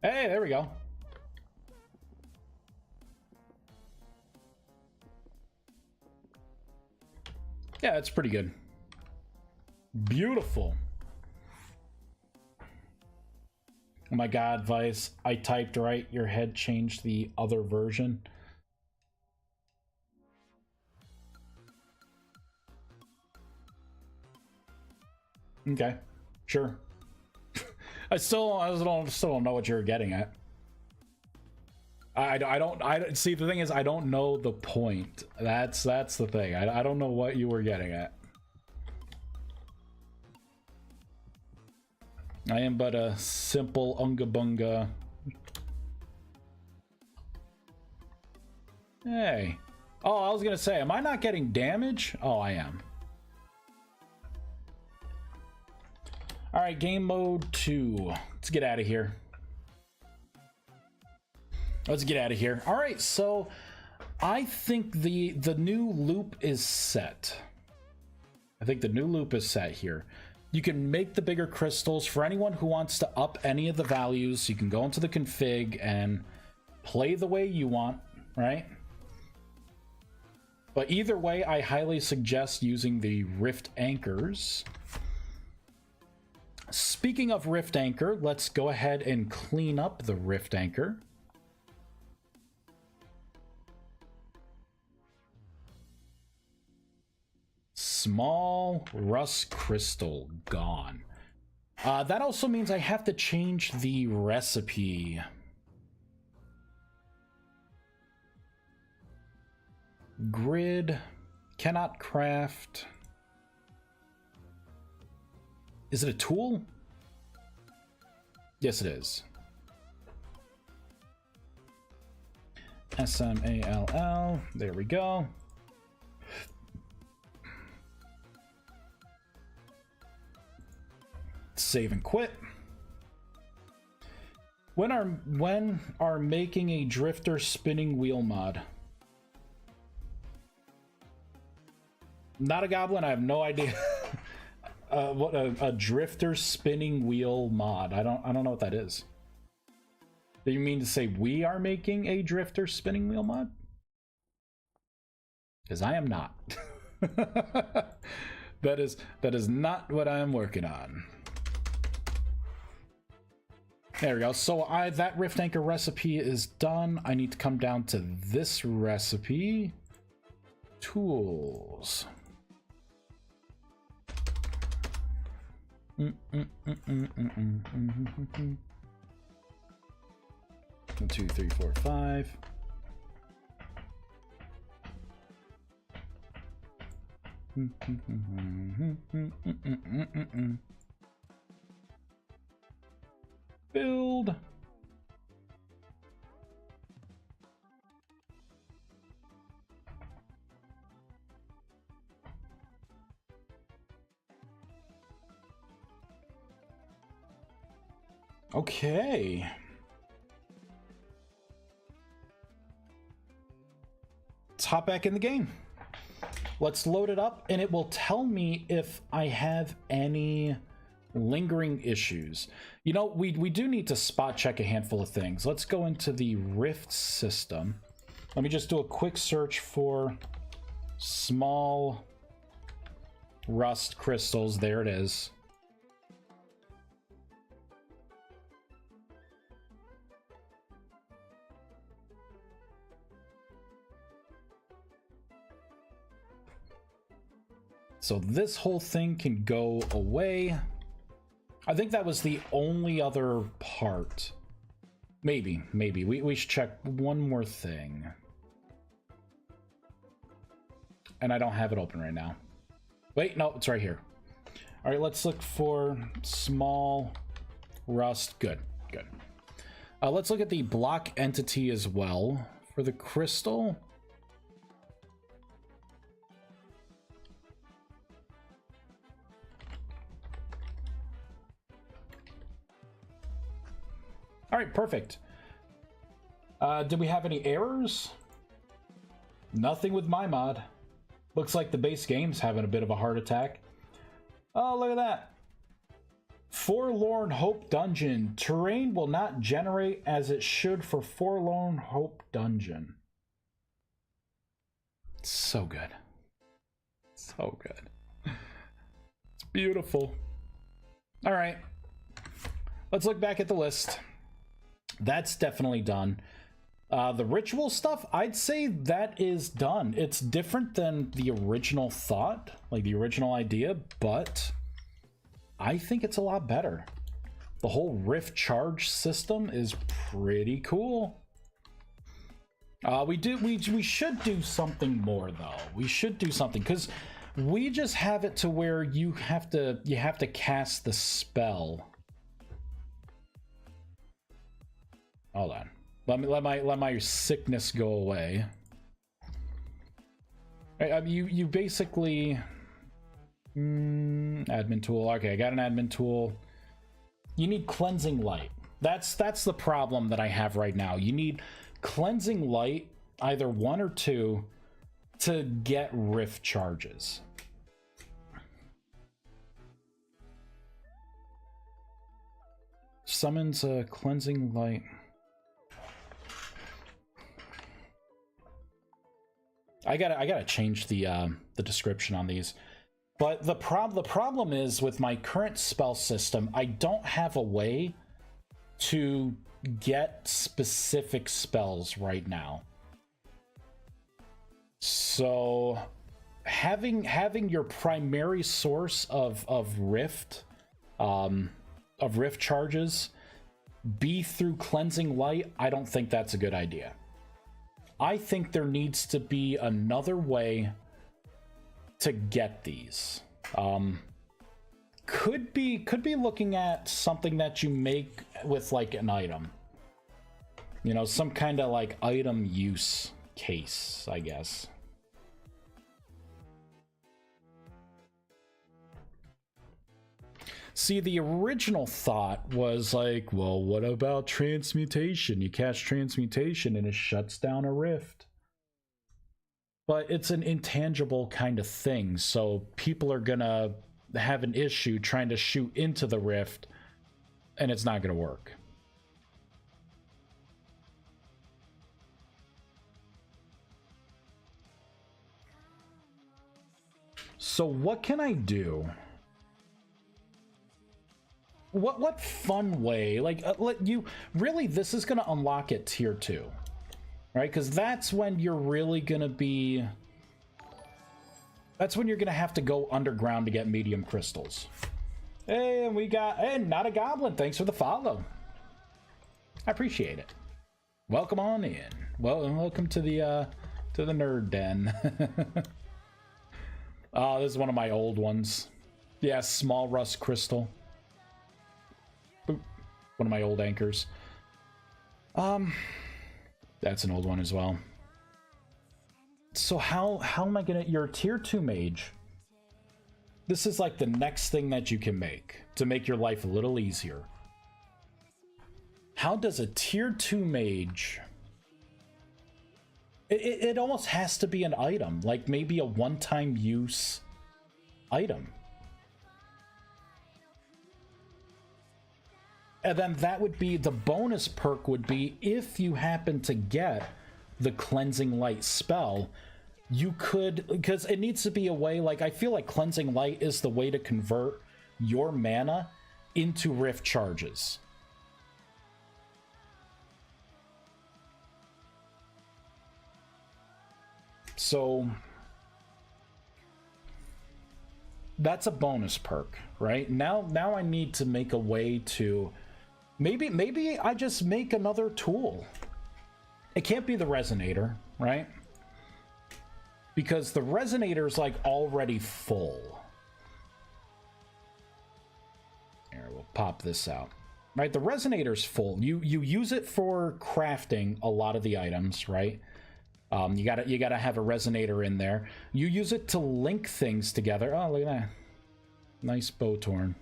Hey, there we go. Yeah, it's pretty good. Beautiful. Oh my god, Vice, I typed right, your head changed the other version. Okay, sure. I still don't know what you're getting at. I don't see, the thing is, I don't know the point. That's the thing. I don't know what you were getting at. I am but a simple unga bunga. Hey. Oh, I was gonna say, am I not getting damage? Oh, I am. Alright, game mode 2. Let's get out of here. Let's get out of here. Alright, so I think the new loop is set. I think the new loop is set here. You can make the bigger crystals. For anyone who wants to up any of the values, you can go into the config and play the way you want, right? But either way, I highly suggest using the rift anchors. Speaking of rift anchor, let's go ahead and clean up the rift anchor. Small rust crystal gone. That also means I have to change the recipe. Grid cannot craft. Is it a tool? Yes, it is. SMALL. There we go. Save and quit. When are making a drifter spinning wheel mod? Not a goblin. I have no idea. What a drifter spinning wheel mod? I don't know what that is. Do you mean to say we are making a drifter spinning wheel mod? Because I am not. That is not what I'm working on. There we go. So that rift anchor recipe is done. I need to come down to this recipe. Tools. 1, 2, 3, 4, 5. Build. Okay. Let's hop back in the game. Let's load it up and it will tell me if I have any lingering issues. You know, we do need to spot check a handful of things. Let's go into the Rift system. Let me just do a quick search for small rust crystals. There it is. So this whole thing can go away. I think that was the only other part. Maybe. We should check one more thing. And I don't have it open right now. Wait, no, it's right here. All right, let's look for small rust. Good, good. Let's look at the block entity as well for the crystal. All right, perfect. Did we have any errors? Nothing with my mod. Looks like the base game's having a bit of a heart attack. Oh, look at that. Forlorn Hope Dungeon. Terrain will not generate as it should for Forlorn Hope Dungeon. So good. So good. It's beautiful. All right. Let's look back at the list. That's definitely done. The ritual stuff, I'd say that is done. It's different than the original thought, like the original idea, but I think it's a lot better. The whole rift charge system is pretty cool. We should do something more though. We should do something because we just have it to where you have to cast the spell. Hold on. Let my sickness go away. You basically admin tool. Okay, I got an admin tool. You need cleansing light. That's the problem that I have right now. You need cleansing light, either 1 or 2, to get rift charges. Summons a cleansing light. I gotta change the description on these, but the problem is with my current spell system, I don't have a way to get specific spells right now. So having your primary source of rift charges be through cleansing light, I don't think that's a good idea. I think there needs to be another way to get these. Could be looking at something that you make with like an item. You know, some kind of like item use case, I guess. See, the original thought was like, well, what about transmutation? You cast transmutation and it shuts down a rift. But it's an intangible kind of thing, so people are gonna have an issue trying to shoot into the rift, and it's not gonna work. So what can I do? What fun way, like, let you really, this is gonna unlock it tier 2, right? Because that's when you're really gonna be, that's when you're gonna have to go underground to get medium crystals. Hey, and we got, hey, not a goblin, thanks for the follow. I appreciate it. Welcome on in. Well, welcome to the nerd den. Oh, this is one of my old ones. Yeah, small rust crystal. One of my old anchors. That's an old one as well. So how am I gonna, you're a tier 2 mage. This is like the next thing that you can make to make your life a little easier. How does a tier 2 mage, it almost has to be an item, like maybe a one-time use item. And then that would be, the bonus perk would be, if you happen to get the cleansing light spell, you could, because it needs to be a way, like, I feel like cleansing light is the way to convert your mana into rift charges. So that's a bonus perk, right? Now I need to make a way to, maybe I just make another tool. It can't be the resonator, right? Because the resonator is like already full. pop this out. Right, the resonator's full. You use it for crafting a lot of the items, right? You gotta have a resonator in there. You use it to link things together. Oh, look at that. Nice bow torn.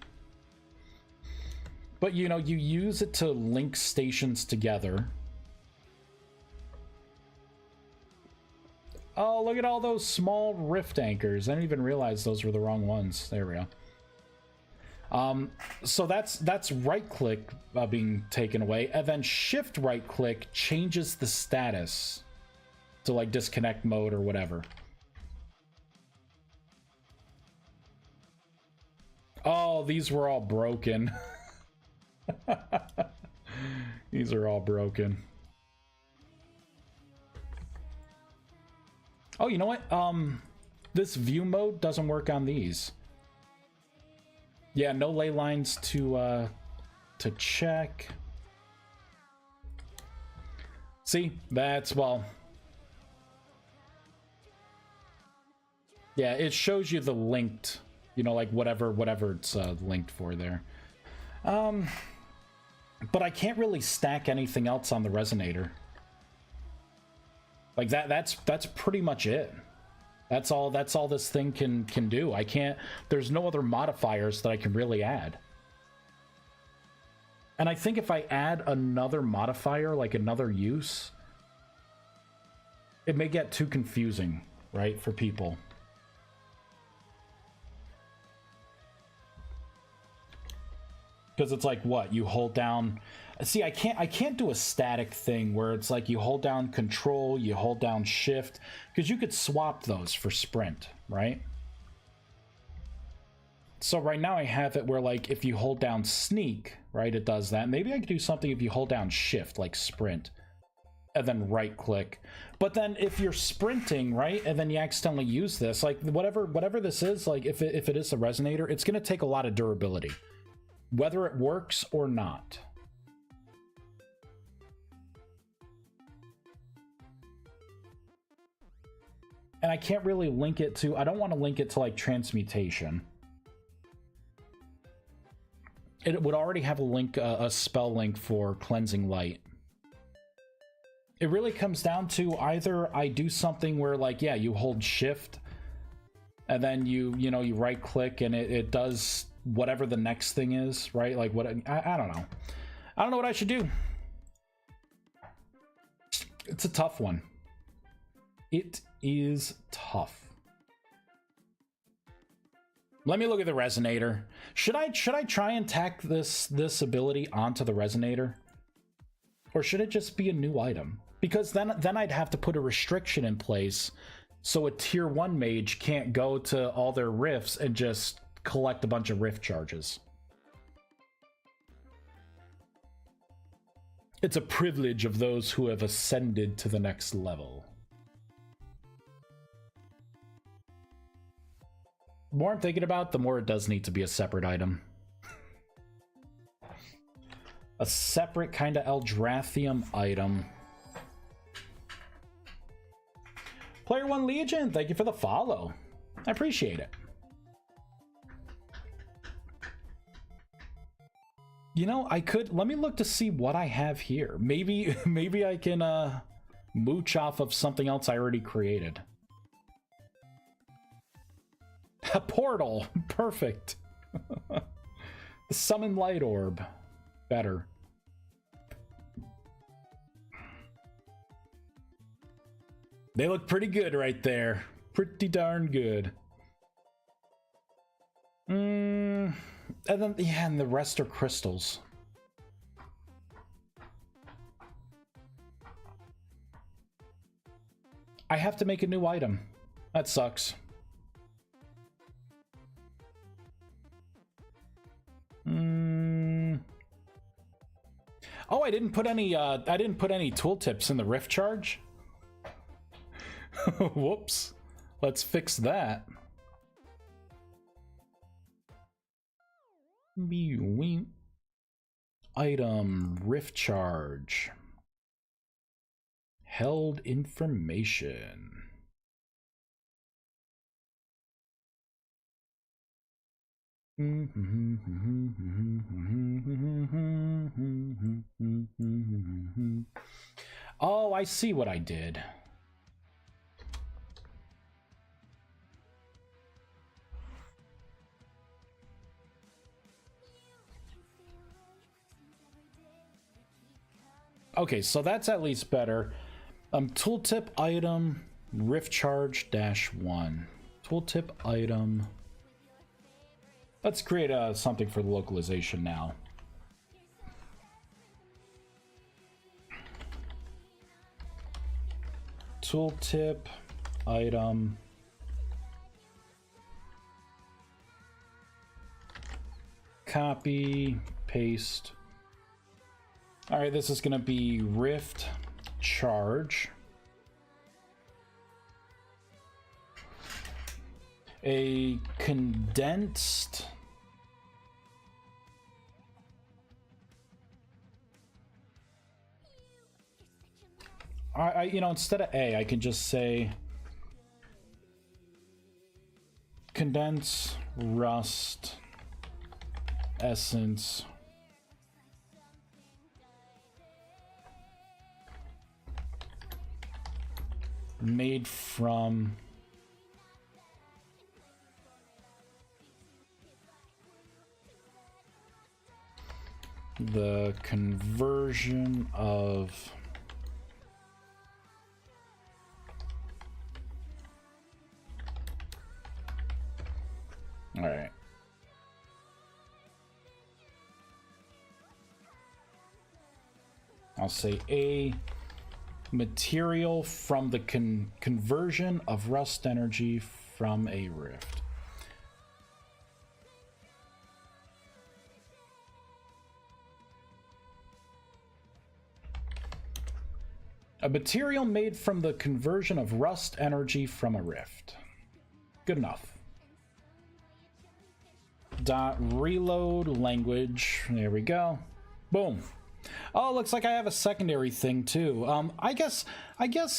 But you know, you use it to link stations together. Oh, look at all those small rift anchors. I didn't even realize those were the wrong ones. There we go. So that's right click being taken away, and then shift right click changes the status to like disconnect mode or whatever. Oh, these were all broken. These are all broken. Oh, you know what? This view mode doesn't work on these. Yeah, no ley lines to check. See, that's, well, yeah, it shows you the linked, you know, like whatever it's linked for there. But I can't really stack anything else on the resonator. Like that's pretty much it. That's all this thing can do. I can't, there's no other modifiers that I can really add. And I think if I add another modifier, like another use, it may get too confusing, right, for people. Because it's like, what, you hold down, see, I can't do a static thing where it's like you hold down control, you hold down shift, because you could swap those for sprint, right? So right now I have it where, like, if you hold down sneak, right, it does that. Maybe I could do something if you hold down shift, like sprint, and then right click. But then if you're sprinting, right, and then you accidentally use this, like whatever this is, like if it is a resonator, it's going to take a lot of durability, whether it works or not. And I can't really link it to, I don't want to link it to like transmutation. It would already have a link, a spell link for cleansing light. It really comes down to either I do something where, like, yeah, you hold shift and then you right click and it does whatever the next thing is, right? Like what, I don't know. I don't know what I should do. It's a tough one. It is tough. Let me look at the resonator. Should I try and tack this ability onto the resonator? Or should it just be a new item? Because then I'd have to put a restriction in place so a tier 1 mage can't go to all their rifts and just collect a bunch of rift charges. It's a privilege of those who have ascended to the next level. The more I'm thinking about, the more it does need to be a separate item. A separate kind of Eldrathium item. Player 1 Legion, thank you for the follow. I appreciate it. You know, I could, let me look to see what I have here. Maybe I can mooch off of something else I already created. A portal, perfect. The summon light orb, better. They look pretty good right there. Pretty darn good. And then, yeah, and the rest are crystals. I have to make a new item. That sucks. Oh, I didn't put any tooltips in the rift charge. Whoops. Let's fix that. Item rift charge. Held information. Oh, I see what I did. Okay, so that's at least better. Tooltip item rift charge -1. Tooltip item. Let's create something for the localization now. Tooltip item. Copy, paste. All right, this is going to be rift charge. A condensed you know, instead of A, I can just say condense rust essence made from the conversion of all right. I'll say a material from the conversion of rust energy from a rift. A material made from the conversion of rust energy from a rift. Good enough. Dot reload language. There we go. Boom. Oh, looks like I have a secondary thing too. I guess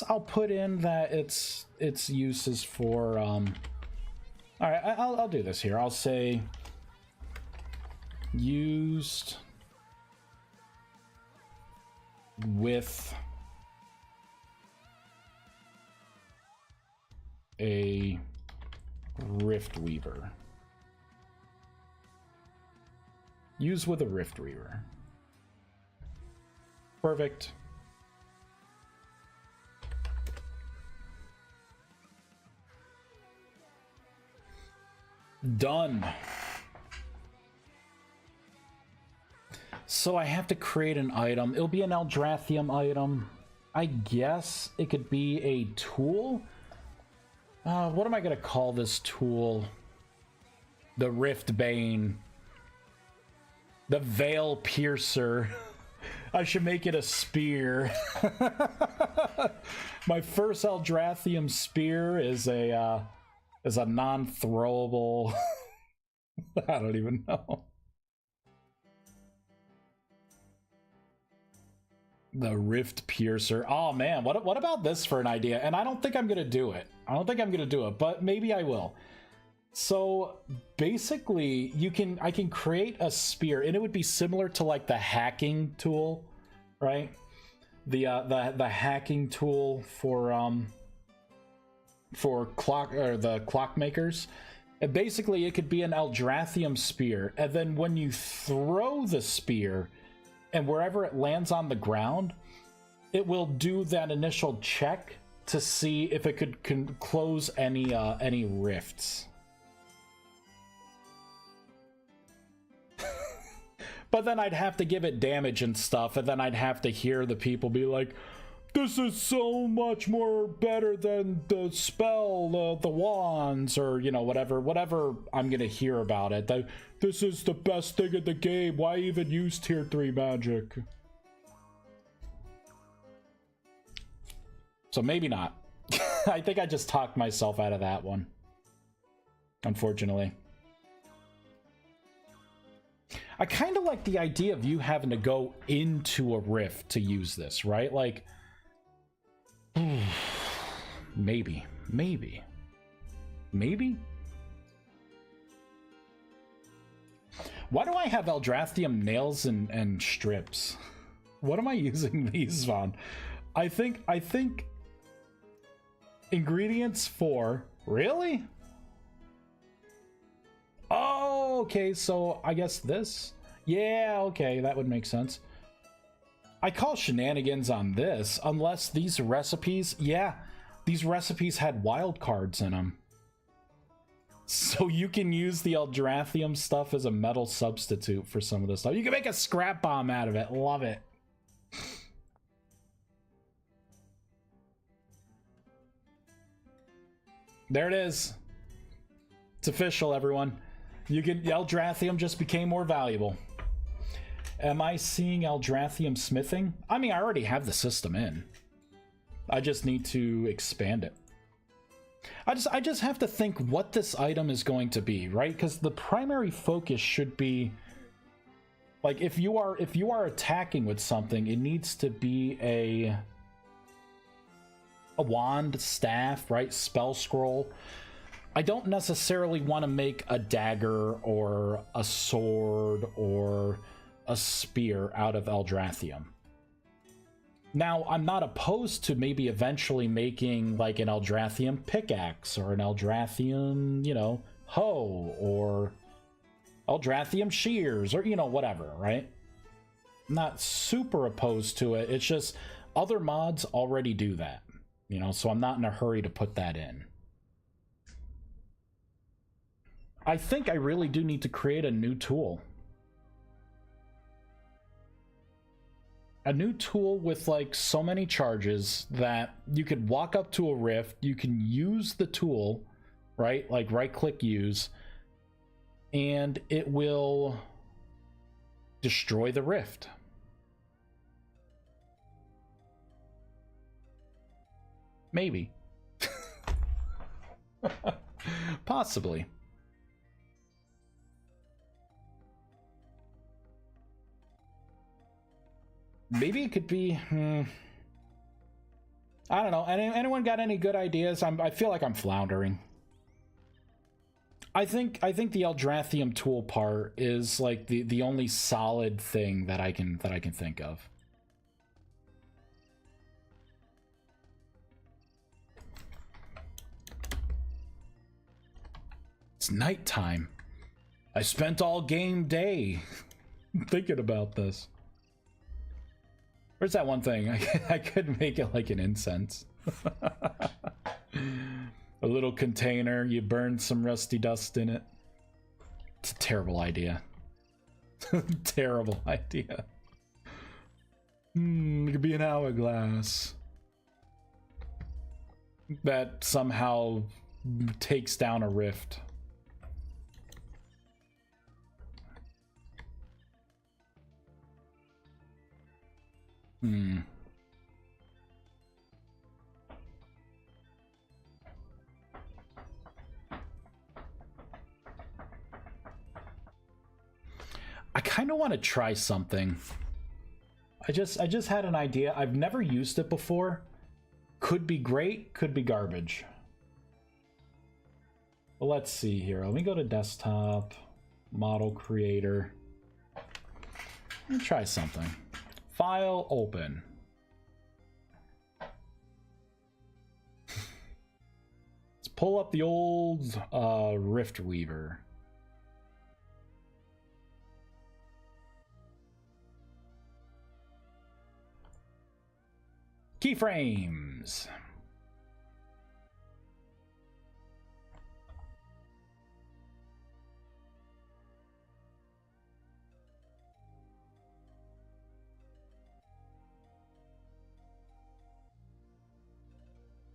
I'll put in that its uses for all right, I'll do this here. I'll say used with a riftweaver. Use with a riftweaver. Perfect. Done. So I have to create an item. It'll be an Eldrathrium item. I guess it could be a tool. What am I gonna call this tool? The Riftbane. The Veil Piercer. I should make it a spear. My first Eldrathrium spear is a non-throwable. I don't even know. The Rift Piercer. Oh man, what about this for an idea? And I don't think I'm gonna do it. But maybe I will. So basically, I can create a spear, and it would be similar to like the hacking tool, right? The hacking tool for the clockmakers. And basically, it could be an Eldrathrium spear, and then when you throw the spear, and wherever it lands on the ground, it will do that initial check to see if it could close any rifts. But then I'd have to give it damage and stuff, and then I'd have to hear the people be like, this is so much more better than the spell, the wands, or, you know, whatever I'm gonna hear about it. This is the best thing in the game. Why even use tier 3 magic? So maybe not. I think I just talked myself out of that one, unfortunately. I kind of like the idea of you having to go into a rift to use this, right? Like, maybe. Why do I have Eldrathium nails and strips? What am I using these on? I think ingredients for... Really? Oh, okay, so I guess this? Yeah, okay, that would make sense. I call shenanigans on this, unless these recipes... Yeah, these recipes had wild cards in them. So you can use the Eldrathium stuff as a metal substitute for some of this stuff. You can make a scrap bomb out of it. Love it. There it is. It's official, everyone. You can... Eldrathium just became more valuable. Am I seeing Eldrathium smithing? I mean, I already have the system in. I just need to expand it. I just have to think what this item is going to be, right? Because the primary focus should be, like, if you are attacking with something, it needs to be a wand, staff, right? Spell scroll. I don't necessarily want to make a dagger or a sword or a spear out of Eldrathium. Now, I'm not opposed to maybe eventually making like an Eldrathium pickaxe or an Eldrathium, you know, hoe or Eldrathium shears or, you know, whatever, right? I'm not super opposed to it. It's just other mods already do that, you know, so I'm not in a hurry to put that in. I think I really do need to create a new tool. A new tool with like so many charges that you could walk up to a rift, you can use the tool, right? Like right click use, and it will destroy the rift. Maybe. Possibly. Maybe it could be, I don't know. Anyone got any good ideas? I feel like I'm floundering. I think the Eldrathium tool part is like the only solid thing that I can think of. It's nighttime. I spent all game day thinking about this. Where's that one thing? I could make it like an incense. A little container, you burn some rusty dust in it. It's a terrible idea. Terrible idea. It could be an hourglass that somehow takes down a rift. I kind of want to try something. I just had an idea. I've never used it before. Could be great, could be garbage. Well, let's see here. Let me go to desktop, model creator. Let me try something. File open. Let's pull up the old riftweaver. Keyframes.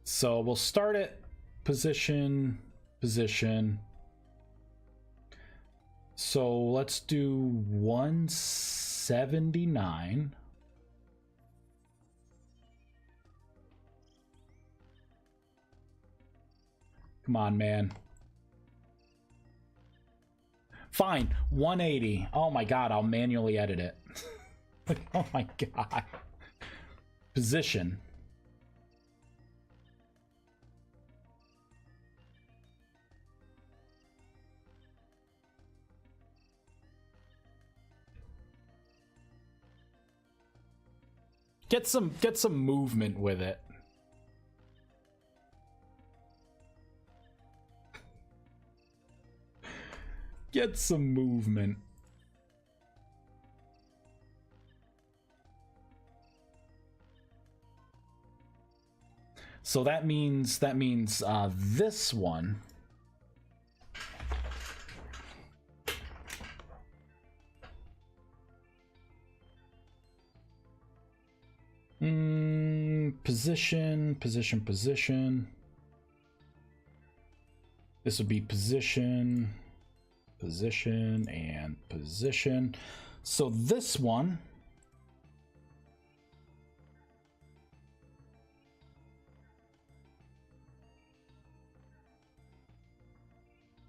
So we'll start at position. So let's do 179. Come on, man. Fine, 180. Oh my god, I'll manually edit it. Oh my god. Position. Get some movement with it. Get some movement. So that means this one. Position. This would be position, and position. So this one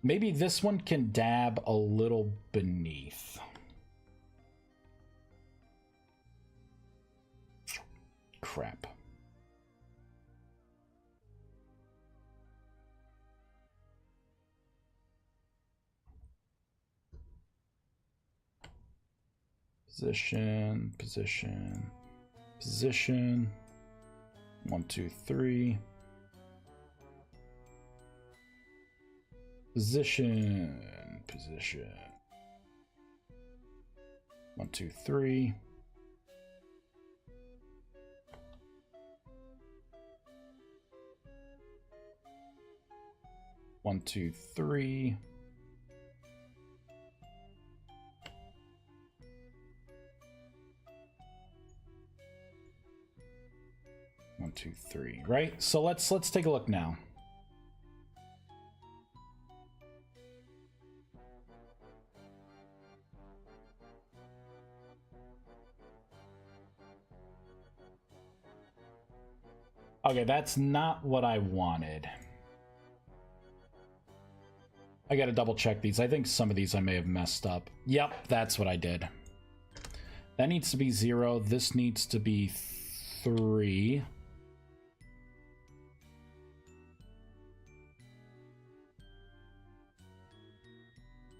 maybe this one can dab a little beneath. Crap. Position. 1, 2, 3. Position. 1, 2, 3. One, two, three. One, two, three. Right. So let's take a look now. Okay, that's not what I wanted. I gotta double check these. I think some of these I may have messed up. Yep, that's what I did. That needs to be 0. This needs to be 3.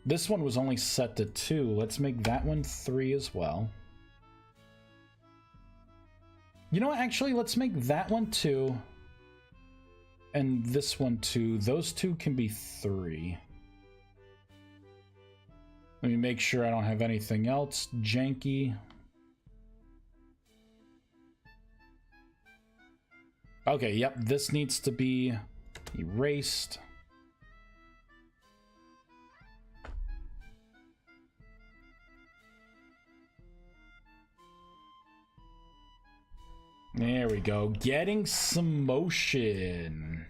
This one was only set to 2. Let's make that one 3 as well. You know what? Actually, let's make that one 2. And this one 2. Those two can be 3. Let me make sure I don't have anything else janky. Okay, yep, this needs to be erased. There we go. Getting some motion.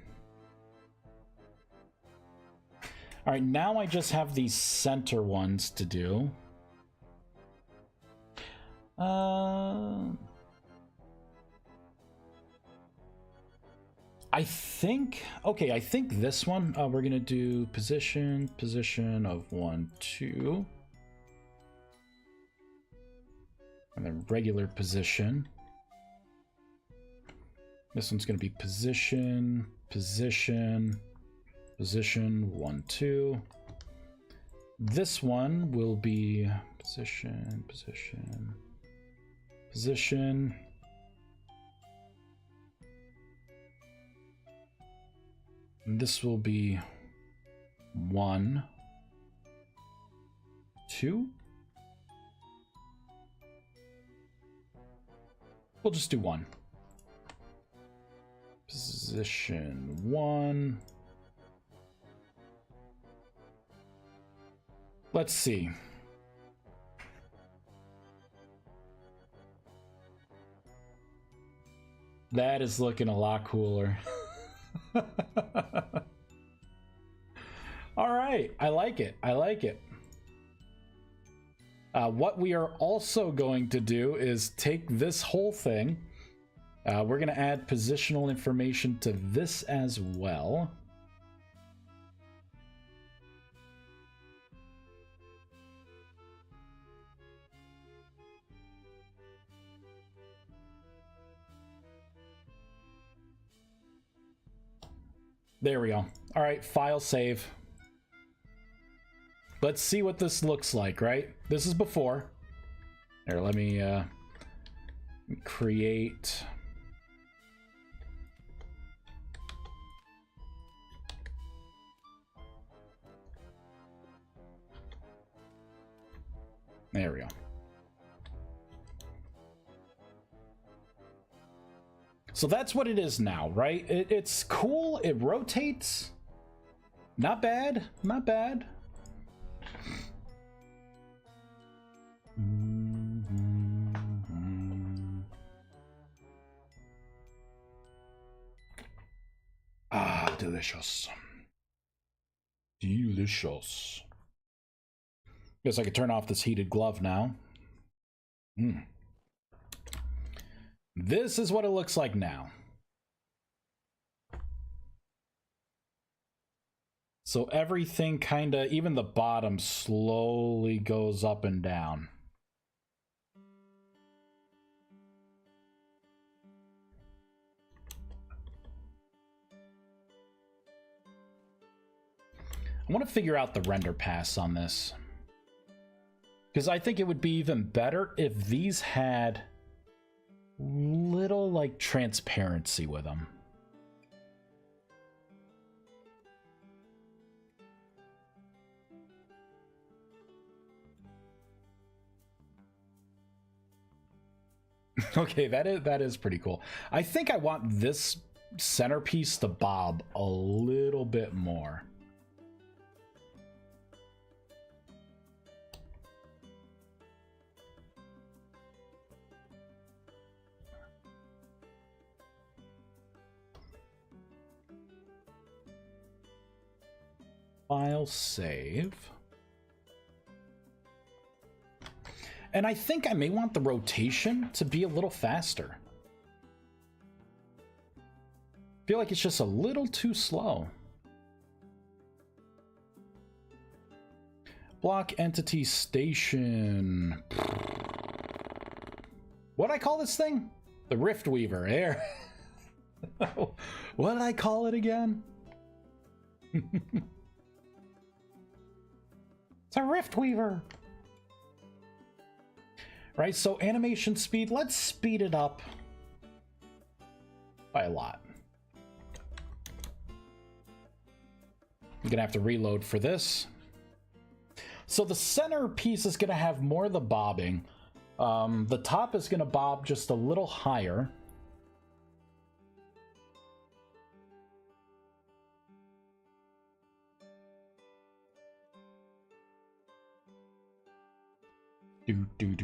All right, now I just have these center ones to do. I think, okay, I think this one, we're gonna do position of 1, 2. And then regular position. This one's gonna be position, 1, 2. This one will be position. And this will be 1, 2. We'll just do 1. Position 1. Let's see. That is looking a lot cooler. All right, I like it. What we are also going to do is take this whole thing. We're going to add positional information to this as well. There we go. All right, file save. Let's see what this looks like, right? This is before. Here, let me Create. There we go. So that's what it is now, right? It's cool. It rotates. Not bad. Not bad. Ah, delicious. Delicious. Guess I could turn off this heated glove now. This is what it looks like now. So everything kinda, even the bottom slowly goes up and down. I want to figure out the render pass on this, because I think it would be even better if these had little like transparency with them. Okay, that is pretty cool. I think I want this centerpiece to bob a little bit more. File, save. And I think I may want the rotation to be a little faster. I feel like it's just a little too slow. Block entity station. What'd I call this thing? The riftweaver. There. What did I call it again? It's a riftweaver. Right, so animation speed, let's speed it up by a lot. I'm gonna have to reload for this. So the center piece is gonna have more of the bobbing. The top is gonna bob just a little higher. Do.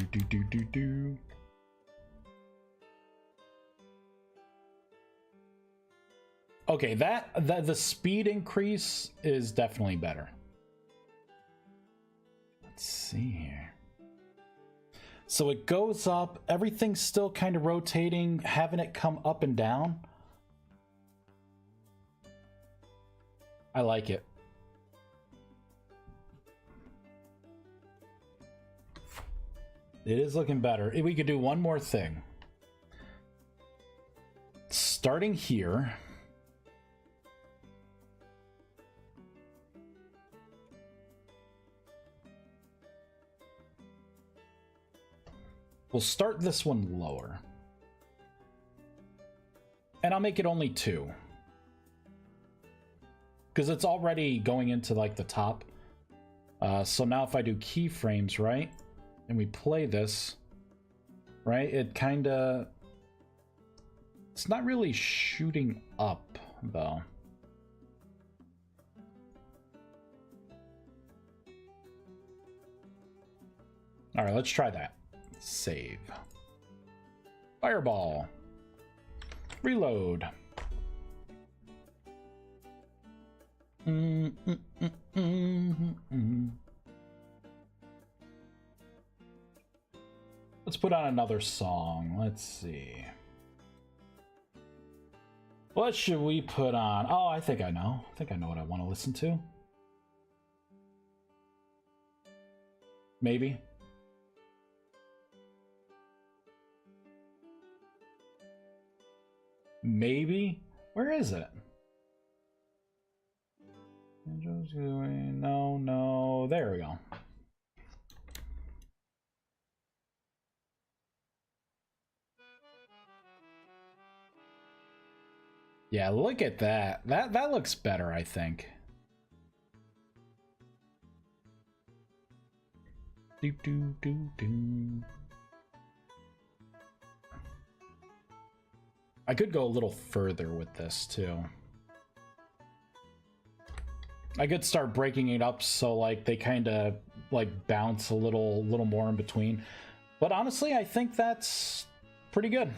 Okay, the speed increase is definitely better. Let's see here. So it goes up, everything's still kind of rotating, having it come up and down. I like it. It is looking better. We could do one more thing. Starting here. We'll start this one lower. And I'll make it only 2. Because it's already going into like the top. So now if I do keyframes, right? And we play this, right? It kind of... It's not really shooting up, though. All right, let's try that. Save. Fireball. Reload. Let's put on another song. Let's see. What should we put on? Oh, I think I know. I think I know what I want to listen to. Maybe. Maybe? Where is it? No. There we go. Yeah, look at that. That looks better, I think. Do do do do. I could go a little further with this too. I could start breaking it up so like they kind of like bounce a little more in between. But honestly, I think that's pretty good.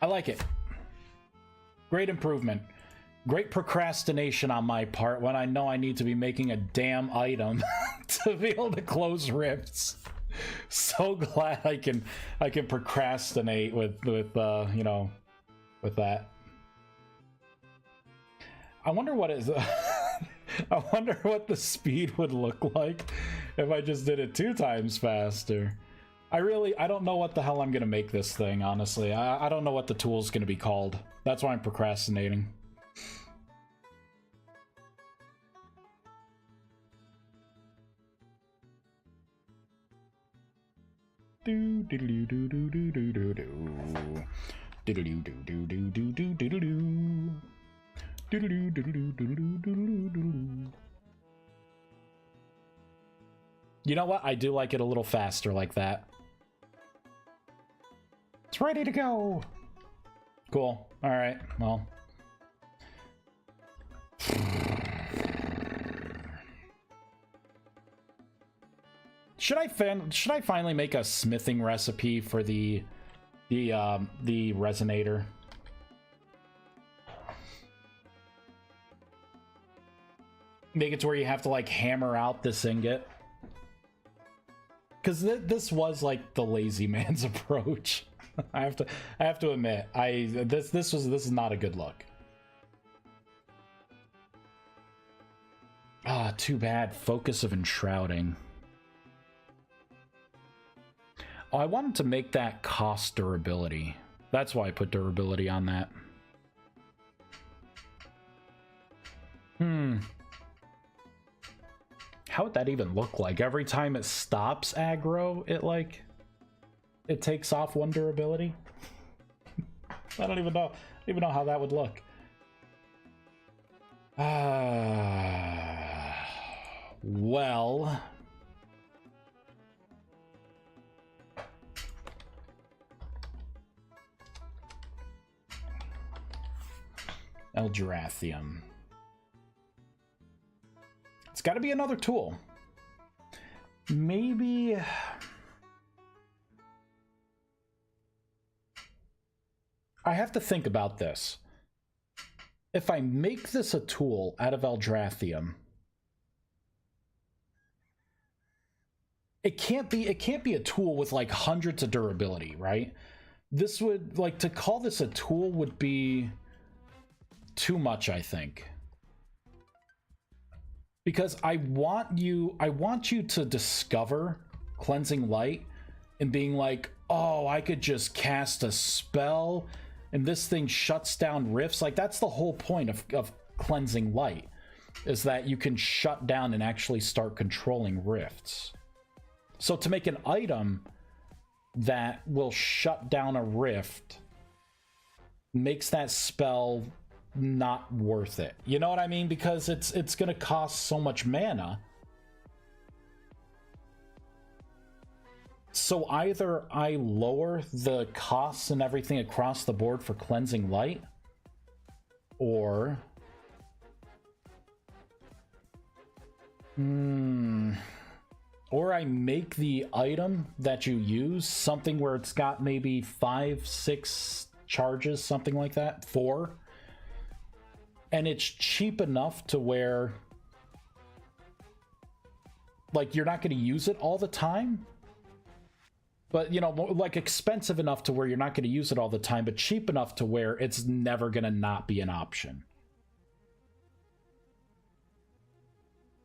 I like it. Great improvement. Great procrastination on my part when I know I need to be making a damn item to be able to close rifts. So glad I can procrastinate with you know, with that. I wonder what is I wonder what the speed would look like if I just did it 2 times faster. I don't know what the hell I'm gonna make this thing, honestly. I don't know what the tool's gonna be called. That's why I'm procrastinating. Do do do do do do do do do do do do do do do do do do do do. You know what? I do like it a little faster like that. It's ready to go. Cool. All right. Well. Should I finally make a smithing recipe for the resonator? Make it to where you have to like hammer out this ingot, because this was like the lazy man's approach. I have to admit, this is not a good look. Ah, too bad. Focus of enshrouding. Oh, I wanted to make that cost durability. That's why I put durability on that. How would that even look like? Every time it stops aggro, it takes off 1 durability? I don't even know how that would look. Well, Eldrathnium. It's got to be another tool. Maybe I have to think about this. If I make this a tool out of Eldrathnium, it can't be a tool with like hundreds of durability, right? This would, like, to call this a tool would be too much, I think. Because I want you to discover Cleansing Light and being like, oh, I could just cast a spell and this thing shuts down rifts. Like, that's the whole point of Cleansing Light, is that you can shut down and actually start controlling rifts. So to make an item that will shut down a rift makes that spell not worth it. You know what I mean? Because it's going to cost so much mana. So either I lower the costs and everything across the board for Cleansing Light, or I make the item that you use something where it's got maybe 5, 6 charges, something like that, 4. And it's cheap enough to where, like, you're not going to use it all the time. But, you know, like, expensive enough to where you're not going to use it all the time, but cheap enough to where it's never going to not be an option.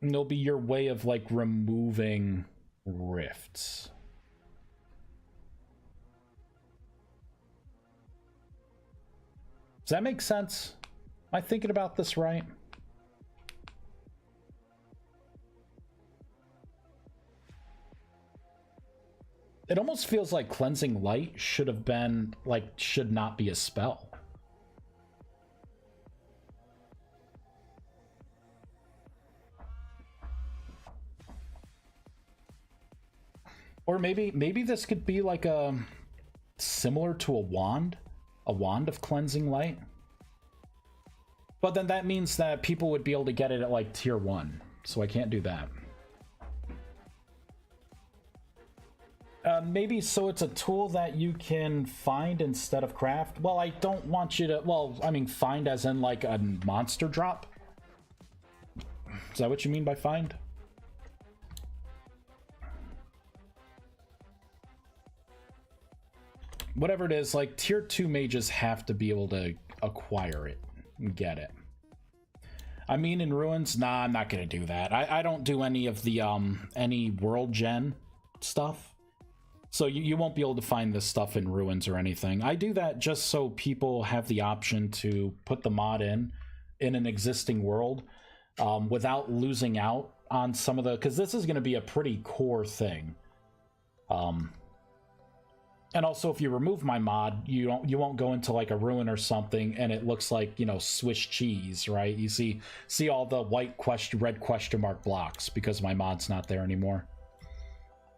And it'll be your way of, like, removing rifts. Does that make sense? Am I thinking about this right? It almost feels like Cleansing Light should have been, like, should not be a spell. Or maybe this could be like a similar to a wand of Cleansing Light. But then that means that people would be able to get it at like tier 1, so I can't do that. Maybe so it's a tool that you can find instead of craft. Well, I don't want you to, well, I mean find as in like a monster drop. Is that what you mean by find? Whatever it is, like tier 2 mages have to be able to acquire it and get it. I mean in ruins, nah, I'm not gonna do that. I don't do any of the any world gen stuff, so you won't be able to find this stuff in ruins or anything. I do that just so people have the option to put the mod in an existing world without losing out on some of the, because this is going to be a pretty core thing. And also, if you remove my mod, you won't go into like a ruin or something, and it looks like, you know, Swiss cheese, right? You see all the red question mark blocks because my mod's not there anymore.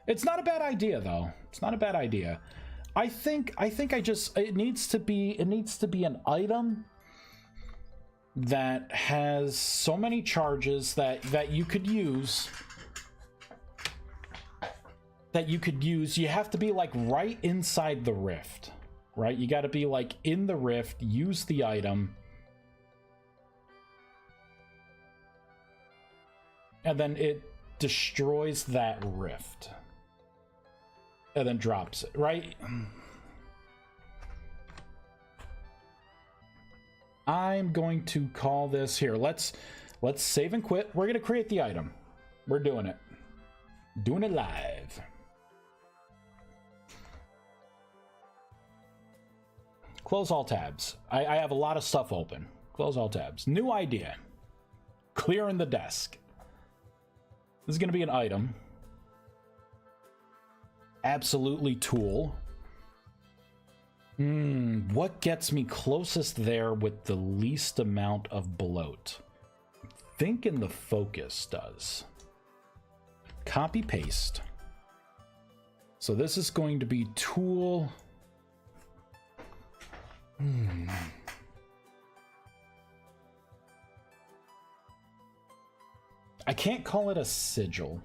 It's not a bad idea though. It's not a bad idea. I think it needs to be an item that has so many charges that you could use. You have to be like right inside the rift, right? You got to be like in the rift, use the item, and then it destroys that rift and then drops it, right? I'm going to call this here. Let's save and quit. We're going to create the item. We're doing it. Doing it live. Close all tabs. I have a lot of stuff open. Close all tabs. New idea. Clearing the desk. This is going to be an item. Absolutely tool. What gets me closest there with the least amount of bloat? Thinking the focus does. Copy paste. So this is going to be tool. I can't call it a sigil.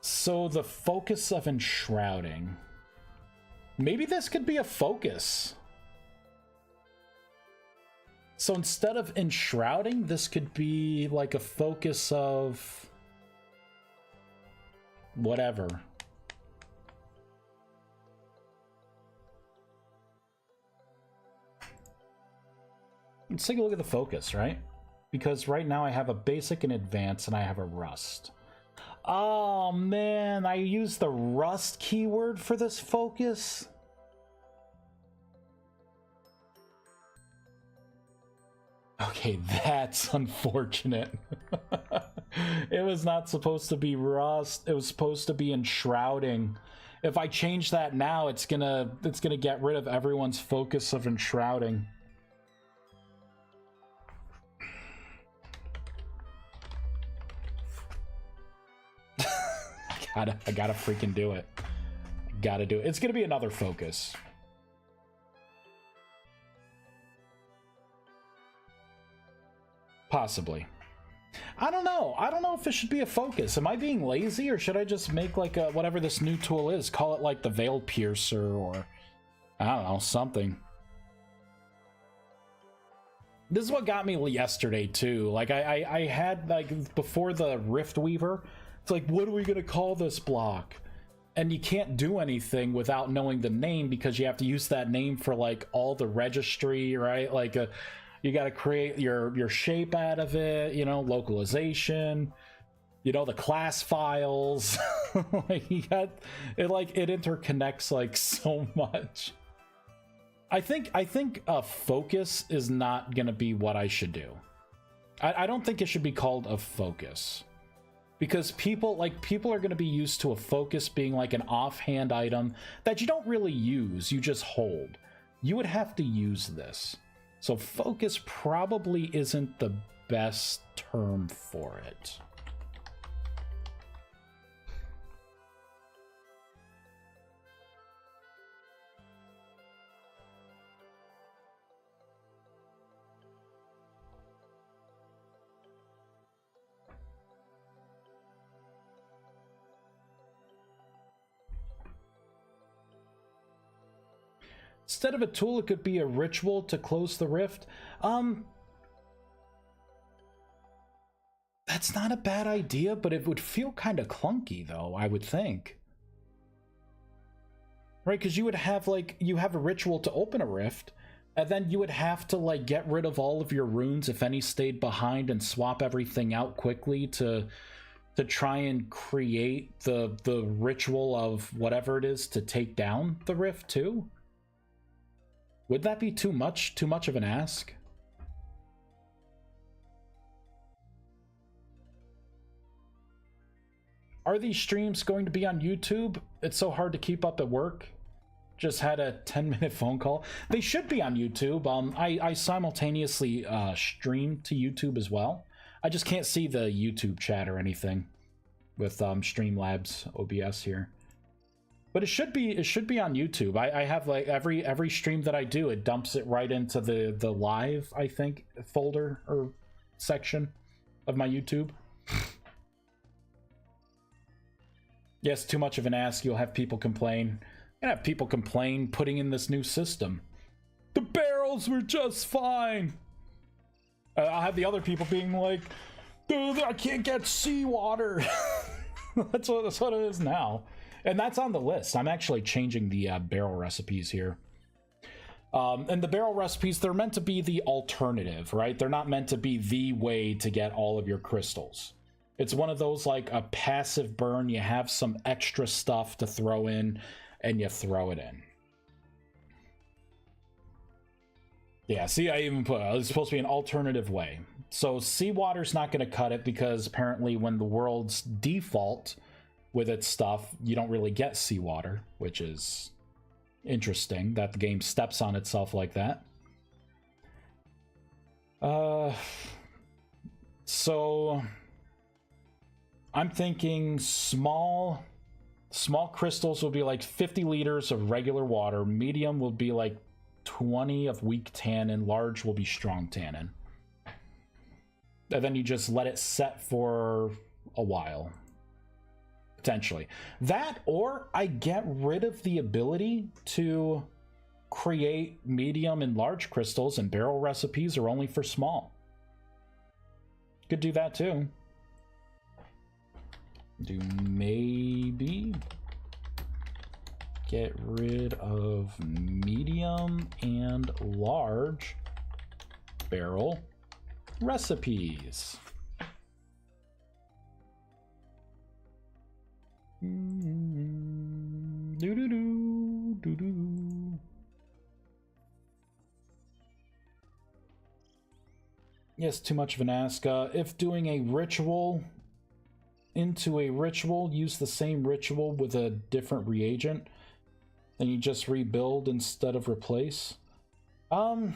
So the focus of enshrouding. Maybe this could be a focus. So instead of enshrouding, this could be like a focus of whatever. Let's take a look at the focus, right? Because right now I have a basic and advanced, and I have a rust. Oh man, I used the rust keyword for this focus. Okay, that's unfortunate. It was not supposed to be rust. It was supposed to be enshrouding. If I change that now, it's gonna get rid of everyone's focus of enshrouding. I gotta freaking do it. Gotta do it. It's gonna be another focus. Possibly. I don't know. I don't know if it should be a focus. Am I being lazy, or should I just make like a, whatever this new tool is, call it like the Veil Piercer, or I don't know, something. This is what got me yesterday too. Like I had, like, before the riftweaver, it's like, what are we gonna call this block? And you can't do anything without knowing the name, because you have to use that name for like all the registry, right? Like you got to create your shape out of it, you know, localization, you know, the class files. Like you got it, like it interconnects like so much. I think a focus is not gonna be what I should do. I don't think it should be called a focus. Because people are going to be used to a focus being like an offhand item that you don't really use, you just hold. You would have to use this. So focus probably isn't the best term for it. Instead of a tool, it could be a ritual to close the rift. That's not a bad idea, but it would feel kind of clunky, though, I would think. Right, because you would have, like, you have a ritual to open a rift, and then you would have to, like, get rid of all of your runes, if any stayed behind, and swap everything out quickly to try and create the ritual of whatever it is to take down the rift, too. Would that be too much of an ask? Are these streams going to be on YouTube? It's so hard to keep up at work. Just had a 10-minute phone call. They should be on YouTube. I simultaneously stream to YouTube as well. I just can't see the YouTube chat or anything with Streamlabs OBS here. But it should be on YouTube. I have, like, every stream that I do, it dumps it right into the live, I think, folder or section of my YouTube. Yes, too much of an ask. You'll have people complain. You'll have people complain putting in this new system. The barrels were just fine. I'll have the other people being like, dude, I can't get seawater. That's what it is now. And that's on the list. I'm actually changing the barrel recipes here. And the barrel recipes, they're meant to be the alternative, right? They're not meant to be the way to get all of your crystals. It's one of those, like, a passive burn. You have some extra stuff to throw in, and you throw it in. Yeah, see, I even put, it's supposed to be an alternative way. So seawater's not going to cut it, because apparently when the world's default with its stuff, you don't really get seawater, which is interesting that the game steps on itself like that. So I'm thinking small crystals will be like 50 liters of regular water. Medium will be like 20 of weak tannin. Large will be strong tannin. And then you just let it set for a while. Potentially. That, or I get rid of the ability to create medium and large crystals, and barrel recipes are only for small. Could do that too. Do maybe get rid of medium and large barrel recipes. Yes, too much of an ask. If doing a ritual into a ritual, use the same ritual with a different reagent, then you just rebuild instead of replace. I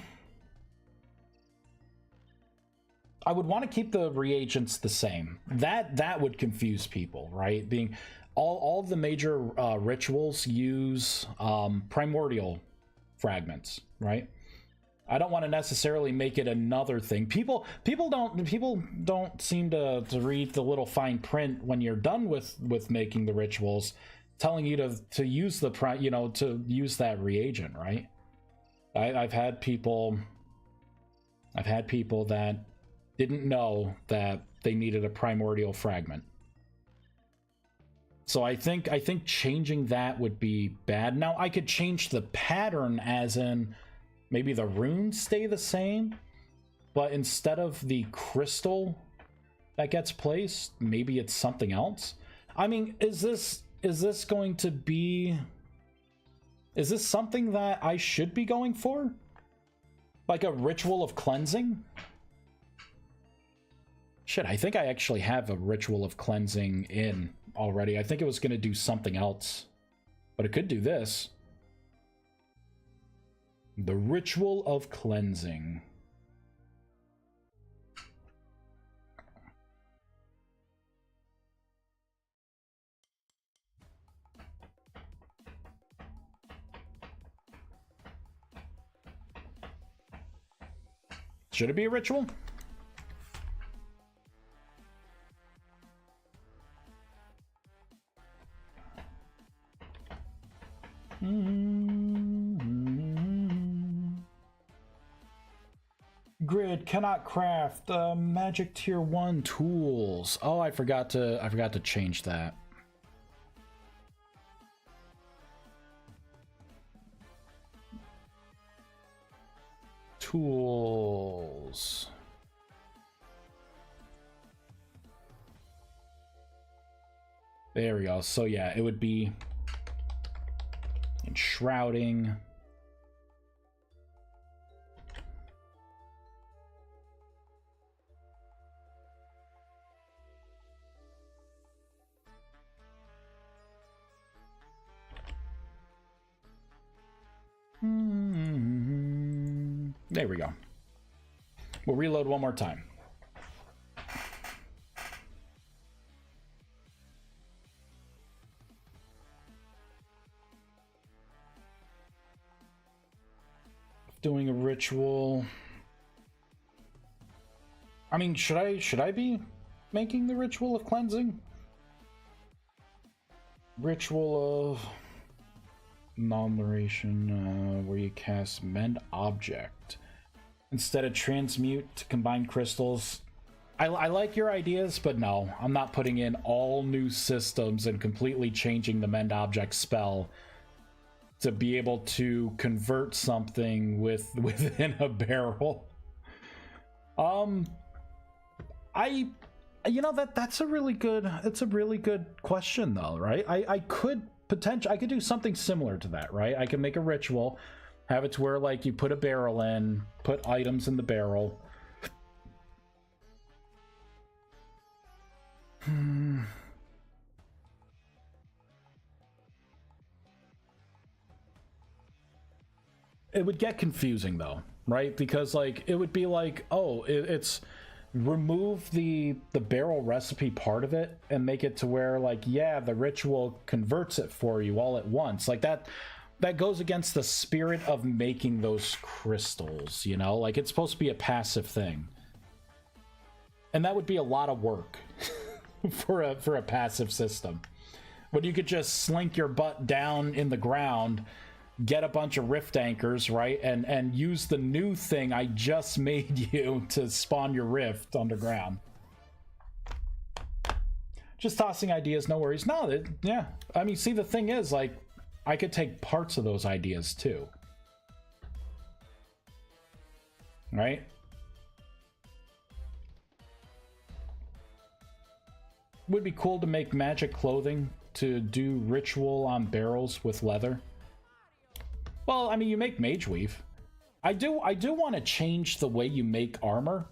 would want to keep the reagents the same. That would confuse people, right? Being all the major rituals use primordial fragments, right? I don't want to necessarily make it another thing. People don't seem to read the little fine print when you're done with making the rituals, telling you to use to use that reagent, right? I've had people that didn't know that they needed a primordial fragment. So I think changing that would be bad. Now I could change the pattern, as in maybe the runes stay the same, but instead of the crystal that gets placed, maybe it's something else. I mean, is this going to be... Is this something that I should be going for? Like a ritual of cleansing? Shit, I think I actually have a ritual of cleansing in already. I think it was going to do something else, but it could do this. The ritual of cleansing. Should it be a ritual? Grid cannot craft magic tier 1 tools. Oh, I forgot to change that. Tools. There we go. So yeah, it would be enshrouding. There we go. We'll reload one more time. Doing a ritual. I mean, should I be making the ritual of cleansing? Ritual of non-narration, where you cast mend object instead of transmute to combine crystals. I like your ideas, but no, I'm not putting in all new systems and completely changing the mend object spell to be able to convert something within a barrel. You know, that's a really good, it's a really good question though, right? I could do something similar to that, right? I can make a ritual, have it to where like you put a barrel in, put items in the barrel. It would get confusing though, right? Because like it would be like, oh, it's remove the barrel recipe part of it and make it to where like, yeah, the ritual converts it for you all at once. Like that goes against the spirit of making those crystals, you know? Like it's supposed to be a passive thing. And that would be a lot of work for a passive system. But you could just slink your butt down in the ground, get a bunch of rift anchors, right, and use the new thing I just made you to spawn your rift underground. Just tossing ideas, no worries. No, yeah. I mean, see, the thing is, like, I could take parts of those ideas too. Right? Would be cool to make magic clothing to do ritual on barrels with leather. Well, I mean, you make mage weave. I do want to change the way you make armor.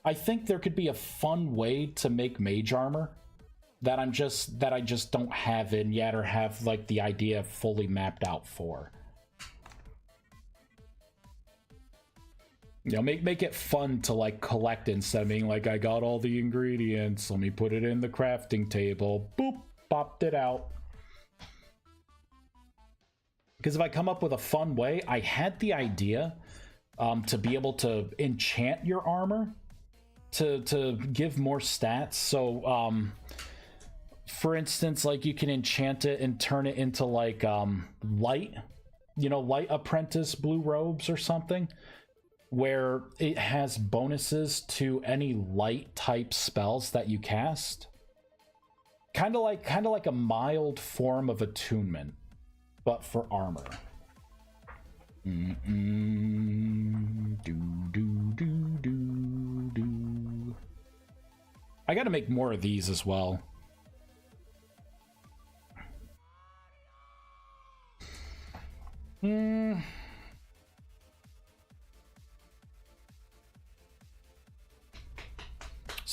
I think there could be a fun way to make mage armor that I just don't have in yet, or have like the idea fully mapped out for. You know, make it fun to like collect instead of being like, I got all the ingredients, let me put it in the crafting table, boop, popped it out. Because if I come up with a fun way, I had the idea to be able to enchant your armor to give more stats. So, for instance, like you can enchant it and turn it into like light, you know, light apprentice blue robes or something, where it has bonuses to any light type spells that you cast. Kind of like a mild form of attunement, but for armor. Do do do do do. I gotta make more of these as well.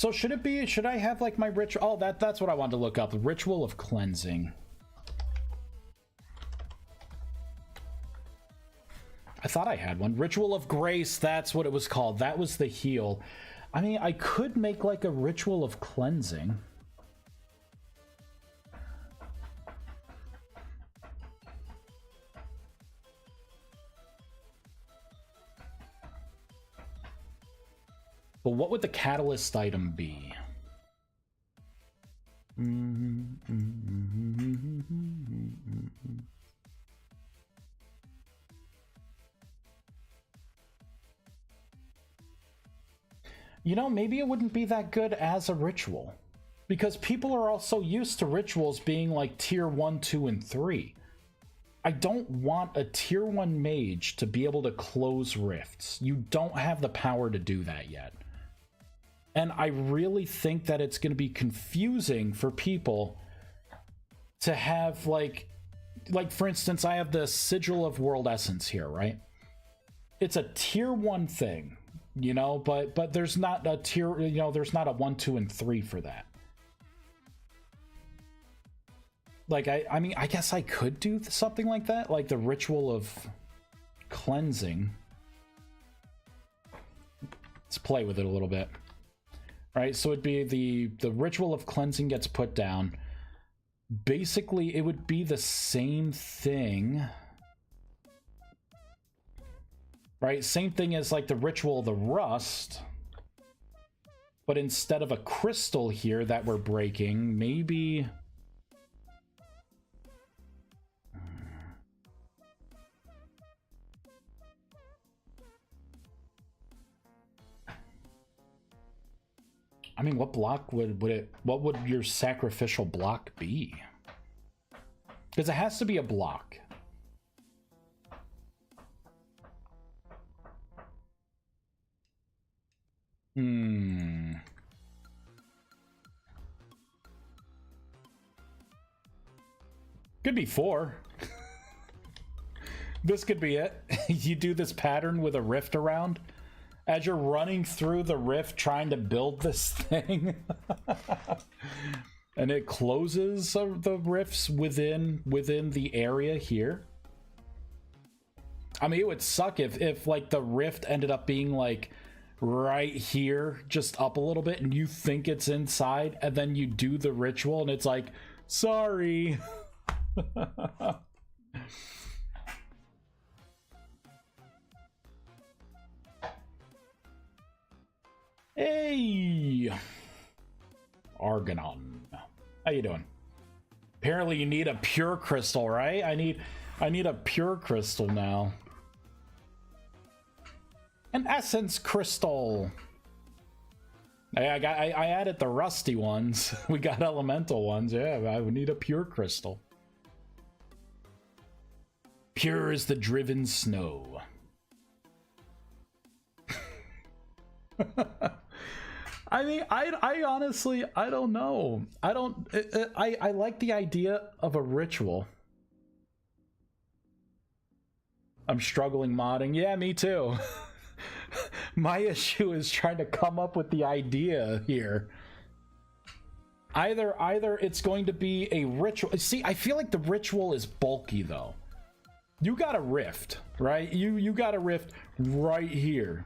So should it be, should I have like my ritual? Oh, that's what I wanted to look up. Ritual of cleansing. I thought I had one. Ritual of grace, that's what it was called. That was the heal. I mean, I could make like a ritual of cleansing. But what would the catalyst item be? You know, maybe it wouldn't be that good as a ritual. Because people are also used to rituals being like tier 1, 2, and 3. I don't want a tier 1 mage to be able to close rifts. You don't have the power to do that yet. And I really think that it's going to be confusing for people to have like for instance, I have the Sigil of World Essence here, right? It's a tier 1 thing, you know, but there's not a tier, you know, there's not a 1, 2, and 3 for that. Like, I mean, I guess I could do something like that, like the Ritual of Cleansing. Let's play with it a little bit. All right, so it'd be the Ritual of Cleansing gets put down. Basically, it would be the same thing. Right, same thing as like the Ritual of the Rust. But instead of a crystal here that we're breaking, maybe... I mean, what block what would your sacrificial block be? Because it has to be a block. Could be 4. This could be it. You do this pattern with a rift around. As you're running through the rift trying to build this thing. And it closes the rifts within the area here. I mean, it would suck if like the rift ended up being like right here, just up a little bit, and you think it's inside, and then you do the ritual and it's like, sorry. Hey, Argonon, how you doing? Apparently you need a pure crystal, right? I need a pure crystal now. An essence crystal. I added the rusty ones. We got elemental ones. Yeah, I would need a pure crystal. Pure as the driven snow. I mean, I honestly, I don't know. I like the idea of a ritual. I'm struggling modding. Yeah, me too. My issue is trying to come up with the idea here. Either it's going to be a ritual. See, I feel like the ritual is bulky though. You got a rift, right? You got a rift right here.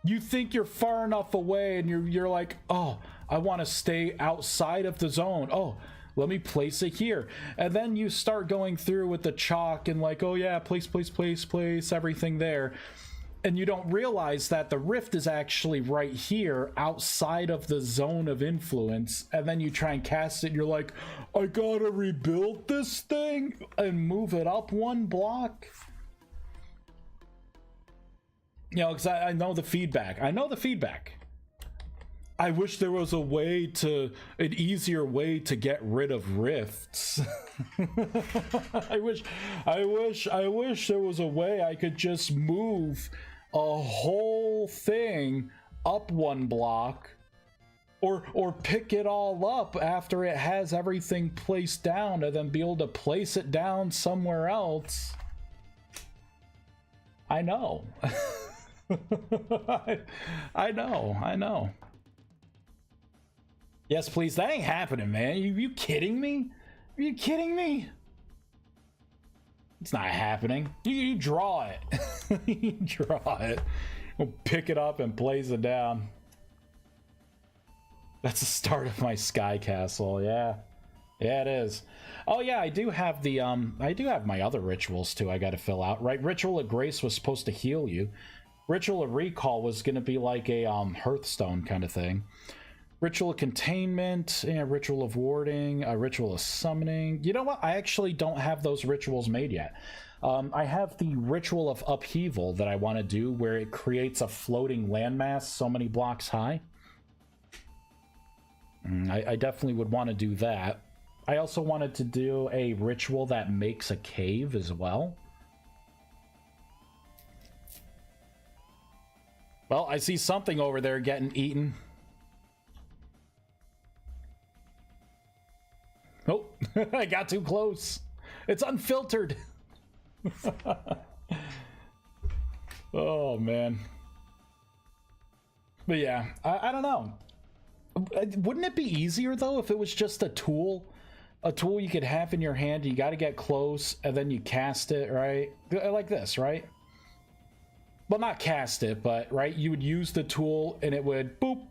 You think you're far enough away and you're like, oh, I want to stay outside of the zone. Oh, let me place it here. And then you start going through with the chalk and like, oh yeah, place everything there. And you don't realize that the rift is actually right here outside of the zone of influence. And then you try and cast it and you're like, I gotta rebuild this thing and move it up 1 block. You know, because I know the feedback. I know the feedback. I wish there was an easier way to get rid of rifts. I wish there was a way I could just move a whole thing up 1 block, or pick it all up after it has everything placed down, and then be able to place it down somewhere else. I know. I know. Yes, please. That ain't happening, man. You kidding me? Are you kidding me? It's not happening. You draw it. You draw it. We'll pick it up and place it down. That's the start of my sky castle. Yeah. Yeah, it is. Oh yeah, I do have the I do have my other rituals too I got to fill out, right? Ritual of Grace was supposed to heal you. Ritual of Recall was going to be like a Hearthstone kind of thing. Ritual of Containment, yeah, Ritual of Warding, a Ritual of Summoning. You know what? I actually don't have those rituals made yet. I have the Ritual of Upheaval that I want to do, where it creates a floating landmass so many blocks high. I definitely would want to do that. I also wanted to do a ritual that makes a cave as well. Well, I see something over there getting eaten. Oh, I got too close. It's unfiltered. Oh, man. But yeah, I don't know. Wouldn't it be easier, though, if it was just a tool? A tool you could have in your hand, you got to get close, and then you cast it, right? Like this, right? Well, not cast it, but, right? You would use the tool, and it would, boop,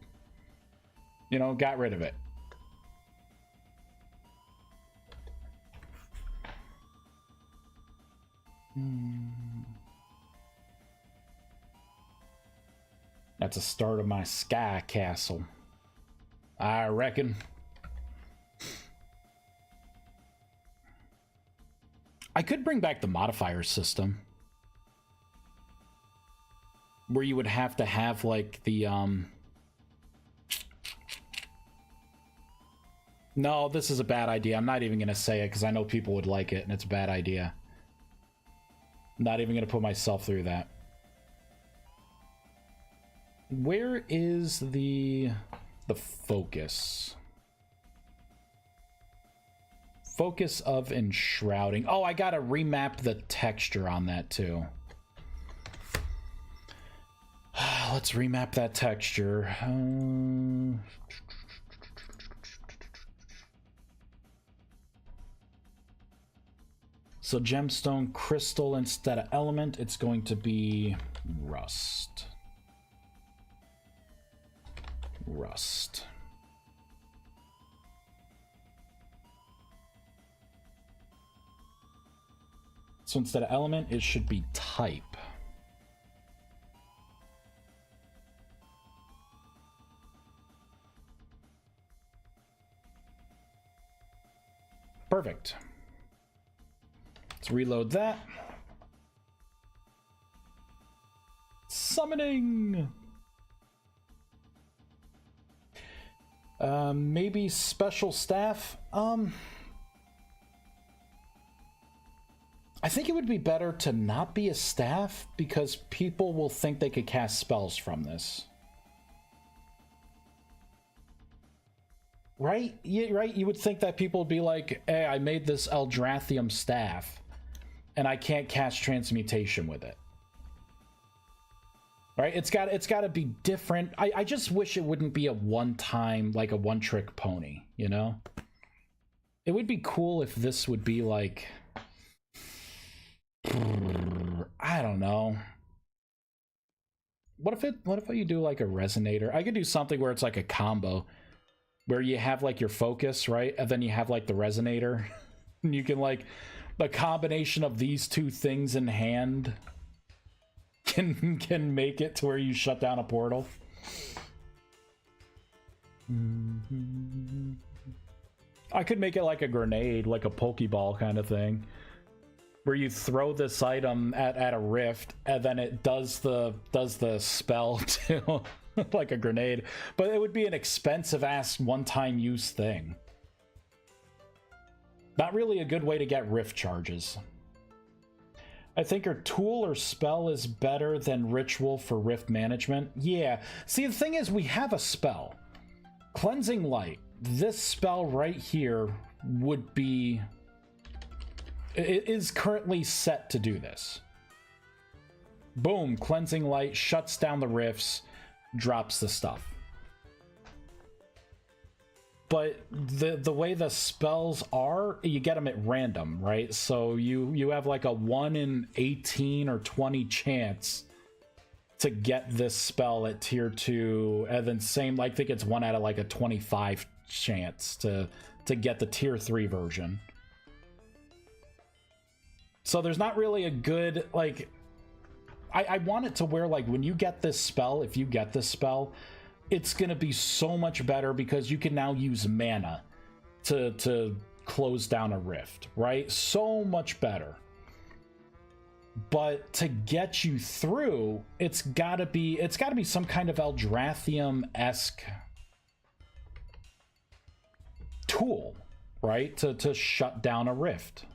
you know, got rid of it. That's the start of my sky castle, I reckon. I could bring back the modifier system, where you would have to have like the no, this is a bad idea. I'm not even gonna say it because I know people would like it and it's a bad idea. I'm not even gonna put myself through that. Where is the focus? Focus of enshrouding. Oh, I gotta remap the texture on that too. Let's remap that texture. So gemstone crystal instead of element, it's going to be rust. Rust. So instead of element, it should be type. Perfect. Let's reload that. Summoning. Maybe special staff. I think it would be better to not be a staff because people will think they could cast spells from this. Right? Yeah, right? You would think that people would be like, hey, I made this Eldrathium staff and I can't cast transmutation with it. Right? It's got to be different. I just wish it wouldn't be a one-time, like a one-trick pony, you know? It would be cool if this would be like, I don't know. What if you do like a resonator? I could do something where it's like a combo where you have like your focus, right? And then you have like the resonator. And you can like the combination of these two things in hand can make it to where you shut down a portal. I could make it like a grenade, like a Pokeball kind of thing, where you throw this item at a rift and then it does the spell too, like a grenade. But it would be an expensive ass one-time use thing. Not really a good way to get rift charges. I think our tool or spell is better than ritual for rift management. Yeah. See, the thing is, we have a spell. Cleansing Light. This spell right here would be... It is currently set to do this. Boom. Cleansing Light shuts down the rifts, drops the stuff. but the way the spells are, you get them at random, right? So you have like a 1 in 18 or 20 chance to get this spell at tier 2, and then same, I think it's 1 out of like a 25 chance to get the tier 3 version. So there's not really a good, like, I want it to where, like, when you get this spell, if you get this spell, it's gonna be so much better because you can now use mana to close down a rift, right? So much better. But to get you through, it's gotta be some kind of Eldrathium-esque tool, right? To shut down a rift.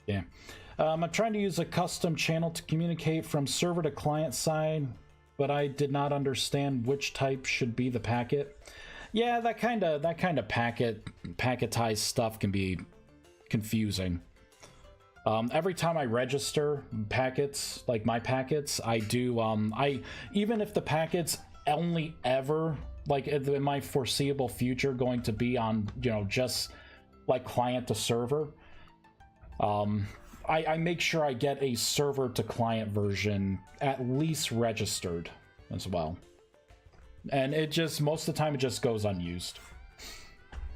Yeah. I'm trying to use a custom channel to communicate from server to client side, but I did not understand which type should be the packet. Yeah, that kind of packetized stuff can be confusing. Every time I register packets, like my packets, I do even if the packets only ever, like in my foreseeable future, going to be on, you know, just like client to server, I make sure I get a server to client version at least registered as well. And it just, most of the time, it just goes unused.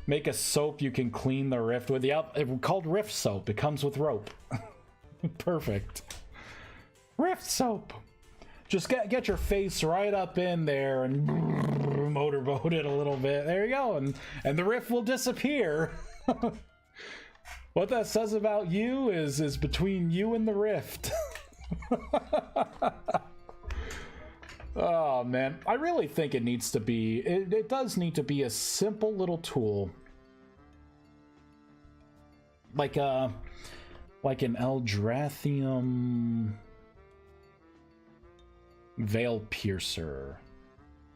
Make a soap you can clean the rift with. Yep, it's called rift soap. It comes with rope. Perfect. Rift soap. Just get your face right up in there and motorboat it a little bit. There you go, and the rift will disappear. What that says about you is between you and the rift. Oh man, I really think it needs to be, it does need to be a simple little tool. Like an Eldrathium Veil Piercer.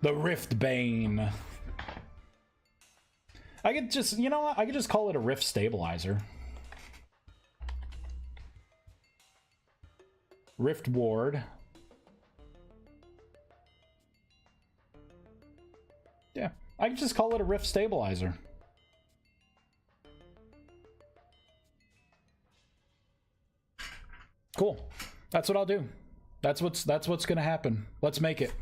The Rift Bane. I could just, you know what? I could just call it a Rift Stabilizer. Rift Ward. Yeah, I could just call it a Rift Stabilizer. Cool. That's what I'll do. That's what's gonna happen. Let's make it.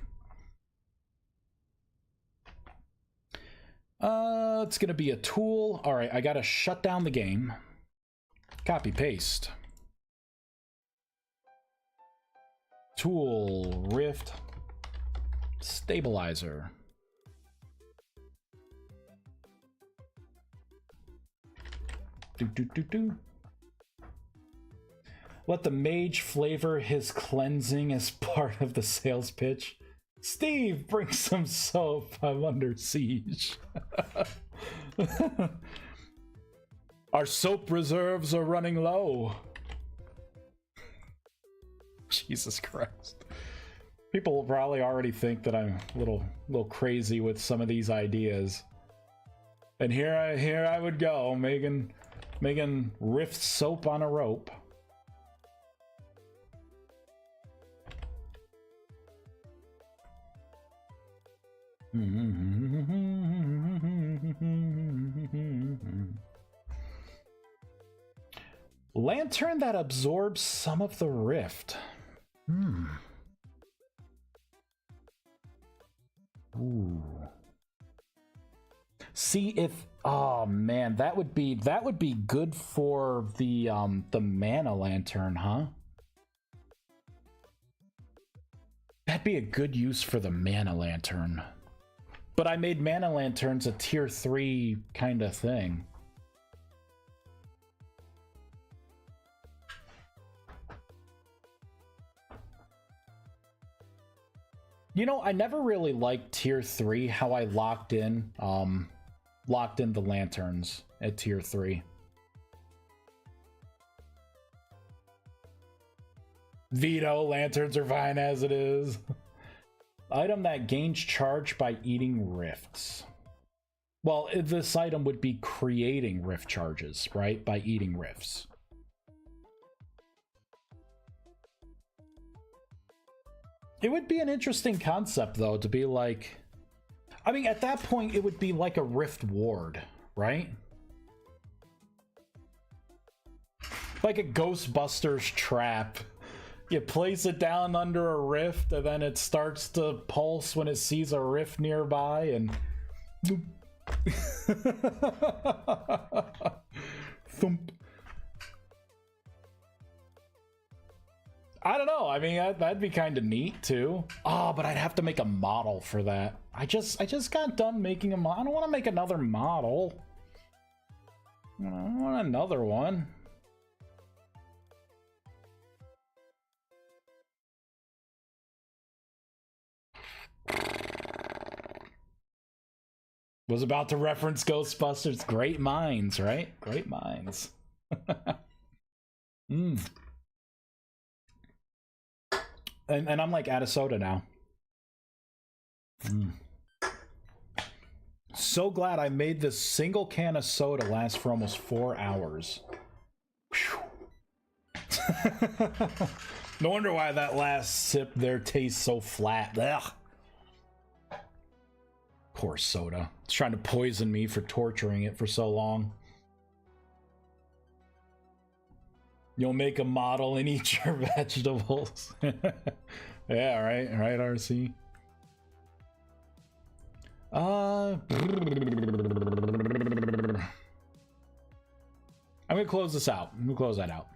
It's gonna be a tool. All right, I gotta shut down the game. Copy paste. Tool Rift Stabilizer. Do. Let the mage flavor his cleansing as part of the sales pitch. Steve, bring some soap. I'm under siege. Our soap reserves are running low. Jesus Christ. People will probably already think that I'm a little crazy with some of these ideas. And here I would go, making rift soap on a rope. Lantern that absorbs some of the rift. Ooh. See if, oh man, that would be good for the mana lantern, huh? That'd be a good use for the mana lantern. But I made mana lanterns a tier 3 kind of thing. You know, I never really liked tier 3, how I locked in the lanterns at tier 3. Veto, lanterns are fine as it is. Item that gains charge by eating rifts. Well, this item would be creating rift charges, right? By eating rifts. It would be an interesting concept, though, to be like... I mean, at that point, it would be like a rift ward, right? Like a Ghostbusters trap. You place it down under a rift, and then it starts to pulse when it sees a rift nearby, and... Thump. I don't know. I mean, that'd be kind of neat too. Oh, but I'd have to make a model for that. I just got done making a model. I don't want to make another model. I want another one. Was about to reference Ghostbusters. Great minds, right? Great minds. And I'm like out of soda now. So glad I made this single can of soda last for almost 4 hours. No wonder why that last sip there tastes so flat. Ugh. Poor soda. It's trying to poison me for torturing it for so long. You'll make a model and eat your vegetables. Yeah, right, RC. I'm gonna close this out. I'm gonna close that out.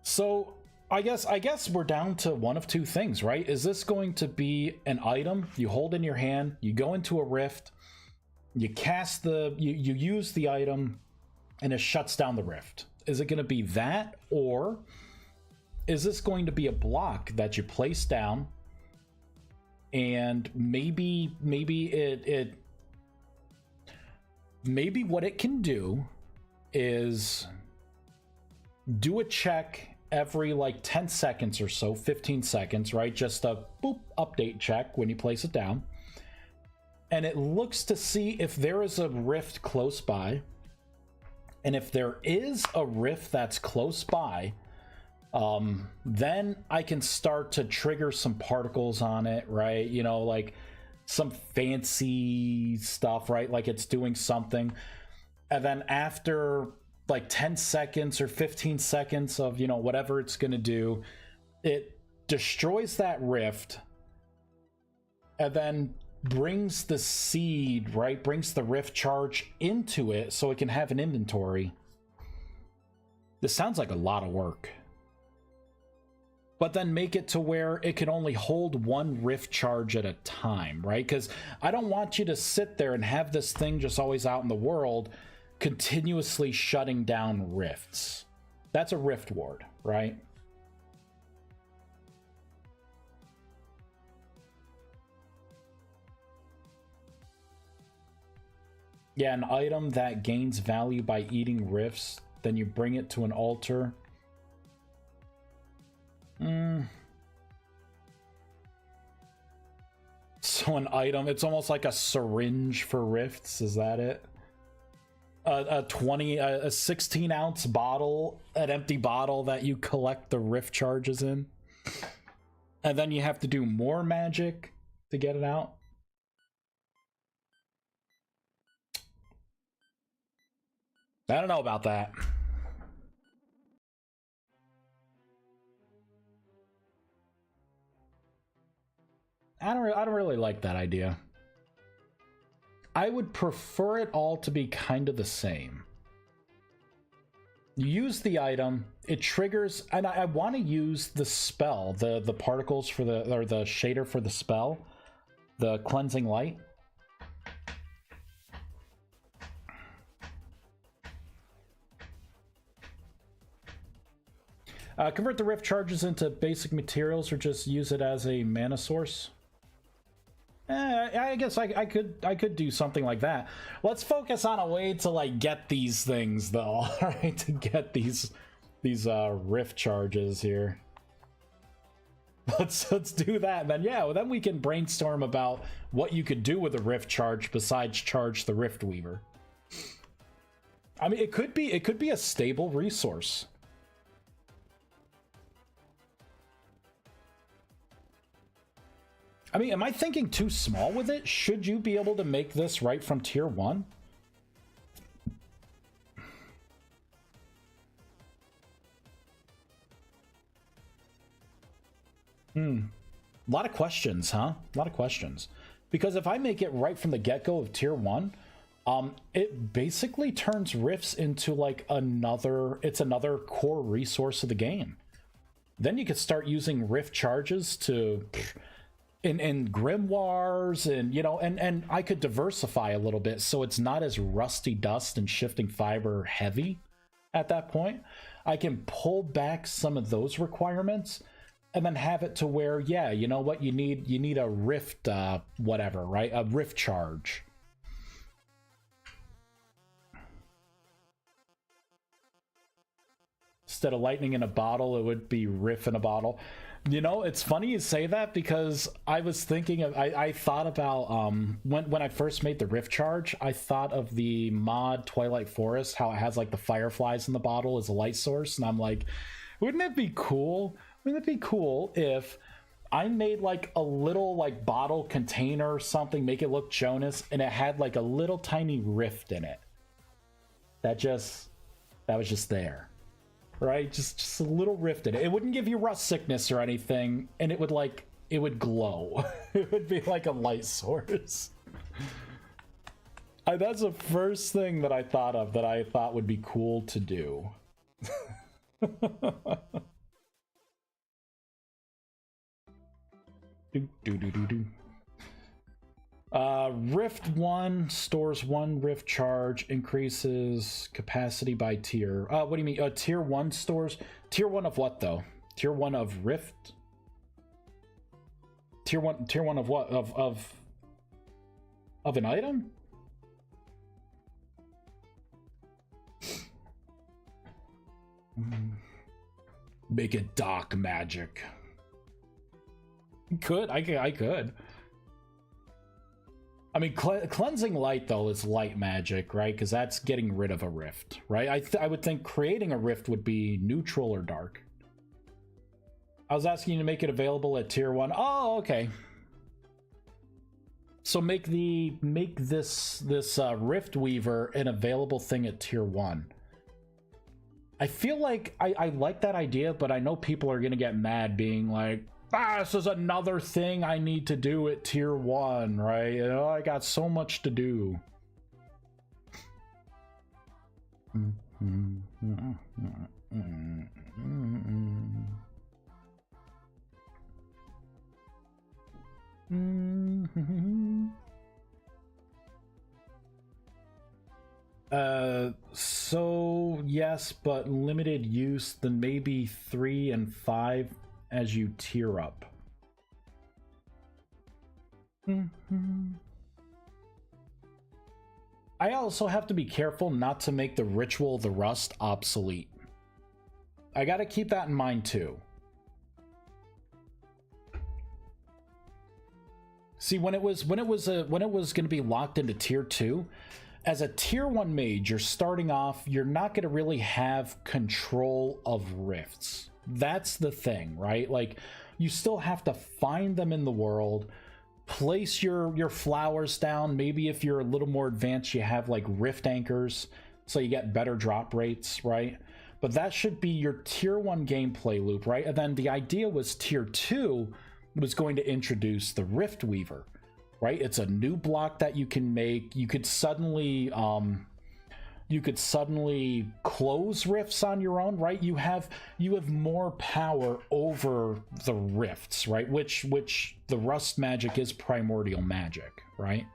So I guess we're down to one of two things, right? Is this going to be an item you hold in your hand, you go into a rift, you cast the you use the item, and it shuts down the rift? Is it going to be that, or is this going to be a block that you place down, and maybe what it can do is do a check every like 10 seconds or so, 15 seconds, right? Just a boop update check when you place it down, and it looks to see if there is a rift close by. And if there is a rift that's close by, then I can start to trigger some particles on it, right? You know, like some fancy stuff, right? Like it's doing something. And then after like 10 seconds or 15 seconds of, you know, whatever it's going to do, it destroys that rift and then brings the seed, right? Brings the rift charge into it so it can have an inventory. This sounds like a lot of work. But then make it to where it can only hold one rift charge at a time, right? Because I don't want you to sit there and have this thing just always out in the world continuously shutting down rifts. That's a rift ward, right? Yeah, an item that gains value by eating rifts, then you bring it to an altar. So an item, it's almost like a syringe for rifts, is that it? A 16-ounce bottle, an empty bottle that you collect the rift charges in. And then you have to do more magic to get it out. I don't know about that. I don't really like that idea. I would prefer it all to be kind of the same. You use the item, it triggers, and I want to use the spell, the particles for the, or the shader for the spell, the cleansing light. Convert the rift charges into basic materials, or just use it as a mana source. I guess I could do something like that. Let's focus on a way to like get these things though, right? To get these rift charges here. Let's do that. And then yeah, then we can brainstorm about what you could do with a rift charge besides charge the riftweaver. I mean, it could be a stable resource. I mean, am I thinking too small with it? Should you be able to make this right from tier 1? A lot of questions, huh? A lot of questions. Because if I make it right from the get-go of tier 1, it basically turns rifts into like another core resource of the game. Then you could start using rift charges to in grimoires, and you know, and I could diversify a little bit so it's not as rusty dust and shifting fiber heavy at that point. I can pull back some of those requirements and then have it to where, yeah, you know what, you need a rift whatever, right? A rift charge. Instead of lightning in a bottle, it would be riff in a bottle. You know, it's funny you say that, because I was thinking of, I thought about when I first made the rift charge, I thought of the mod Twilight Forest, how it has like the fireflies in the bottle as a light source, and I'm like, wouldn't it be cool? Wouldn't it be cool if I made like a little like bottle container or something, make it look Jonas, and it had like a little tiny rift in it that was just there. Right, just a little rift in it. It wouldn't give you rust sickness or anything, and it would glow. It would be like a light source. That's the first thing that I thought of that I thought would be cool to do. Rift 1 stores 1 rift charge, increases capacity by tier. What do you mean? Tier 1 stores? Tier 1 of what, though? Tier 1 of rift? Tier 1 of what? Of an item? Make it dark magic. I could. I mean, cleansing light, though, is light magic, right? Because that's getting rid of a rift, right? I would think creating a rift would be neutral or dark. I was asking you to make it available at tier 1. Oh, okay. So make this riftweaver an available thing at tier 1. I feel like I like that idea, but I know people are gonna get mad, being like, this is another thing I need to do at tier 1, right? You know, I got so much to do. So yes, but limited use, then maybe 3 and 5 as you tier up. I also have to be careful not to make the ritual of the rust obsolete. I gotta keep that in mind too. See, when it was going to be locked into tier 2, as a tier 1 mage, you're starting off, you're not going to really have control of rifts. That's the thing, right? Like, you still have to find them in the world, place your flowers down. Maybe if you're a little more advanced, you have like rift anchors, so you get better drop rates, right? But that should be your tier 1 gameplay loop, right? And then the idea was tier 2 was going to introduce the riftweaver, right? It's a new block that you can make. You could suddenly close rifts on your own, right? You have more power over the rifts, right? Which the rust magic is primordial magic, right?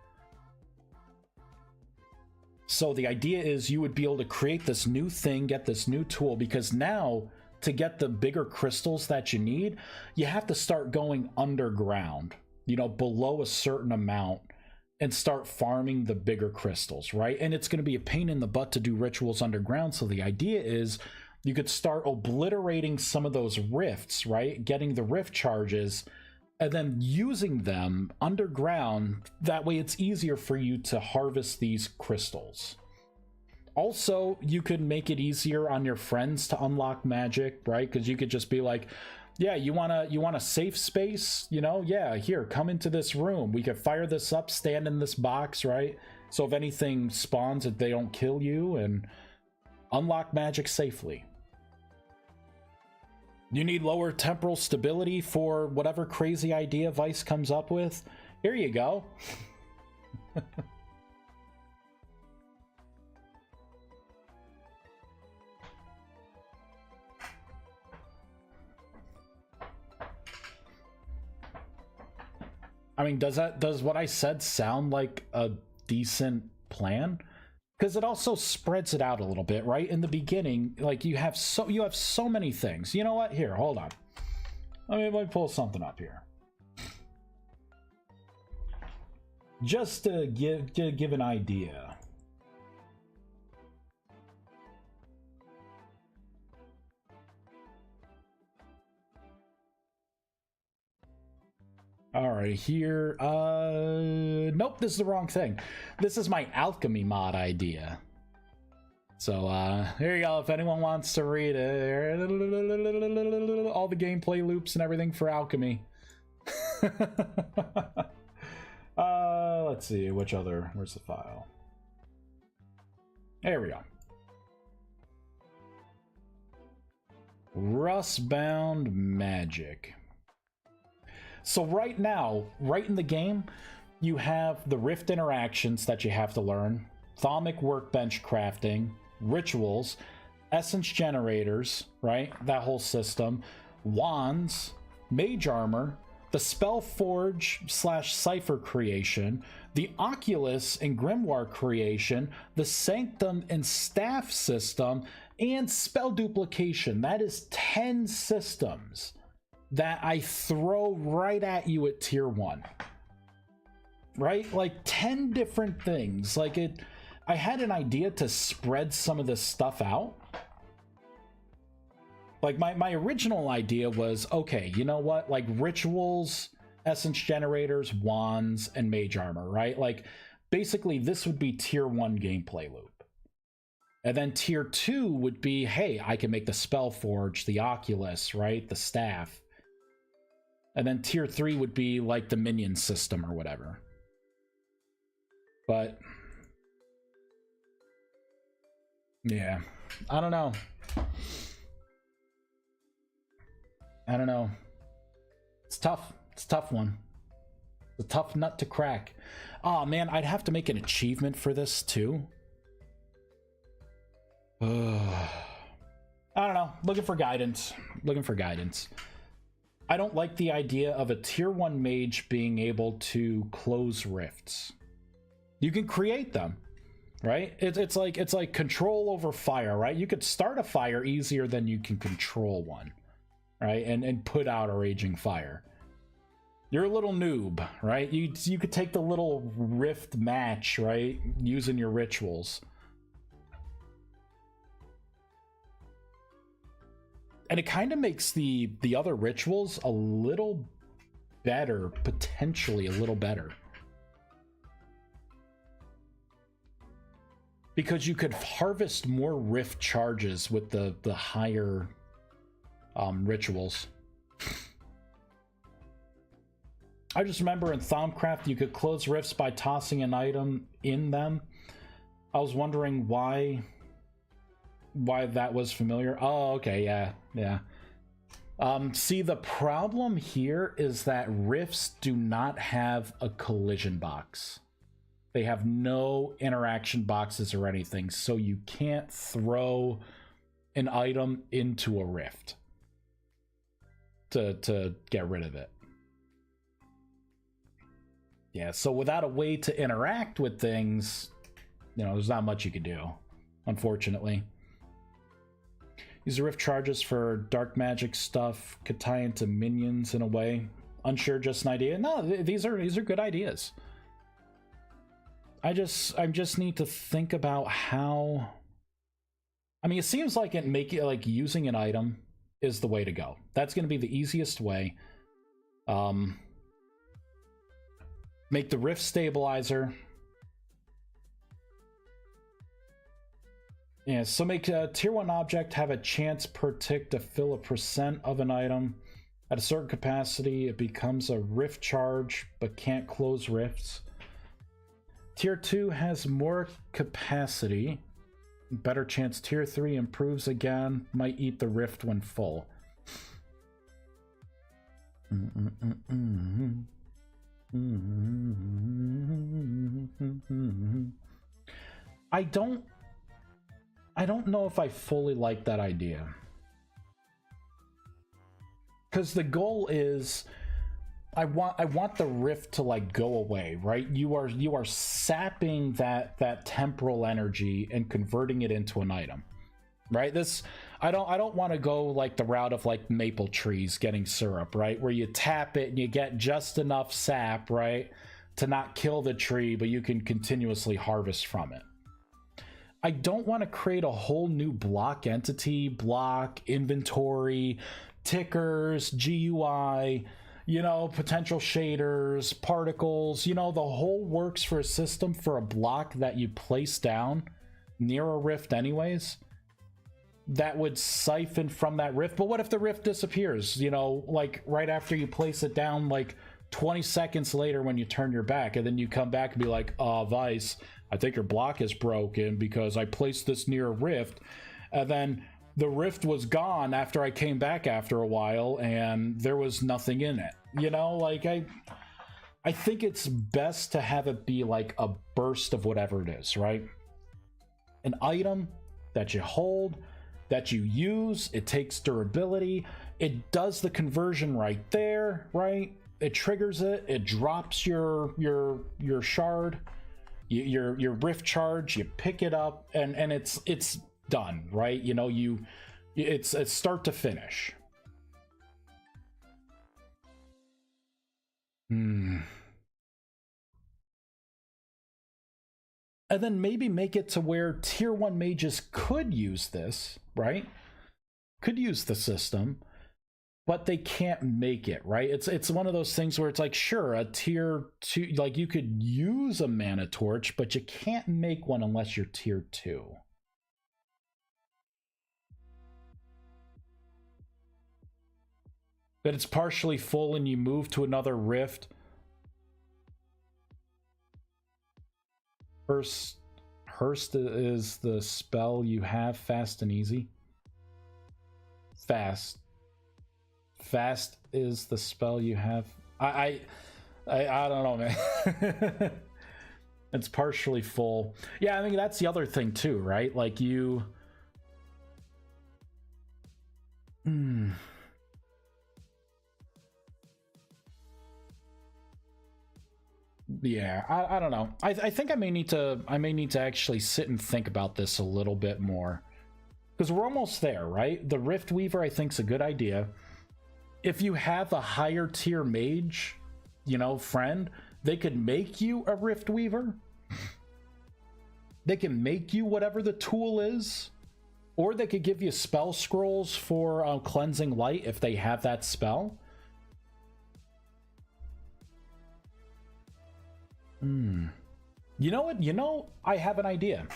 So the idea is you would be able to create this new thing, get this new tool, because now to get the bigger crystals that you need, you have to start going underground, you know, below a certain amount, and start farming the bigger crystals, right? And it's going to be a pain in the butt to do rituals underground. So the idea is you could start obliterating some of those rifts, right? Getting the rift charges and then using them underground. That way it's easier for you to harvest these crystals. Also, you could make it easier on your friends to unlock magic, right? Because you could just be like, Yeah, you want a safe space, you know? Yeah, here, come into this room. We could fire this up, stand in this box, right? So if anything spawns, that they don't kill you, and unlock magic safely. You need lower temporal stability for whatever crazy idea Vice comes up with? Here you go. I mean, does what I said sound like a decent plan? Because it also spreads it out a little bit, right? In the beginning, like you have so many things. You know what? Here, hold on. Let me pull something up here. Just to give an idea. All right, here. Nope, this is the wrong thing. This is my alchemy mod idea. So, here you go. If anyone wants to read it, all the gameplay loops and everything for alchemy. Let's see, where's the file? There we go. Rustbound Magic. So right now, right in the game, you have the Rift interactions that you have to learn, Thaumic Workbench crafting, rituals, essence generators, right? That whole system, wands, mage armor, the spell forge / cipher creation, the Oculus and grimoire creation, the sanctum and staff system, and spell duplication. That is 10 systems that I throw right at you at tier 1. Right? Like 10 different things. Like I had an idea to spread some of this stuff out. Like my original idea was, okay, you know what? Like rituals, essence generators, wands, and mage armor, right? Like basically this would be tier 1 gameplay loop. And then tier 2 would be, hey, I can make the spell forge, the Oculus, right? The staff. And then tier 3 would be like the minion system or whatever. But yeah, I don't know. It's tough. It's a tough one. It's a tough nut to crack. Oh man, I'd have to make an achievement for this too. I don't know. Looking for guidance. I don't like the idea of a tier 1 mage being able to close rifts. You can create them, right? It's like control over fire, right? You could start a fire easier than you can control one, right? And put out a raging fire. You're a little noob, right? You could take the little rift match, right? Using your rituals. And it kind of makes the other rituals a little better, potentially a little better. Because you could harvest more rift charges with the higher rituals. I just remember in Thaumcraft you could close rifts by tossing an item in them. I was wondering why that was familiar. Oh, okay, yeah. See, the problem here is that rifts do not have a collision box. They have no interaction boxes or anything, so you can't throw an item into a rift to get rid of it. Yeah, so without a way to interact with things, there's not much you can do, unfortunately. Use the rift charges for dark magic stuff, could tie into minions in a way. Unsure, just an idea. No, these are good ideas. I just need to think about how. I mean, it seems like using an item is the way to go. That's going to be the easiest way. Make the rift stabilizer. Yeah, so make a tier 1 object have a chance per tick to fill a % of an item. At a certain capacity, it becomes a rift charge, but can't close rifts. Tier 2 has more capacity. Better chance. Tier 3 improves again. Might eat the rift when full. I don't know if I fully like that idea. Because the goal is I want the rift to like go away, right? You are sapping that temporal energy and converting it into an item. Right? This I don't want to go like the route of like maple trees getting syrup, right? Where you tap it and you get just enough sap, right, to not kill the tree, but you can continuously harvest from it. I don't want to create a whole new block entity, block, inventory, tickers, GUI, you know, potential shaders, particles, you know, the whole works for a system for a block that you place down near a rift anyways. That would siphon from that rift. But what if the rift disappears, you know, like right after you place it down, like 20 seconds later when you turn your back, and then you come back and be like, Vice, I think your block is broken because I placed this near a rift, and then the rift was gone after I came back after a while and there was nothing in it. You know, like I think it's best to have it be like a burst of whatever it is, right? An item that you hold, that you use, it takes durability, it does the conversion right there, right? It triggers it, it drops your shard, your rift charge, you pick it up, and it's done, right? You know, it's start to finish. And then maybe make it to where tier 1 mages could use this, right? Could use the system, but they can't make it, right? It's one of those things where it's like, sure, a tier 2, like you could use a mana torch, but you can't make one unless you're tier 2. That it's partially full and you move to another rift. Hurst is the spell you have, fast and easy. Fast is the spell you have. I don't know, man. It's partially full. Yeah, I mean that's the other thing too, right? Like you Yeah, I don't know. I think I may need to actually sit and think about this a little bit more, because we're almost there, right? The riftweaver I think is a good idea. If you have a higher tier mage, you know, friend, they could make you a riftweaver. They can make you whatever the tool is, or they could give you spell scrolls for cleansing light if they have that spell. You know what? You know, I have an idea.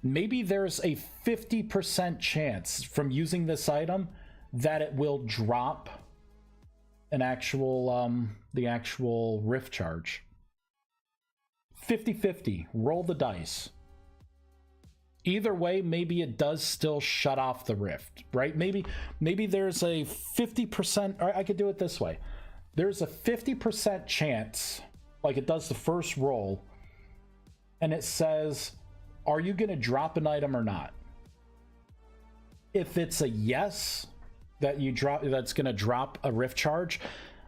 Maybe there's a 50% chance from using this item that it will drop an actual, the actual rift charge. 50-50. Roll the dice. Either way, maybe it does still shut off the rift, right? Maybe there's a 50%, or I could do it this way. There's a 50% chance, like it does the first roll, and it says, are you going to drop an item or not? If it's a yes, that you drop, that's going to drop a rift charge,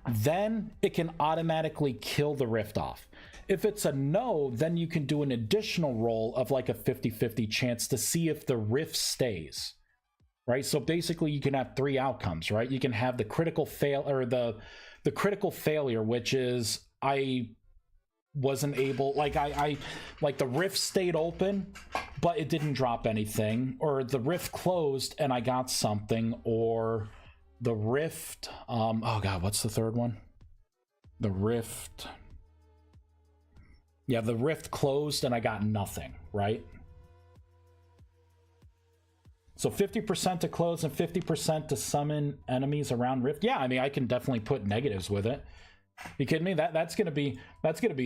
then it can automatically kill the rift off. If it's a no, then you can do an additional roll of like a 50-50 chance to see if the rift stays, right? So basically you can have 3 outcomes, right? You can have the critical fail, or the critical failure, which is I wasn't able, like like the rift stayed open but it didn't drop anything, or the rift closed and I got something, or the rift oh god, what's the third one? The rift, yeah, the rift closed and I got nothing, right? So 50% to close and 50% to summon enemies around Rift. Yeah, I mean, I can definitely put negatives with it. You kidding me? That's gonna be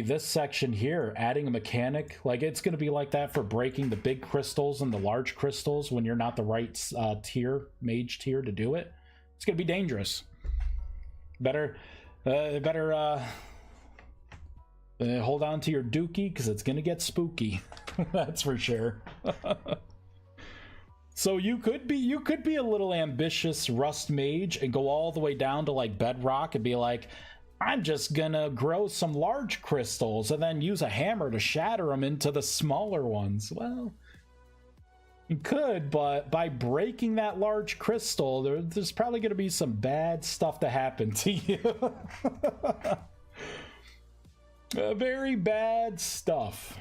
this section here, adding a mechanic. Like, it's gonna be like that for breaking the big crystals and the large crystals when you're not the right mage tier to do it. It's gonna be dangerous. Better hold on to your dookie, because it's gonna get spooky. That's for sure. So you could be a little ambitious Rust mage and go all the way down to like Bedrock and be like, I'm just gonna grow some large crystals and then use a hammer to shatter them into the smaller ones. Well, you could, but by breaking that large crystal, there's probably gonna be some bad stuff to happen to you. Very bad stuff.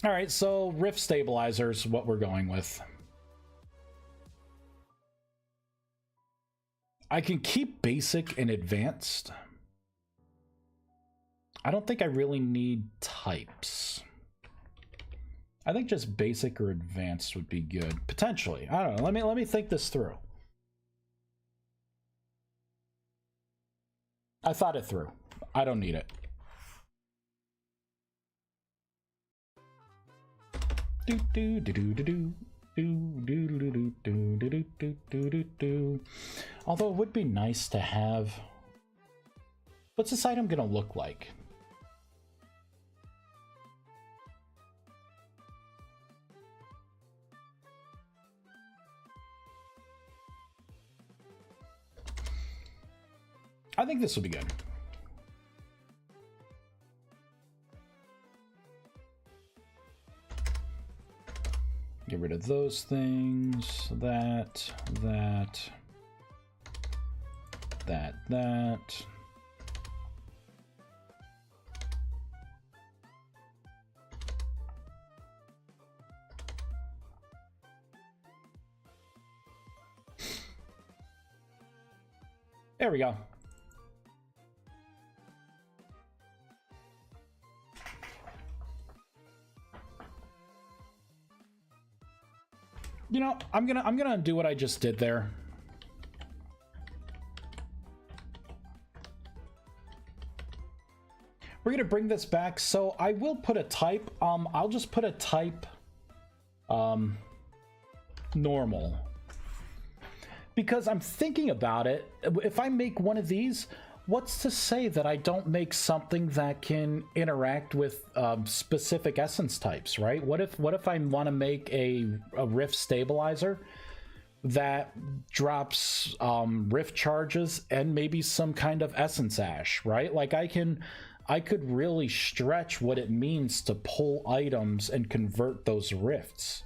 All right, so Rift Stabilizer is what we're going with. I can keep basic and advanced. I don't think I really need types. I think just basic or advanced would be good. Potentially. I don't know. Let me think this through. I thought it through. I don't need it. Although it would be nice to have. What's this item gonna look like? I think this will be good. Get rid of those things, that. There we go. You know, I'm gonna undo what I just did there. We're gonna bring this back, so I will put a type. I'll just put a type normal. Because I'm thinking about it, if I make one of these, what's to say that I don't make something that can interact with specific essence types, right? What if I want to make a Rift Stabilizer that drops Rift charges and maybe some kind of Essence Ash, right? Like I could really stretch what it means to pull items and convert those rifts.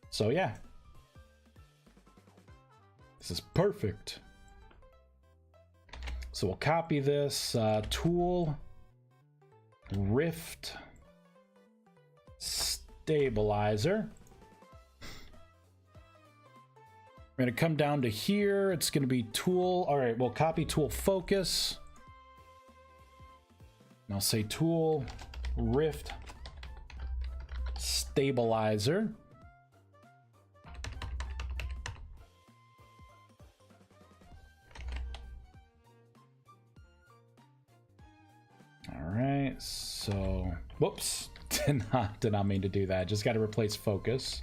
So yeah. This is perfect. So we'll copy this tool, Rift Stabilizer. We're going to come down to here. It's going to be tool. All right, we'll copy tool focus. And I'll say tool Rift Stabilizer. All right, so whoops, did not mean to do that. Just got to replace focus.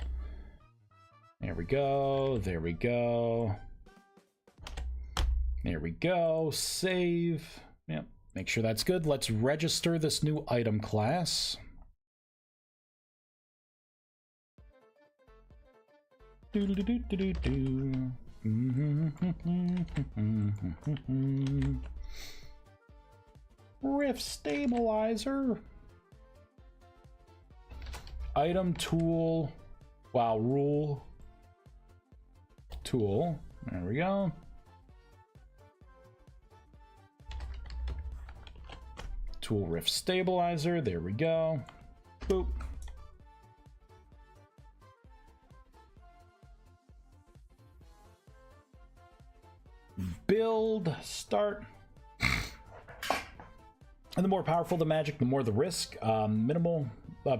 There we go. There we go. There we go. Save. Yep. Make sure that's good. Let's register this new item class. Rift Stabilizer. Item tool. Wow, rule. Tool. There we go. Tool Rift Stabilizer. There we go. Boop. Build. Start. And the more powerful the magic, the more the risk. Minimal,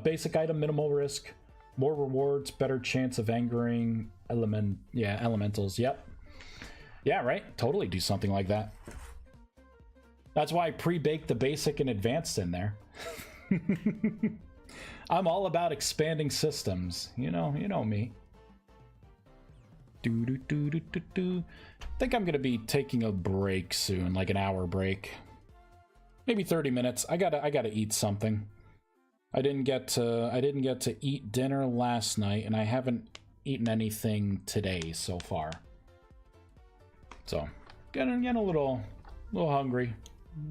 basic item, minimal risk. More rewards, better chance of angering elementals. Yep. Yeah, right? Totally do something like that. That's why I pre-baked the basic and advanced in there. I'm all about expanding systems. You know me. Think I'm gonna be taking a break soon, like an hour break. Maybe 30 minutes. I gotta eat something. I didn't get to eat dinner last night, and I haven't eaten anything today so far. So, getting a little hungry.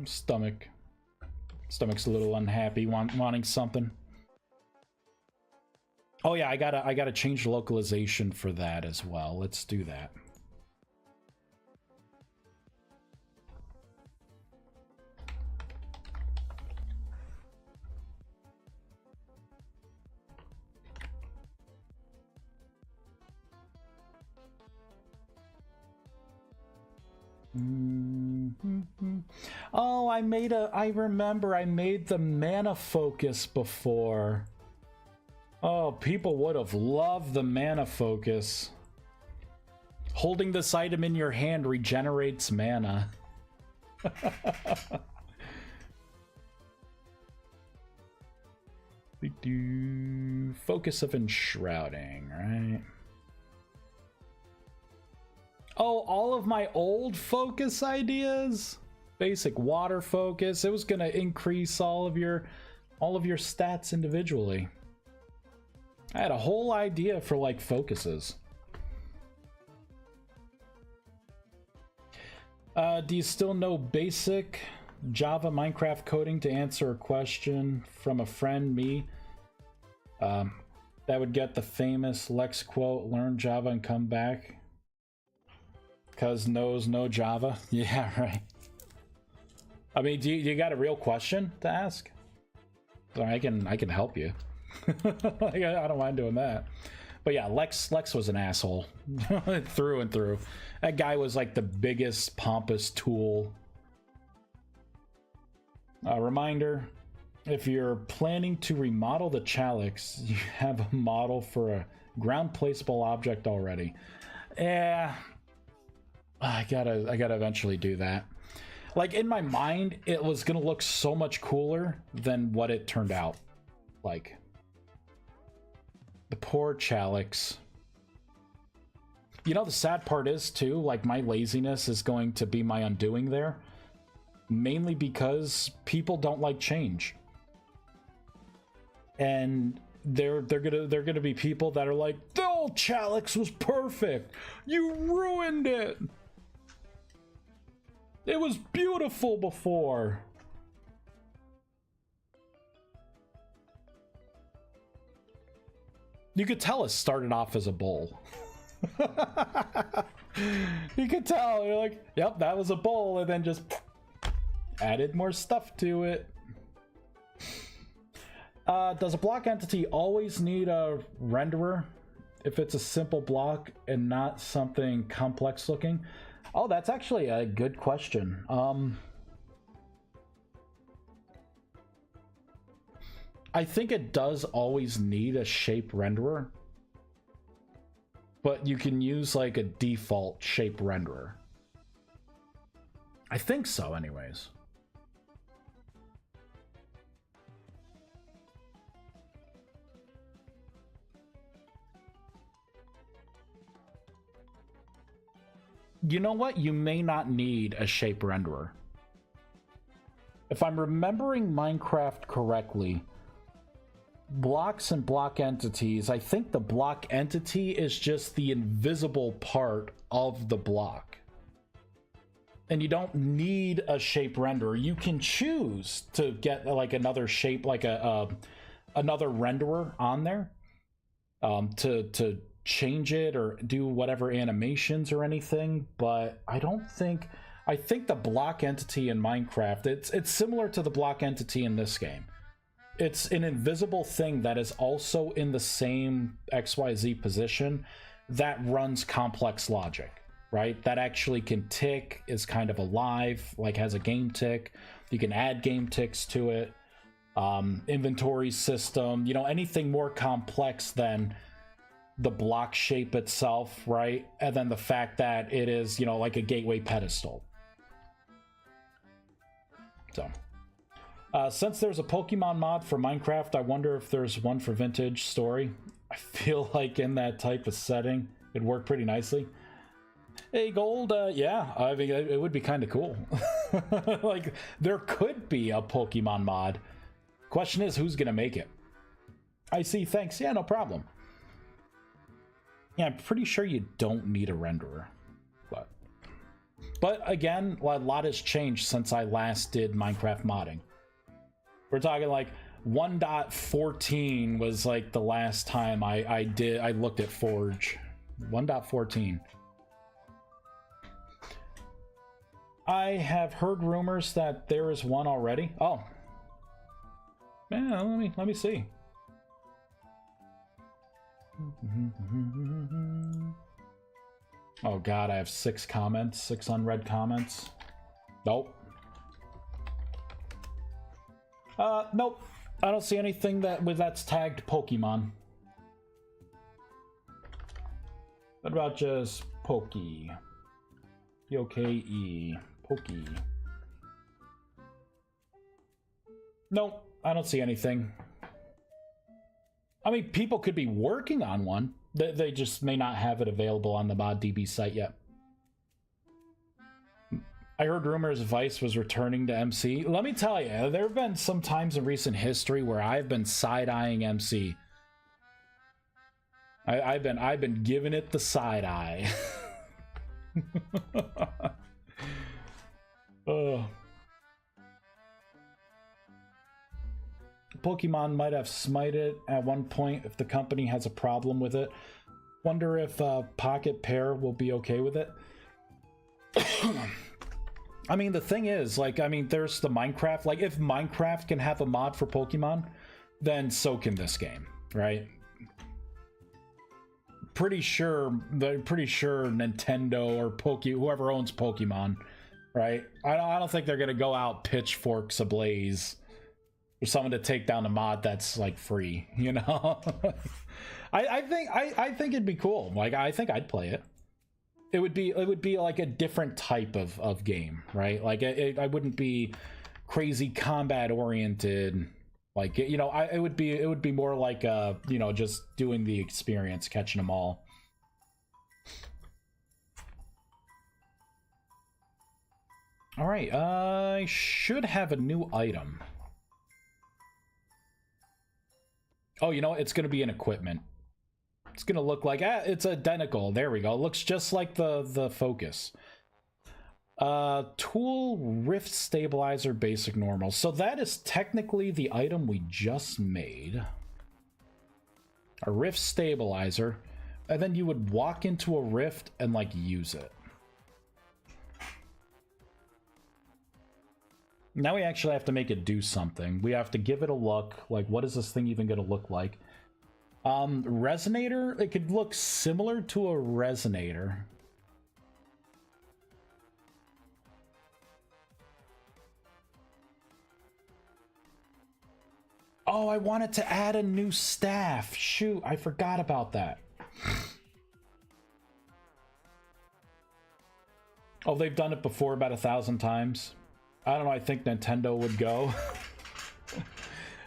Stomach's a little unhappy, wanting something. Oh yeah, I gotta change the localization for that as well. Let's do that. Oh, I remember I made the mana focus before. Oh, people would have loved the mana focus. Holding this item in your hand regenerates mana. Focus of enshrouding, right? Oh, all of my old focus ideas? Basic water focus. It was gonna increase all of your stats individually. I had a whole idea for like focuses. Do you still know basic Java Minecraft coding to answer a question from a friend, me? That would get the famous Lex quote, learn Java and come back. Cause knows no Java. Yeah, right. I mean, do you got a real question to ask? I can help you. I don't mind doing that. But yeah, Lex was an asshole through and through. That guy was like the biggest pompous tool. Reminder, if you're planning to remodel the Chalix, you have a model for a ground placeable object already. Yeah, I gotta eventually do that. Like, in my mind, it was gonna look so much cooler than what it turned out like. The poor Chalix. You know, the sad part is, too, like, my laziness is going to be my undoing there. Mainly because people don't like change. And they're gonna be people that are like, the old Chalix was perfect! You ruined it! It was beautiful before! You could tell it started off as a bowl. You could tell, you're like, yep, that was a bowl, and then just added more stuff to it. Does a block entity always need a renderer if it's a simple block and not something complex looking? Oh, that's actually a good question. I think it does always need a shape renderer, but you can use like a default shape renderer. I think so, anyways. You know what? You may not need a shape renderer. If I'm remembering Minecraft correctly, blocks and block entities, I think the block entity is just the invisible part of the block. And you don't need a shape renderer. You can choose to get like another shape, like another renderer on there to change it or do whatever animations or anything, but I think the block entity in Minecraft, it's similar to the block entity in this game. It's an invisible thing that is also in the same XYZ position that runs complex logic, right? That actually can tick, is kind of alive, like has a game tick, You can add game ticks to it, inventory system, you know, anything more complex than the block shape itself, right? And then the fact that it is, you know, like a gateway pedestal. So, since there's a Pokemon mod for Minecraft, I wonder if there's one for Vintage Story. I feel like in that type of setting, it'd work pretty nicely. Hey, Gold, yeah, I mean, it would be kind of cool. Like, there could be a Pokemon mod. Question is, who's gonna make it? I see, thanks. Yeah, no problem. Yeah, I'm pretty sure you don't need a renderer. But again, a lot has changed since I last did Minecraft modding. We're talking like 1.14 was like the last time I looked at Forge. 1.14. I have heard rumors that there is one already. Oh. Yeah, let me see. Oh god, I have 6 comments, 6 unread comments. Nope. Nope. I don't see anything that's tagged Pokemon. What about just Pokey? P-O-K-E. Pokey. Nope, I don't see anything. I mean, people could be working on one. They just may not have it available on the ModDB site yet. I heard rumors Vice was returning to MC. Let me tell you, there have been some times in recent history where I've been side-eyeing MC. I've been giving it the side eye. Pokemon might have smited at one point if the company has a problem with it. Wonder if Pocket Pair will be okay with it. I mean, the thing is, like, I mean, there's the Minecraft. Like, if Minecraft can have a mod for Pokemon, then so can this game, right? Pretty sure Nintendo or whoever owns Pokemon, right? I don't think they're gonna go out pitchforks ablaze for someone to take down a mod that's like free, you know. I think it'd be cool. Like, I think I'd play it. It would be like a different type of game, right? Like I wouldn't be crazy combat oriented. Like, you know, it would be more like you know, just doing the experience, catching them all. All right, I should have a new item. Oh, you know, it's going to be an equipment. It's going to look like, it's identical. There we go. It looks just like the Focus. Tool Rift Stabilizer Basic Normal. So that is technically the item we just made. A Rift Stabilizer. And then you would walk into a rift and, like, use it. Now we actually have to make it do something. We have to give it a look. Like, what is this thing even going to look like? Resonator? It could look similar to a resonator. Oh, I wanted to add a new staff. Shoot, I forgot about that. Oh, they've done it before about 1,000 times. I don't know, I think Nintendo would go.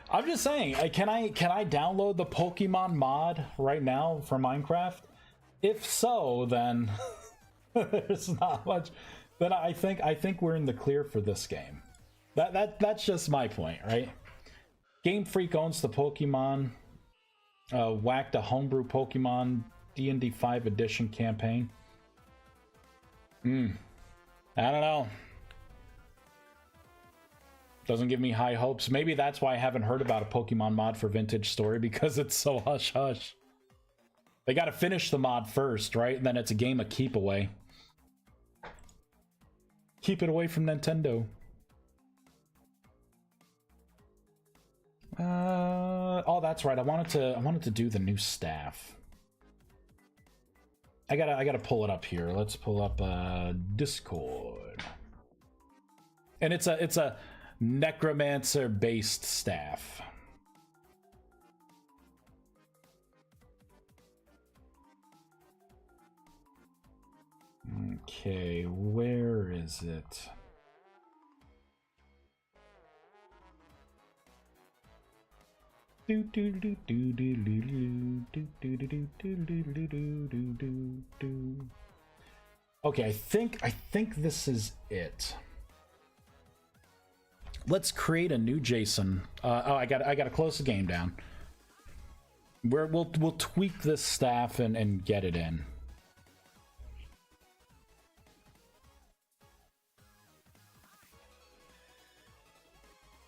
I'm just saying, can I download the Pokemon mod right now for Minecraft? If so, then there's not much. Then I think we're in the clear for this game. That's just my point, right? Game Freak owns the Pokemon. Whacked a homebrew Pokemon D&D 5 edition campaign. I don't know. Doesn't give me high hopes. Maybe that's why I haven't heard about a Pokemon mod for Vintage Story, because it's so hush-hush. They gotta finish the mod first, right? And then it's a game of keep away. Keep it away from Nintendo. Oh, that's right. I wanted to do the new staff. I gotta pull it up here. Let's pull up Discord. And it's a necromancer based staff. Okay, where is it? Okay, I think this is it. Let's create a new JSON. Oh, I gotta close the game down. We'll tweak this staff and get it in.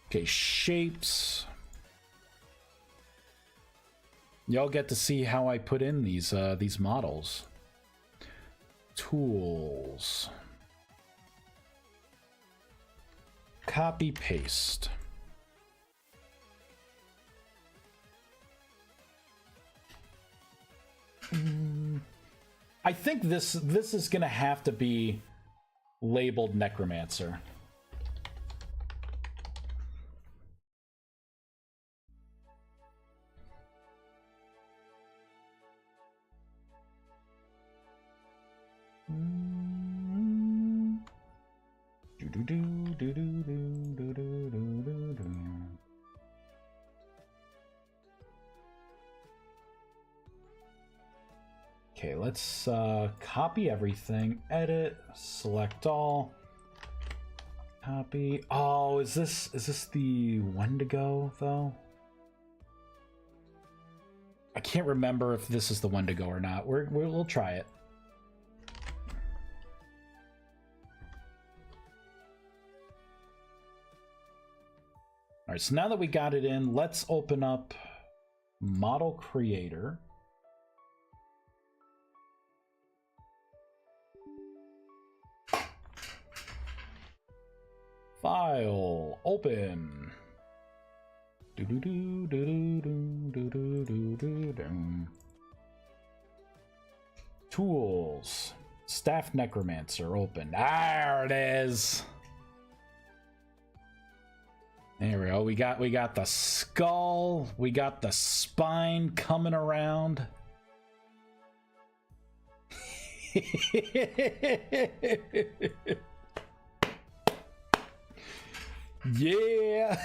Okay, shapes. Y'all get to see how I put in these models. Tools. Copy paste. I think this is gonna have to be labeled necromancer. Okay, let's copy everything, edit, select all, copy. Oh, is this the Wendigo though? I can't remember if this is the Wendigo or not. We'll try it. All right, so now that we got it in, let's open up Model Creator. File, open. Tools, Staff Necromancer, open. There it is. There we go. We got the skull. We got the spine coming around. Yeah.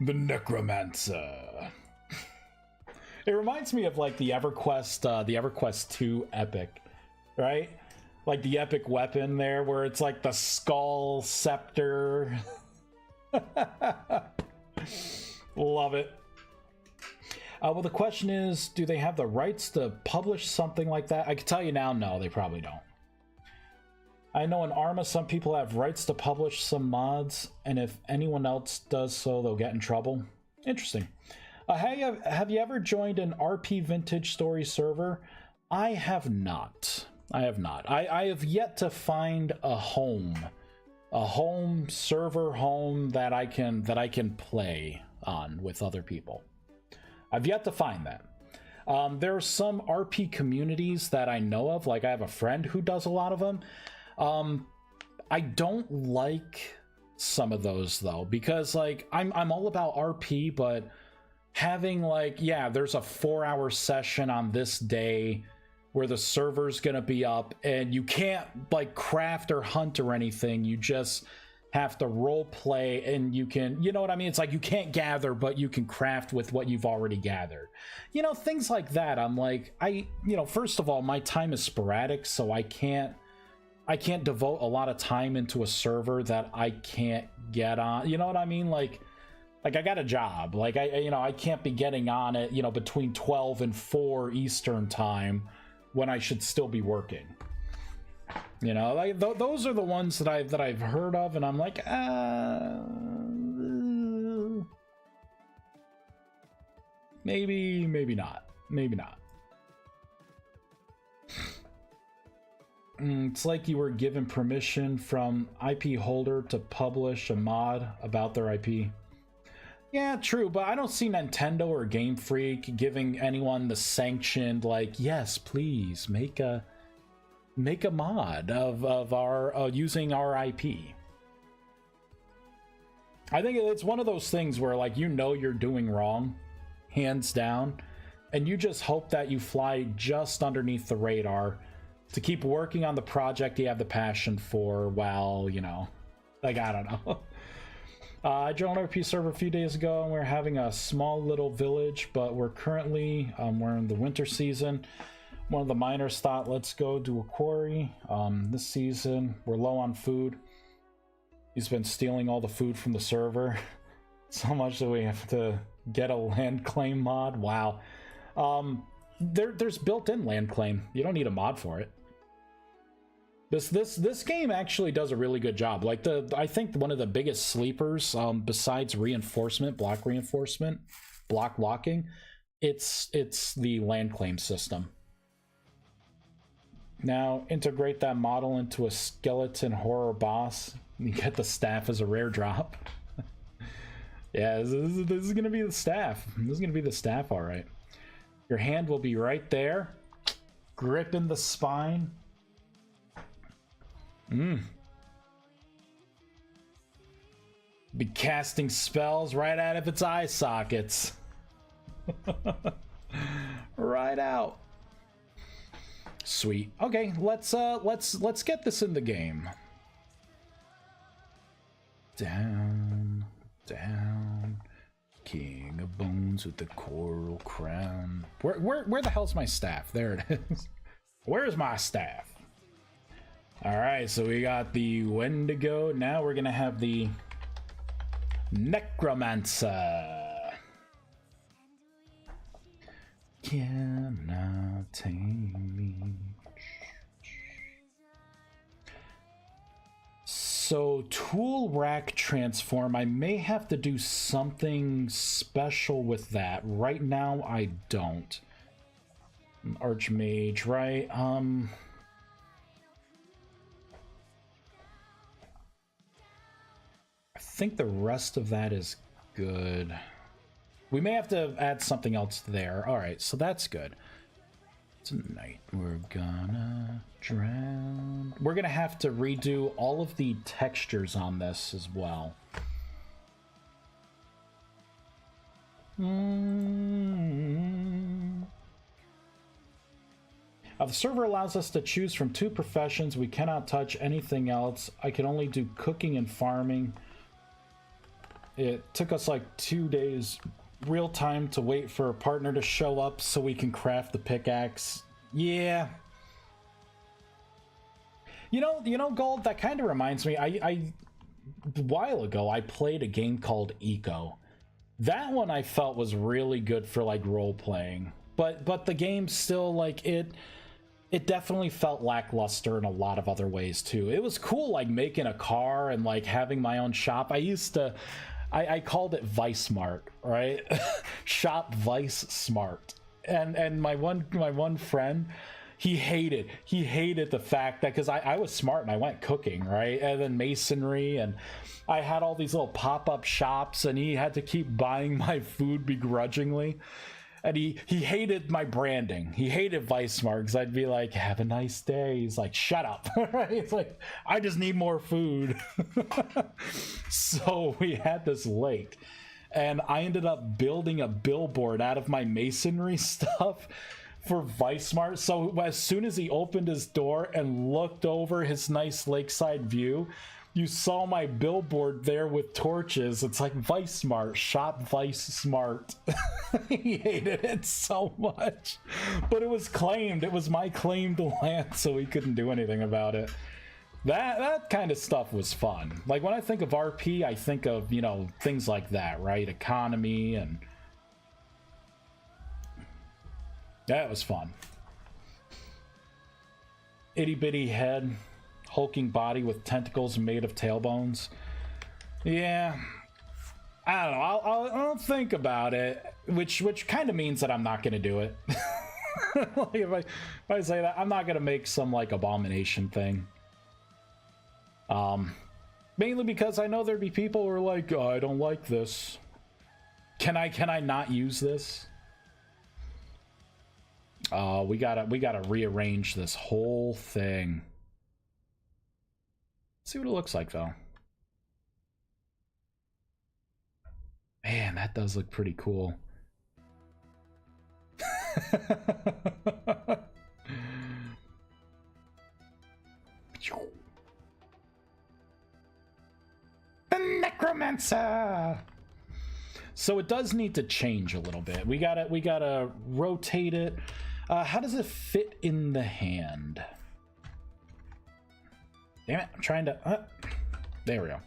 The Necromancer. It reminds me of like the EverQuest 2 epic, right? Like the epic weapon there where it's like the skull scepter. Love it. Well, the question is, do they have the rights to publish something like that? I can tell you now, no, they probably don't. I know in Arma, some people have rights to publish some mods, and if anyone else does so, they'll get in trouble. Interesting. Have you ever joined an RP Vintage Story server? I have not. I have yet to find a home server home that I can play on with other people. I've yet to find that. There are some RP communities that I know of, like I have a friend who does a lot of them. I don't like some of those though, because like I'm all about RP, but having like, yeah, there's a 4-hour session on this day where the server's gonna be up and you can't like craft or hunt or anything. You just have to role play, and you can, you know what I mean? It's like you can't gather, but you can craft with what you've already gathered. You know, things like that. I'm like, first of all, my time is sporadic, so I can't devote a lot of time into a server that I can't get on. You know what I mean? Like I got a job. Like I can't be getting on it, between 12 and 4 Eastern time when I should still be working. Like those are the ones that I've heard of, and I'm like, maybe not. It's like you were given permission from IP holder to publish a mod about their IP. Yeah, true, but I don't see Nintendo or Game Freak giving anyone the sanctioned, like, yes, please make a mod of our using our IP. I think it's one of those things where, like, you know you're doing wrong, hands down, and you just hope that you fly just underneath the radar to keep working on the project you have the passion for while, you know, like, I don't know. I joined RP server a few days ago, and we're having a small little village, but we're currently, we're in the winter season. One of the miners thought, let's go do a quarry. This season, we're low on food. He's been stealing all the food from the server. So much that we have to get a land claim mod. Wow. There's built-in land claim. You don't need a mod for it. This game actually does a really good job. Like, I think one of the biggest sleepers, besides reinforcement, block blocking, it's the land claim system. Now integrate that model into a skeleton horror boss. You get the staff as a rare drop. Yeah, this is gonna be the staff. This is gonna be the staff, all right. Your hand will be right there, gripping the spine. Be casting spells right out of its eye sockets. Right out. Sweet. Okay, let's get this in the game. Down, down, king of bones with the coral crown. Where the hell's my staff? There it is. Where's my staff? All right, so we got the Wendigo. Now we're gonna have the Necromancer. Cannot tame me. So tool rack transform, I may have to do something special with that. Right now I don't. Archmage, right? I think the rest of that is good. We may have to add something else there. All right, so that's good. Tonight we're gonna drown. We're gonna have to redo all of the textures on this as well. The server allows us to choose from 2 professions. We cannot touch anything else. I can only do cooking and farming. It took us like 2 days real time to wait for a partner to show up so we can craft the pickaxe. Yeah. You know, Gold, that kind of reminds me, a while ago I played a game called Eco. That one I felt was really good for like role playing, but the game still, like, it definitely felt lackluster in a lot of other ways too. It was cool, like making a car and like having my own shop. I called it ViesSmart, right? Shop Vice Smart. And my one friend, he hated the fact that, because I was smart and I went cooking, right? And then masonry, and I had all these little pop-up shops, and he had to keep buying my food begrudgingly. And he hated my branding. He hated ViceSmart because I'd be like, have a nice day. He's like, shut up. Right? It's like, I just need more food. So we had this lake, and I ended up building a billboard out of my masonry stuff for ViceSmart. So as soon as he opened his door and looked over his nice lakeside view, you saw my billboard there with torches. It's like ViceSmart, shop ViceSmart. He hated it so much, but it was claimed. It was my claimed land, so he couldn't do anything about it. That kind of stuff was fun. Like, when I think of RP, I think of, you know, things like that, right? Economy, and that was fun. Itty bitty head, hulking body with tentacles made of tailbones. Yeah, I don't know. I'll think about it, which kind of means that I'm not gonna do it. Like, if I say that, I'm not gonna make some like abomination thing. Mainly because I know there'd be people who are like, oh, I don't like this. Can I not use this? We gotta rearrange this whole thing. See what it looks like, though. that does look pretty cool. The Necromancer! So it does need to change a little bit. We gotta rotate it. How does it fit in the hand? Damn it, I'm trying to... there we go.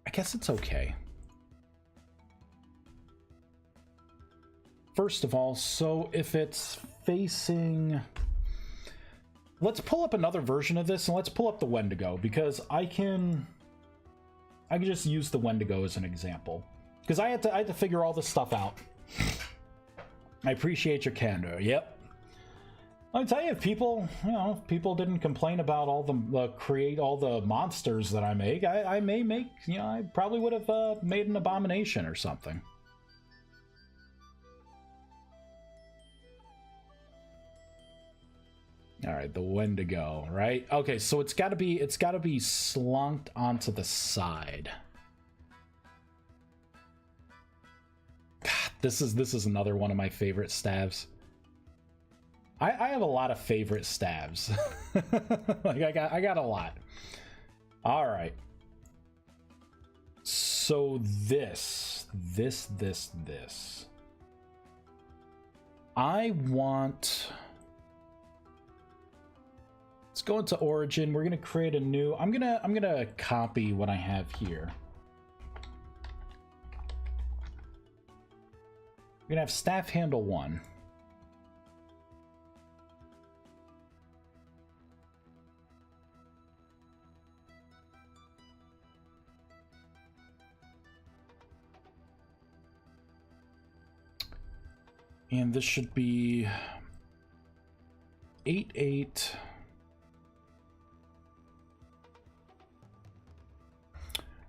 I guess it's okay. First of all, so if it's facing... Let's pull up another version of this, and let's pull up the Wendigo, because I can just use the Wendigo as an example. Because I had to figure all this stuff out. I appreciate your candor. Yep. I'll tell you, if people, if people didn't complain about all the create all the monsters that I make, I may make, I probably would have made an abomination or something. All right, the Wendigo, right? Okay, so it's got to be slunked onto the side. God, this is another one of my favorite stabs. I have a lot of favorite stabs. Like I got a lot. All right. So this. I want. Let's go into Origin. We're gonna create a new. I'm gonna copy what I have here. We're gonna have staff handle 1. And this should be 8/8.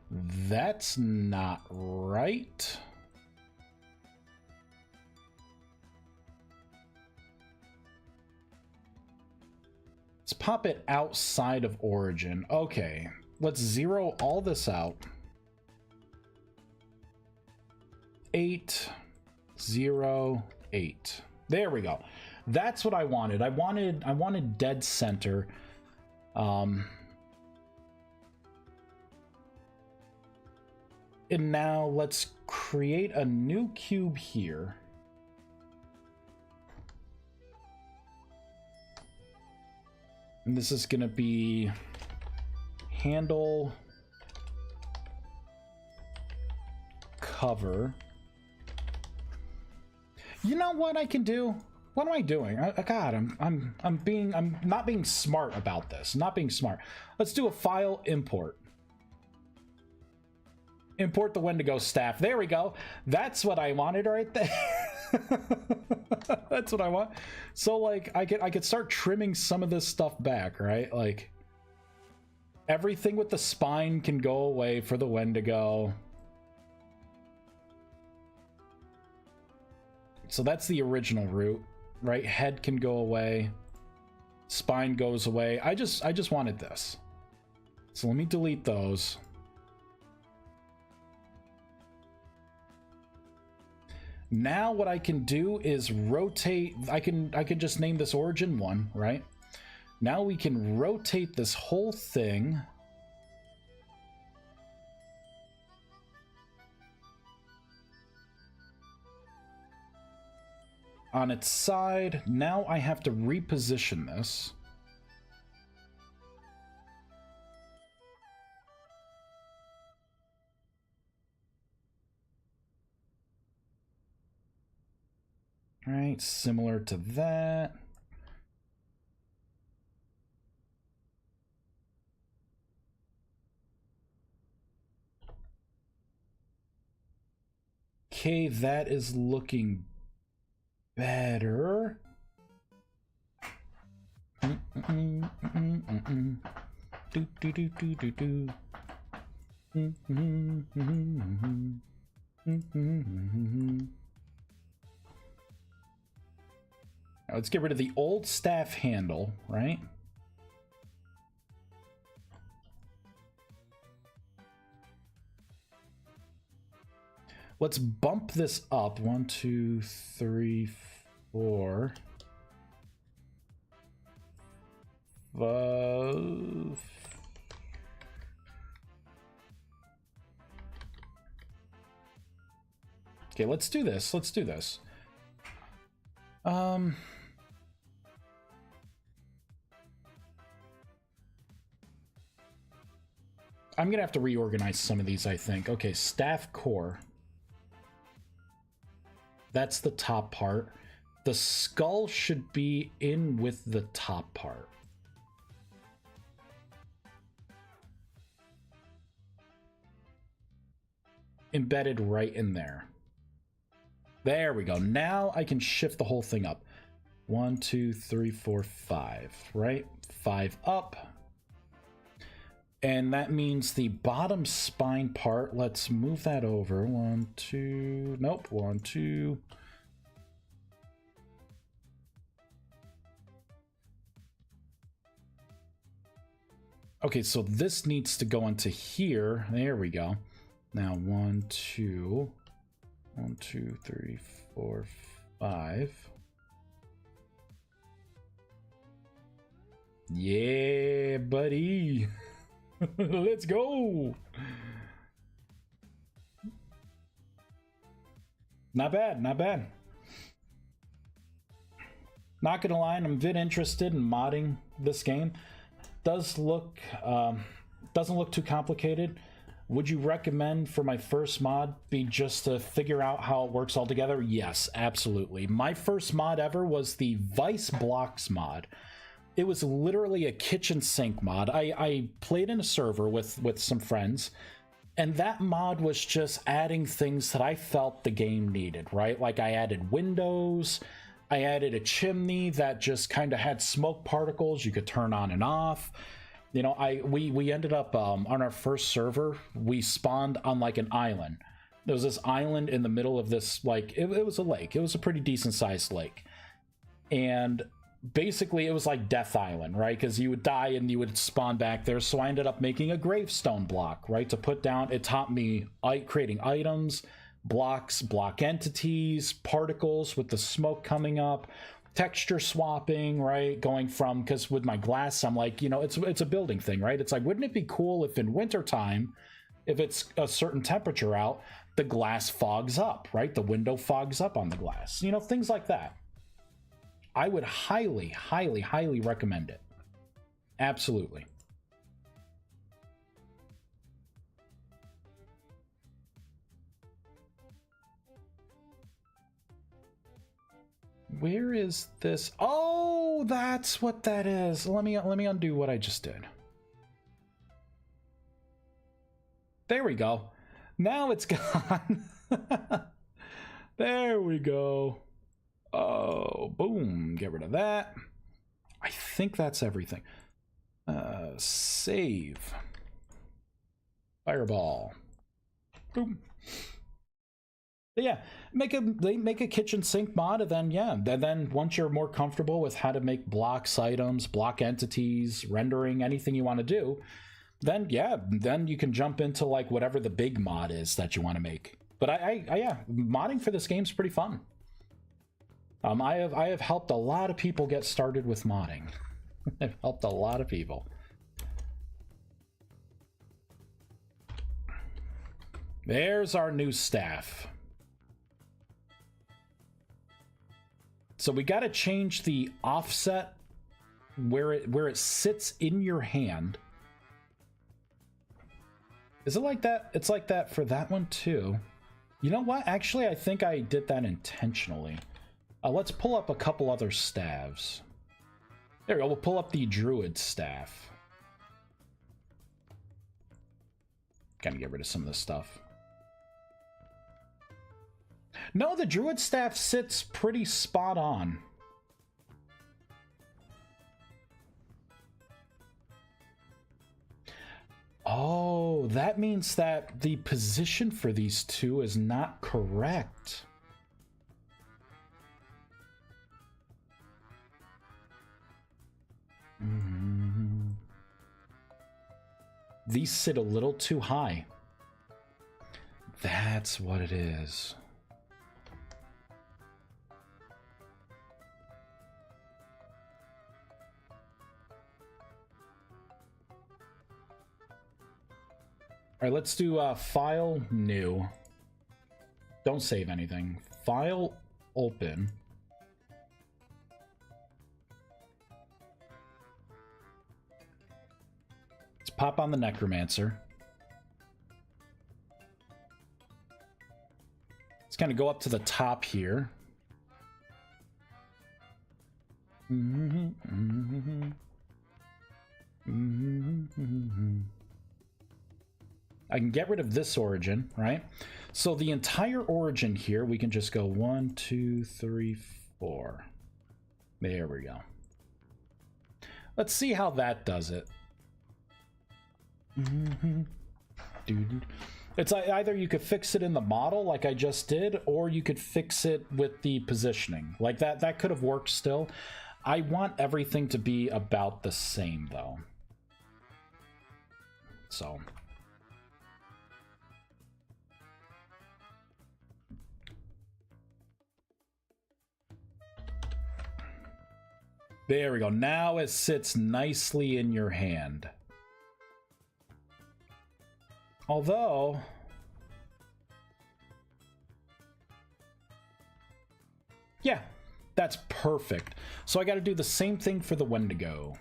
That's not right. Let's pop it outside of Origin. Okay, let's zero all this out. 8, 0, 8. There we go. That's what I wanted. I wanted dead center. And now let's create a new cube here. And this is going to be handle cover. You know what I can do? What am I doing? God, I'm not being smart about this. Not being smart. Let's do a file import. Import the Wendigo staff. There we go. That's what I wanted right there. That's what I want. So like I could start trimming some of this stuff back, right? Like everything with the spine can go away for the Wendigo. So that's the original route, right? Head can go away. Spine goes away. I just wanted this. So let me delete those. Now what I can do is rotate. I can just name this Origin 1, right? Now we can rotate this whole thing. On its side. Now I have to reposition this. Right, similar to that. Okay, that is looking better. Now let's get rid of the old staff handle, right? Let's bump this up. 1, 2, 3, 4. 5. Okay, let's do this. Let's do this. I'm gonna have to reorganize some of these, I think. Okay, staff core. That's the top part. The skull should be in with the top part. Embedded right in there. There we go. Now I can shift the whole thing up. 1, 2, 3, 4, 5, right? 5 up. And that means the bottom spine part, let's move that over. 1, 2, nope, 1, 2. Okay, so this needs to go into here. There we go. Now 1, 2, 1, 2, 3, 4, 5. Yeah, buddy. Let's go. Not bad, not bad. Not gonna lie, I'm a bit interested in modding this game. Doesn't look too complicated. Would you recommend for my first mod be just to figure out how it works all together? Yes, absolutely. My first mod ever was the Vice Blocks mod. It was literally a kitchen sink mod. I played in a server with some friends, and that mod was just adding things that I felt the game needed, right? Like I added windows, I added a chimney that just kind of had smoke particles you could turn on and off. You know, we ended up on our first server, we spawned on like an island. There was this island in the middle of this, like, it was a lake. It was a pretty decent sized lake. And basically it was like Death Island, right? Because you would die and you would spawn back there. So I ended up making a gravestone block, right, to put down. It taught me creating items, blocks, block entities, particles with the smoke coming up, texture swapping, right? Going from, because with my glass, I'm like, you know, it's a building thing, right? It's like, wouldn't it be cool if in wintertime, if it's a certain temperature out, the glass fogs up, right? The window fogs up on the glass, you know, things like that. I would highly, highly, highly recommend it. Absolutely. Where is this? Oh, that's what that is. Let me undo what I just did. There we go. Now it's gone. There we go. Oh, boom. Get rid of that. I think that's everything. Save. Fireball. Boom. But yeah, they make a kitchen sink mod, and then yeah, then once you're more comfortable with how to make blocks, items, block entities, rendering, anything you want to do, then yeah, then you can jump into like whatever the big mod is that you want to make. But I yeah, modding for this game's pretty fun. I have helped a lot of people get started with modding. I've helped a lot of people. There's our new staff. So we got to change the offset where it sits in your hand. Is it like that? It's like that for that one too. You know what? Actually, I think I did that intentionally. Let's pull up a couple other staves. There we go. We'll pull up the druid staff. Gotta get rid of some of this stuff. No, the druid staff sits pretty spot on. Oh, that means that the position for these two is not correct. These sit a little too high. That's what it is. All right, let's do file new. Don't save anything. File open. Let's pop on the necromancer. Let's kind of go up to the top here. I can get rid of this origin, right? So the entire origin here, we can just go 1, 2, 3, 4. There we go. Let's see how that does it. It's either you could fix it in the model like I just did, or you could fix it with the positioning. Like that could have worked still. I want everything to be about the same though. So there we go. Now it sits nicely in your hand. Although, yeah, that's perfect. So I got to do the same thing for the Wendigo.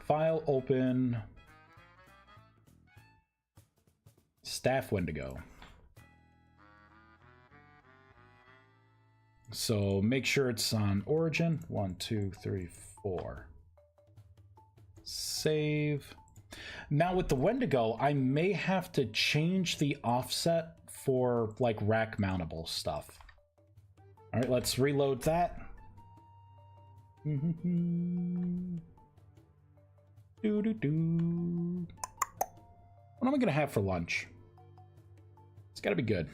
File open. Staff Wendigo. So make sure it's on origin. 1, 2, 3, 4. Save. Now with the Wendigo, I may have to change the offset for like rack mountable stuff. All right, let's reload that. What am I gonna have for lunch? It's gotta be good.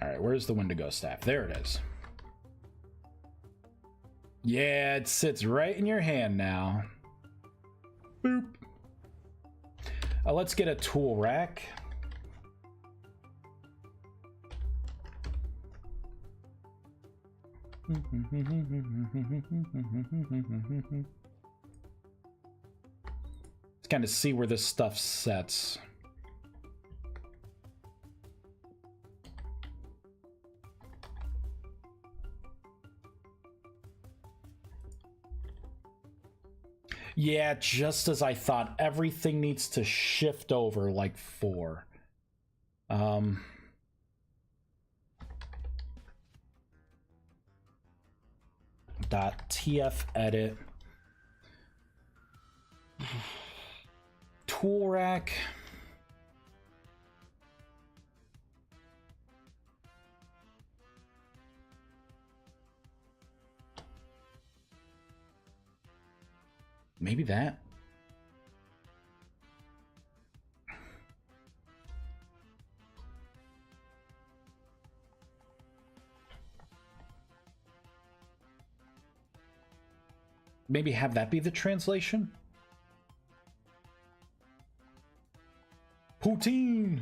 All right, where's the Wendigo staff? There it is. Yeah, it sits right in your hand now. Boop. Let's get a tool rack. Let's kind of see where this stuff sets. Yeah, just as I thought, everything needs to shift over like 4. .tf edit tool rack. Maybe that. Maybe have that be the translation? Poutine!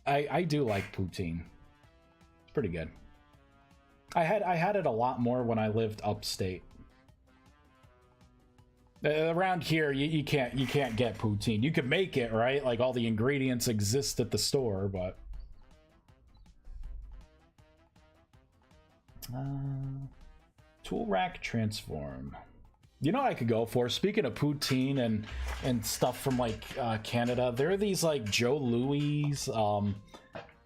I do like poutine. It's pretty good. I had it a lot more when I lived upstate. Around here, you can't get poutine. You could make it, right? Like all the ingredients exist at the store, but tool rack transform. You know what I could go for? Speaking of poutine and stuff from like Canada, there are these like Joe Louis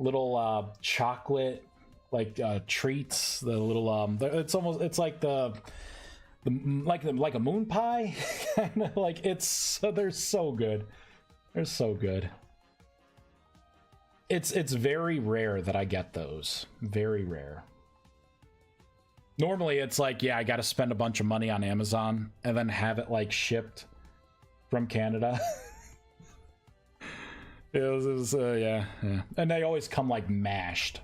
little chocolate like treats. The little it's like like a moon pie. Kind of like they're so good. They're so good. It's very rare that I get those. Very rare. Normally it's like, yeah, I got to spend a bunch of money on Amazon and then have it like shipped from Canada. Yeah, yeah. And they always come like mashed.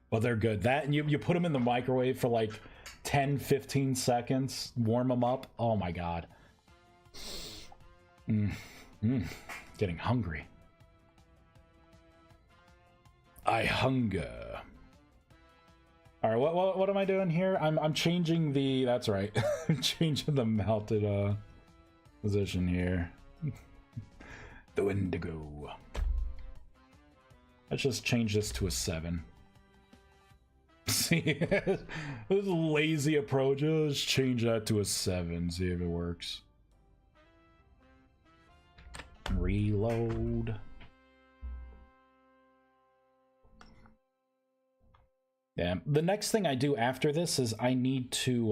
But they're good. That, and you put them in the microwave for like 10-15 seconds, warm them up. Oh my god. Getting hungry. I hunger. All right, what am I doing here? I'm changing the, that's right. I'm changing the melted position here. The indigo. Let's just change this to a 7. See, this lazy approach. Let's change that to a 7. See if it works. Reload. Yeah. The next thing I do after this is I need to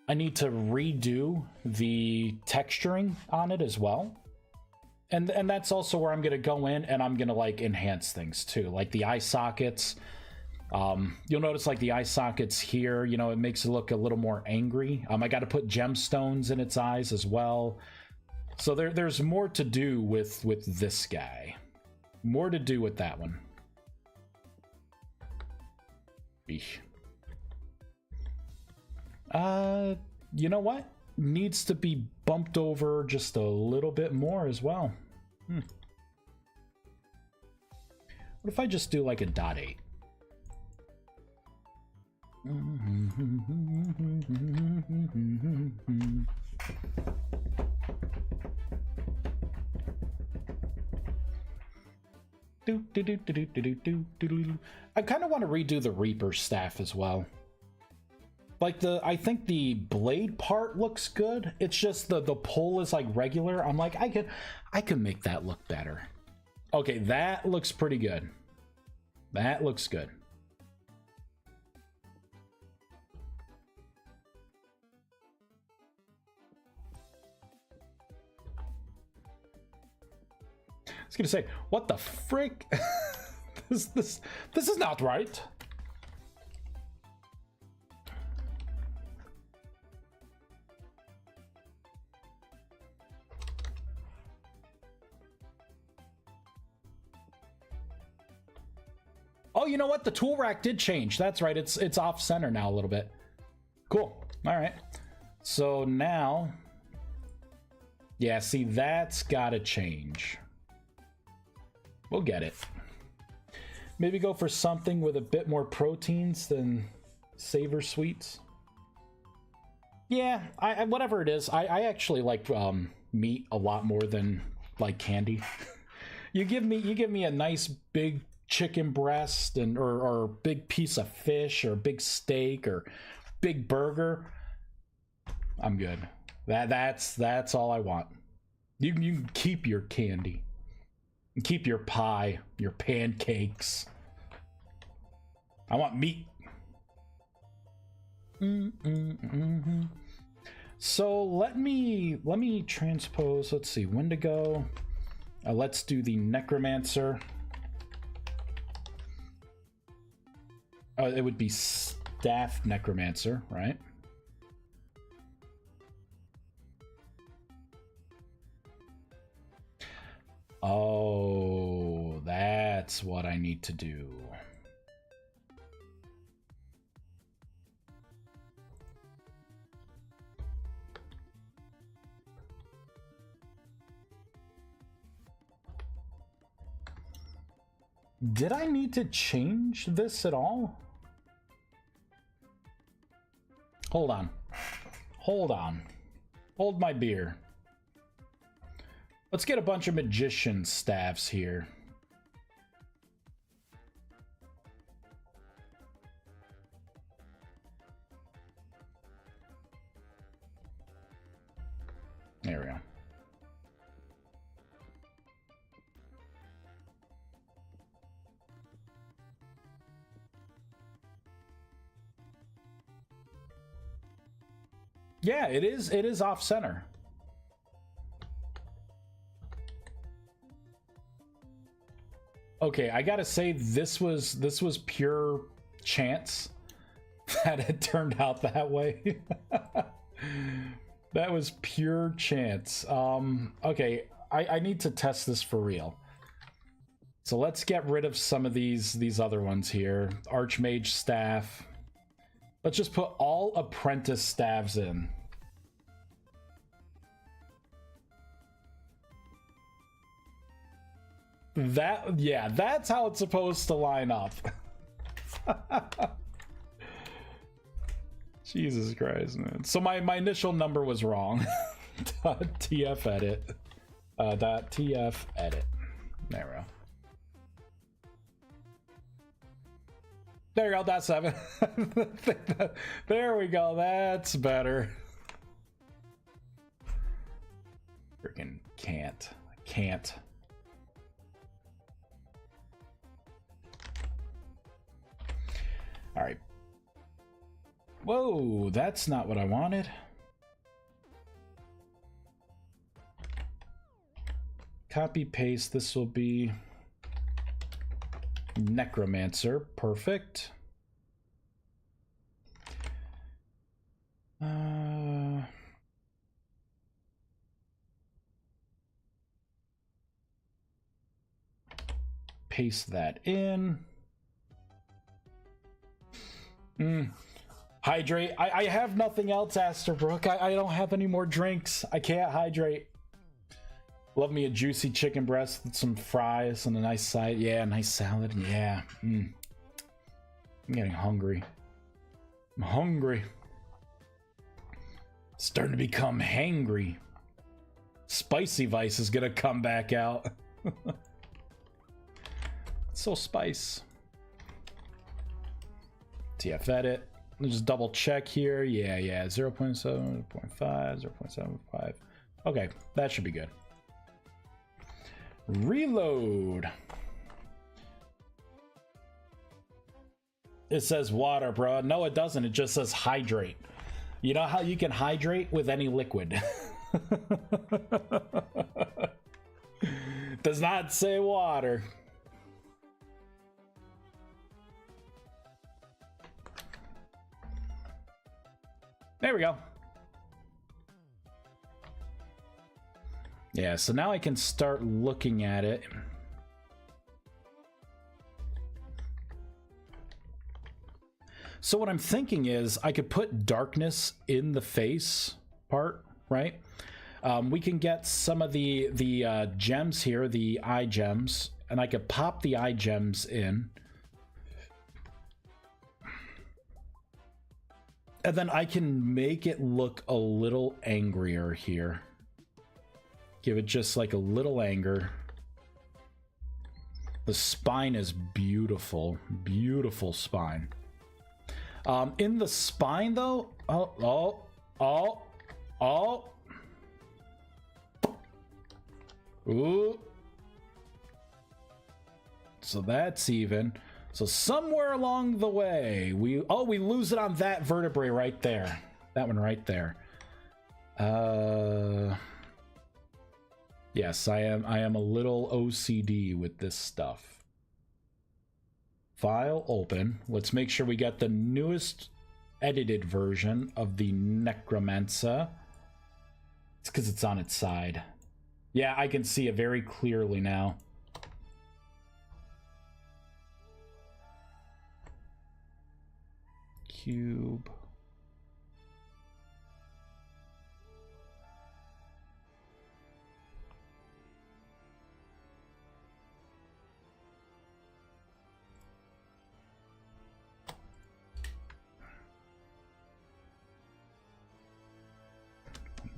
redo the texturing on it as well. And that's also where I'm gonna go in and I'm gonna like enhance things too, like the eye sockets. You'll notice like the eye sockets here, you know, it makes it look a little more angry. I got to put gemstones in its eyes as well. So there's more to do with this guy. More to do with that one. Eesh. You know what? Needs to be bumped over just a little bit more as well. What if I just do like a .8? I kind of want to redo the Reaper staff as well. Like I think the blade part looks good. It's just the pull is like regular. I'm like, I could make that look better. Okay, that looks pretty good. That looks good. I was gonna say, what the frick? this is not right. Oh, you know what? The tool rack did change. That's right. It's off center now a little bit. Cool. All right. So now, yeah, see, that's gotta change. We'll get it. Maybe go for something with a bit more proteins than Savor Sweets. Yeah, whatever it is, I actually like meat a lot more than like candy. you give me a nice big chicken breast and or big piece of fish or big steak or big burger. I'm good. That's all I want. You can keep your candy. Keep your pie, your pancakes. I want meat. So let me transpose. Let's see, Wendigo. Let's do the Necromancer. It would be Staff Necromancer, right? Oh, that's what I need to do. Did I need to change this at all? Hold on. Hold on. Hold my beer. Let's get a bunch of magician staffs here. There we go. Yeah, it is off center. Okay, I gotta say this was pure chance that it turned out that way. That was pure chance. Okay, I need to test this for real. So let's get rid of some of these other ones here. Archmage staff. Let's just put all apprentice staves in. Yeah, that's how it's supposed to line up. Jesus Christ, man. So my initial number was wrong. .tf edit. .tf edit. There we go. There you go, that's 7. There we go, that's better. Freaking can't. I can't. All right. Whoa, that's not what I wanted. Copy paste, this will be Necromancer, perfect. Paste that in. Hydrate. I have nothing else, Asterbrook. I don't have any more drinks. I can't hydrate. Love me a juicy chicken breast with some fries and a nice side. Yeah, nice salad. Yeah. I'm getting hungry. I'm hungry. Starting to become hangry. Spicy Vice is gonna come back out. So spice. TF edit. Let's just double check here. Yeah. 0.7, 0.5, 0.75. Okay, that should be good. Reload. It says water, bro. No, it doesn't. It just says hydrate. You know how you can hydrate with any liquid? Does not say water. There we go. Yeah, so now I can start looking at it. So what I'm thinking is I could put darkness in the face part, right? We can get some of the gems here, the eye gems, and I could pop the eye gems in. And then I can make it look a little angrier here. Give it just like a little anger. The spine is beautiful. Beautiful spine. In the spine though, oh. Ooh. So that's even. So somewhere along the way, we lose it on that vertebrae right there. That one right there. Yes, I am a little OCD with this stuff. File open. Let's make sure we got the newest edited version of the Necromancer. It's because it's on its side. Yeah, I can see it very clearly now. Cube.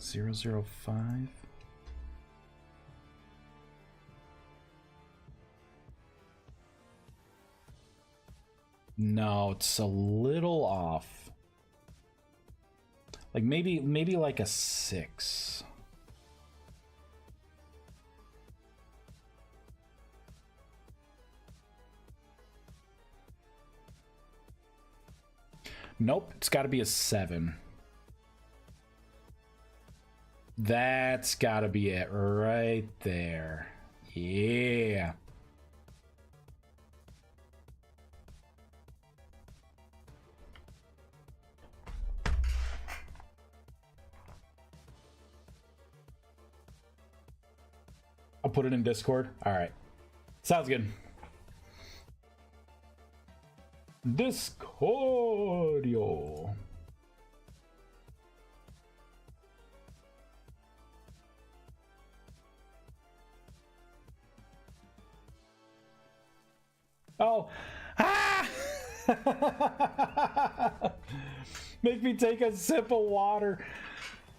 .005. No, it's a little off. Like maybe like a 6. Nope, it's got to be a 7. That's got to be it right there. Yeah. I'll put it in Discord. All right. Sounds good. Discordio. Oh. Ah! Make me take a sip of water.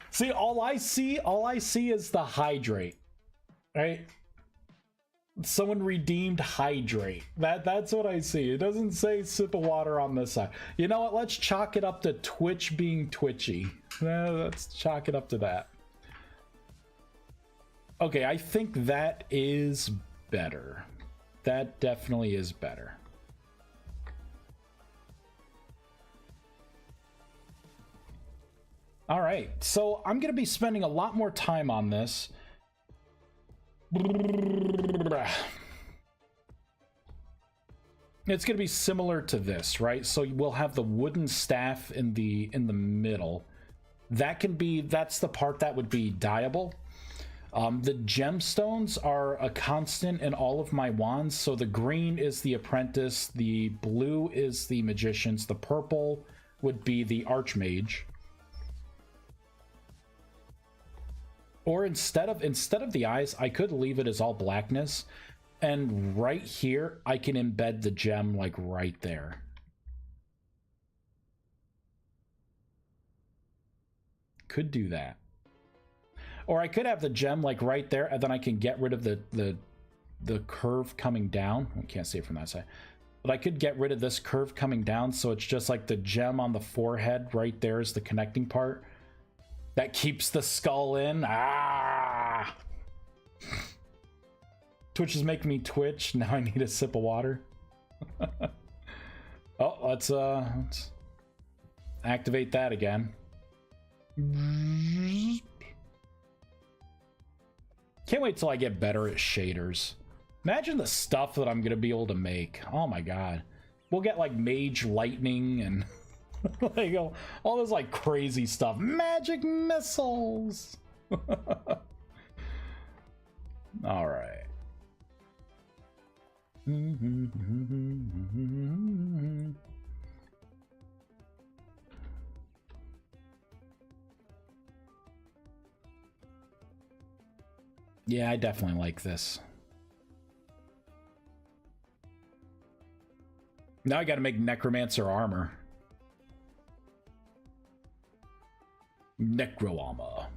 See, all I see is the hydrate. Right? Someone redeemed hydrate. That's what I see. It doesn't say sip of water on this side. You know what? Let's chalk it up to Twitch being twitchy. Let's chalk it up to that. Okay, I think that is better. That definitely is better. All right, so I'm going to be spending a lot more time on this. It's going to be similar to this, right? So we'll have the wooden staff in the middle. That's the part that would be dyeable. The gemstones are a constant in all of my wands. So the green is the apprentice, the blue is the magicians, the purple would be the archmage. Or instead of the eyes, I could leave it as all blackness, and right here I can embed the gem like right there. Could do that. Or I could have the gem like right there, and then I can get rid of the curve coming down. I can't see it from that side. But I could get rid of this curve coming down, so it's just like the gem on the forehead right there is the connecting part. That keeps the skull in. Ah! Twitch is making me twitch. Now I need a sip of water. Oh, let's activate that again. Can't wait till I get better at shaders. Imagine the stuff that I'm gonna be able to make. Oh my god. We'll get like mage lightning and like all this like crazy stuff. Magic missiles. All right. Yeah, I definitely like this. Now I gotta make necromancer armor. Necro armor.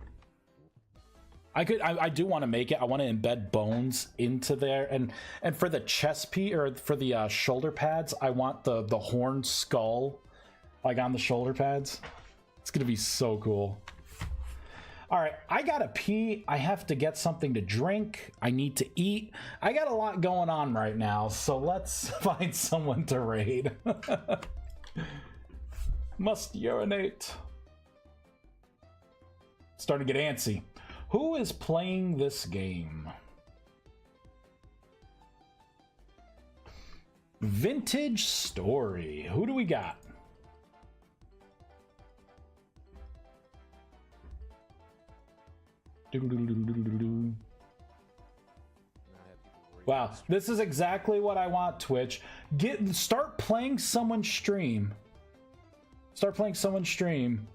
I do want to make it. I want to embed bones into there, and for the chest piece, or for the shoulder pads, I want the horned skull like on the shoulder pads. It's gonna be so cool. All right, I gotta pee. I have to get something to drink. I need to eat. I got a lot going on right now, so let's find someone to raid. Must urinate. Starting to get antsy. Who is playing this game? Vintage Story. Who do we got? Wow, this is exactly what I want, Twitch. Start playing someone's stream. Start playing someone's stream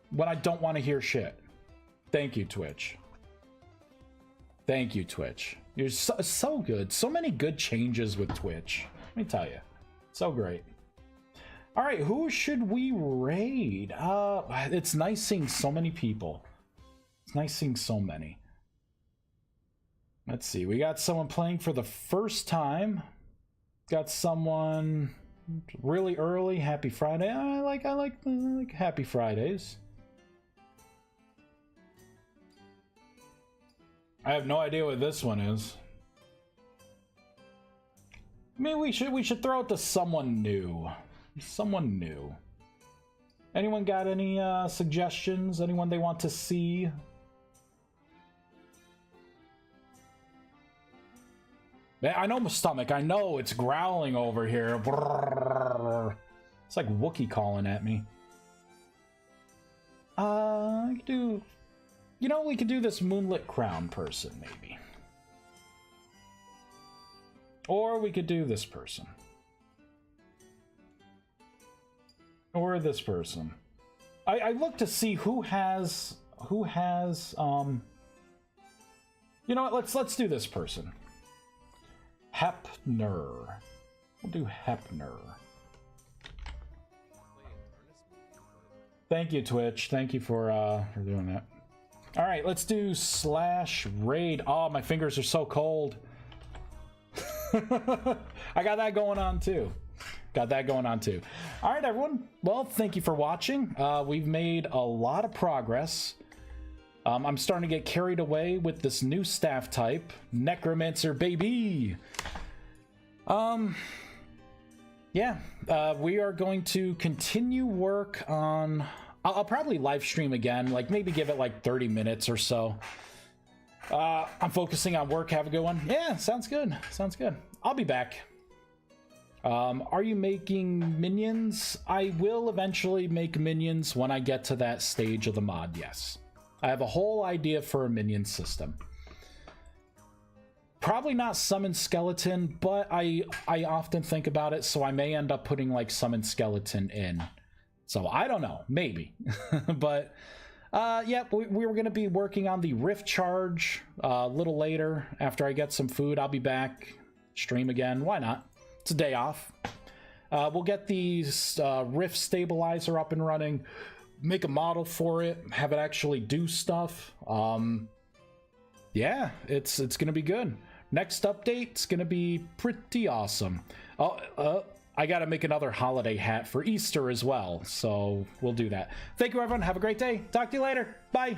when I don't want to hear shit. Thank you, Twitch. Thank you, Twitch. You're so good. So many good changes with Twitch. Let me tell you. So great. All right, who should we raid? It's nice seeing so many people. It's nice seeing so many. Let's see. We got someone playing for the first time. Got someone really early. Happy Friday. I like Happy Fridays. I have no idea what this one is. I mean, we should throw it to someone new. Someone new. Anyone got any suggestions? Anyone they want to see? I know my stomach. I know it's growling over here. It's like Wookiee calling at me. I could do... You know, we could do this Moonlit Crown person, maybe. Or we could do this person. Or this person. I look to see who has you know what, let's do this person. Hepner. We'll do Hepner. Thank you, Twitch. Thank you for doing that. All right, let's do /raid. Oh, my fingers are so cold. I got that going on too. All right, everyone. Well, thank you for watching. We've made a lot of progress. I'm starting to get carried away with this new staff type, Necromancer, baby. Yeah, we are going to continue work on... I'll probably live stream again, like maybe give it like 30 minutes or so. I'm focusing on work. Have a good one. Yeah, sounds good. Sounds good. I'll be back. Are you making minions? I will eventually make minions when I get to that stage of the mod, yes. I have a whole idea for a minion system. Probably not summon skeleton, but I often think about it, so I may end up putting like summon skeleton in. So I don't know, maybe. But yeah, we were going to be working on the rift charge a little later. After I get some food, I'll be back, stream again. Why not? It's a day off. We'll get the rift stabilizer up and running, make a model for it, have it actually do stuff. Yeah, it's gonna be good. Next update's gonna be pretty awesome. Oh, I gotta make another holiday hat for Easter as well, so we'll do that. Thank you, everyone. Have a great day. Talk to you later. Bye.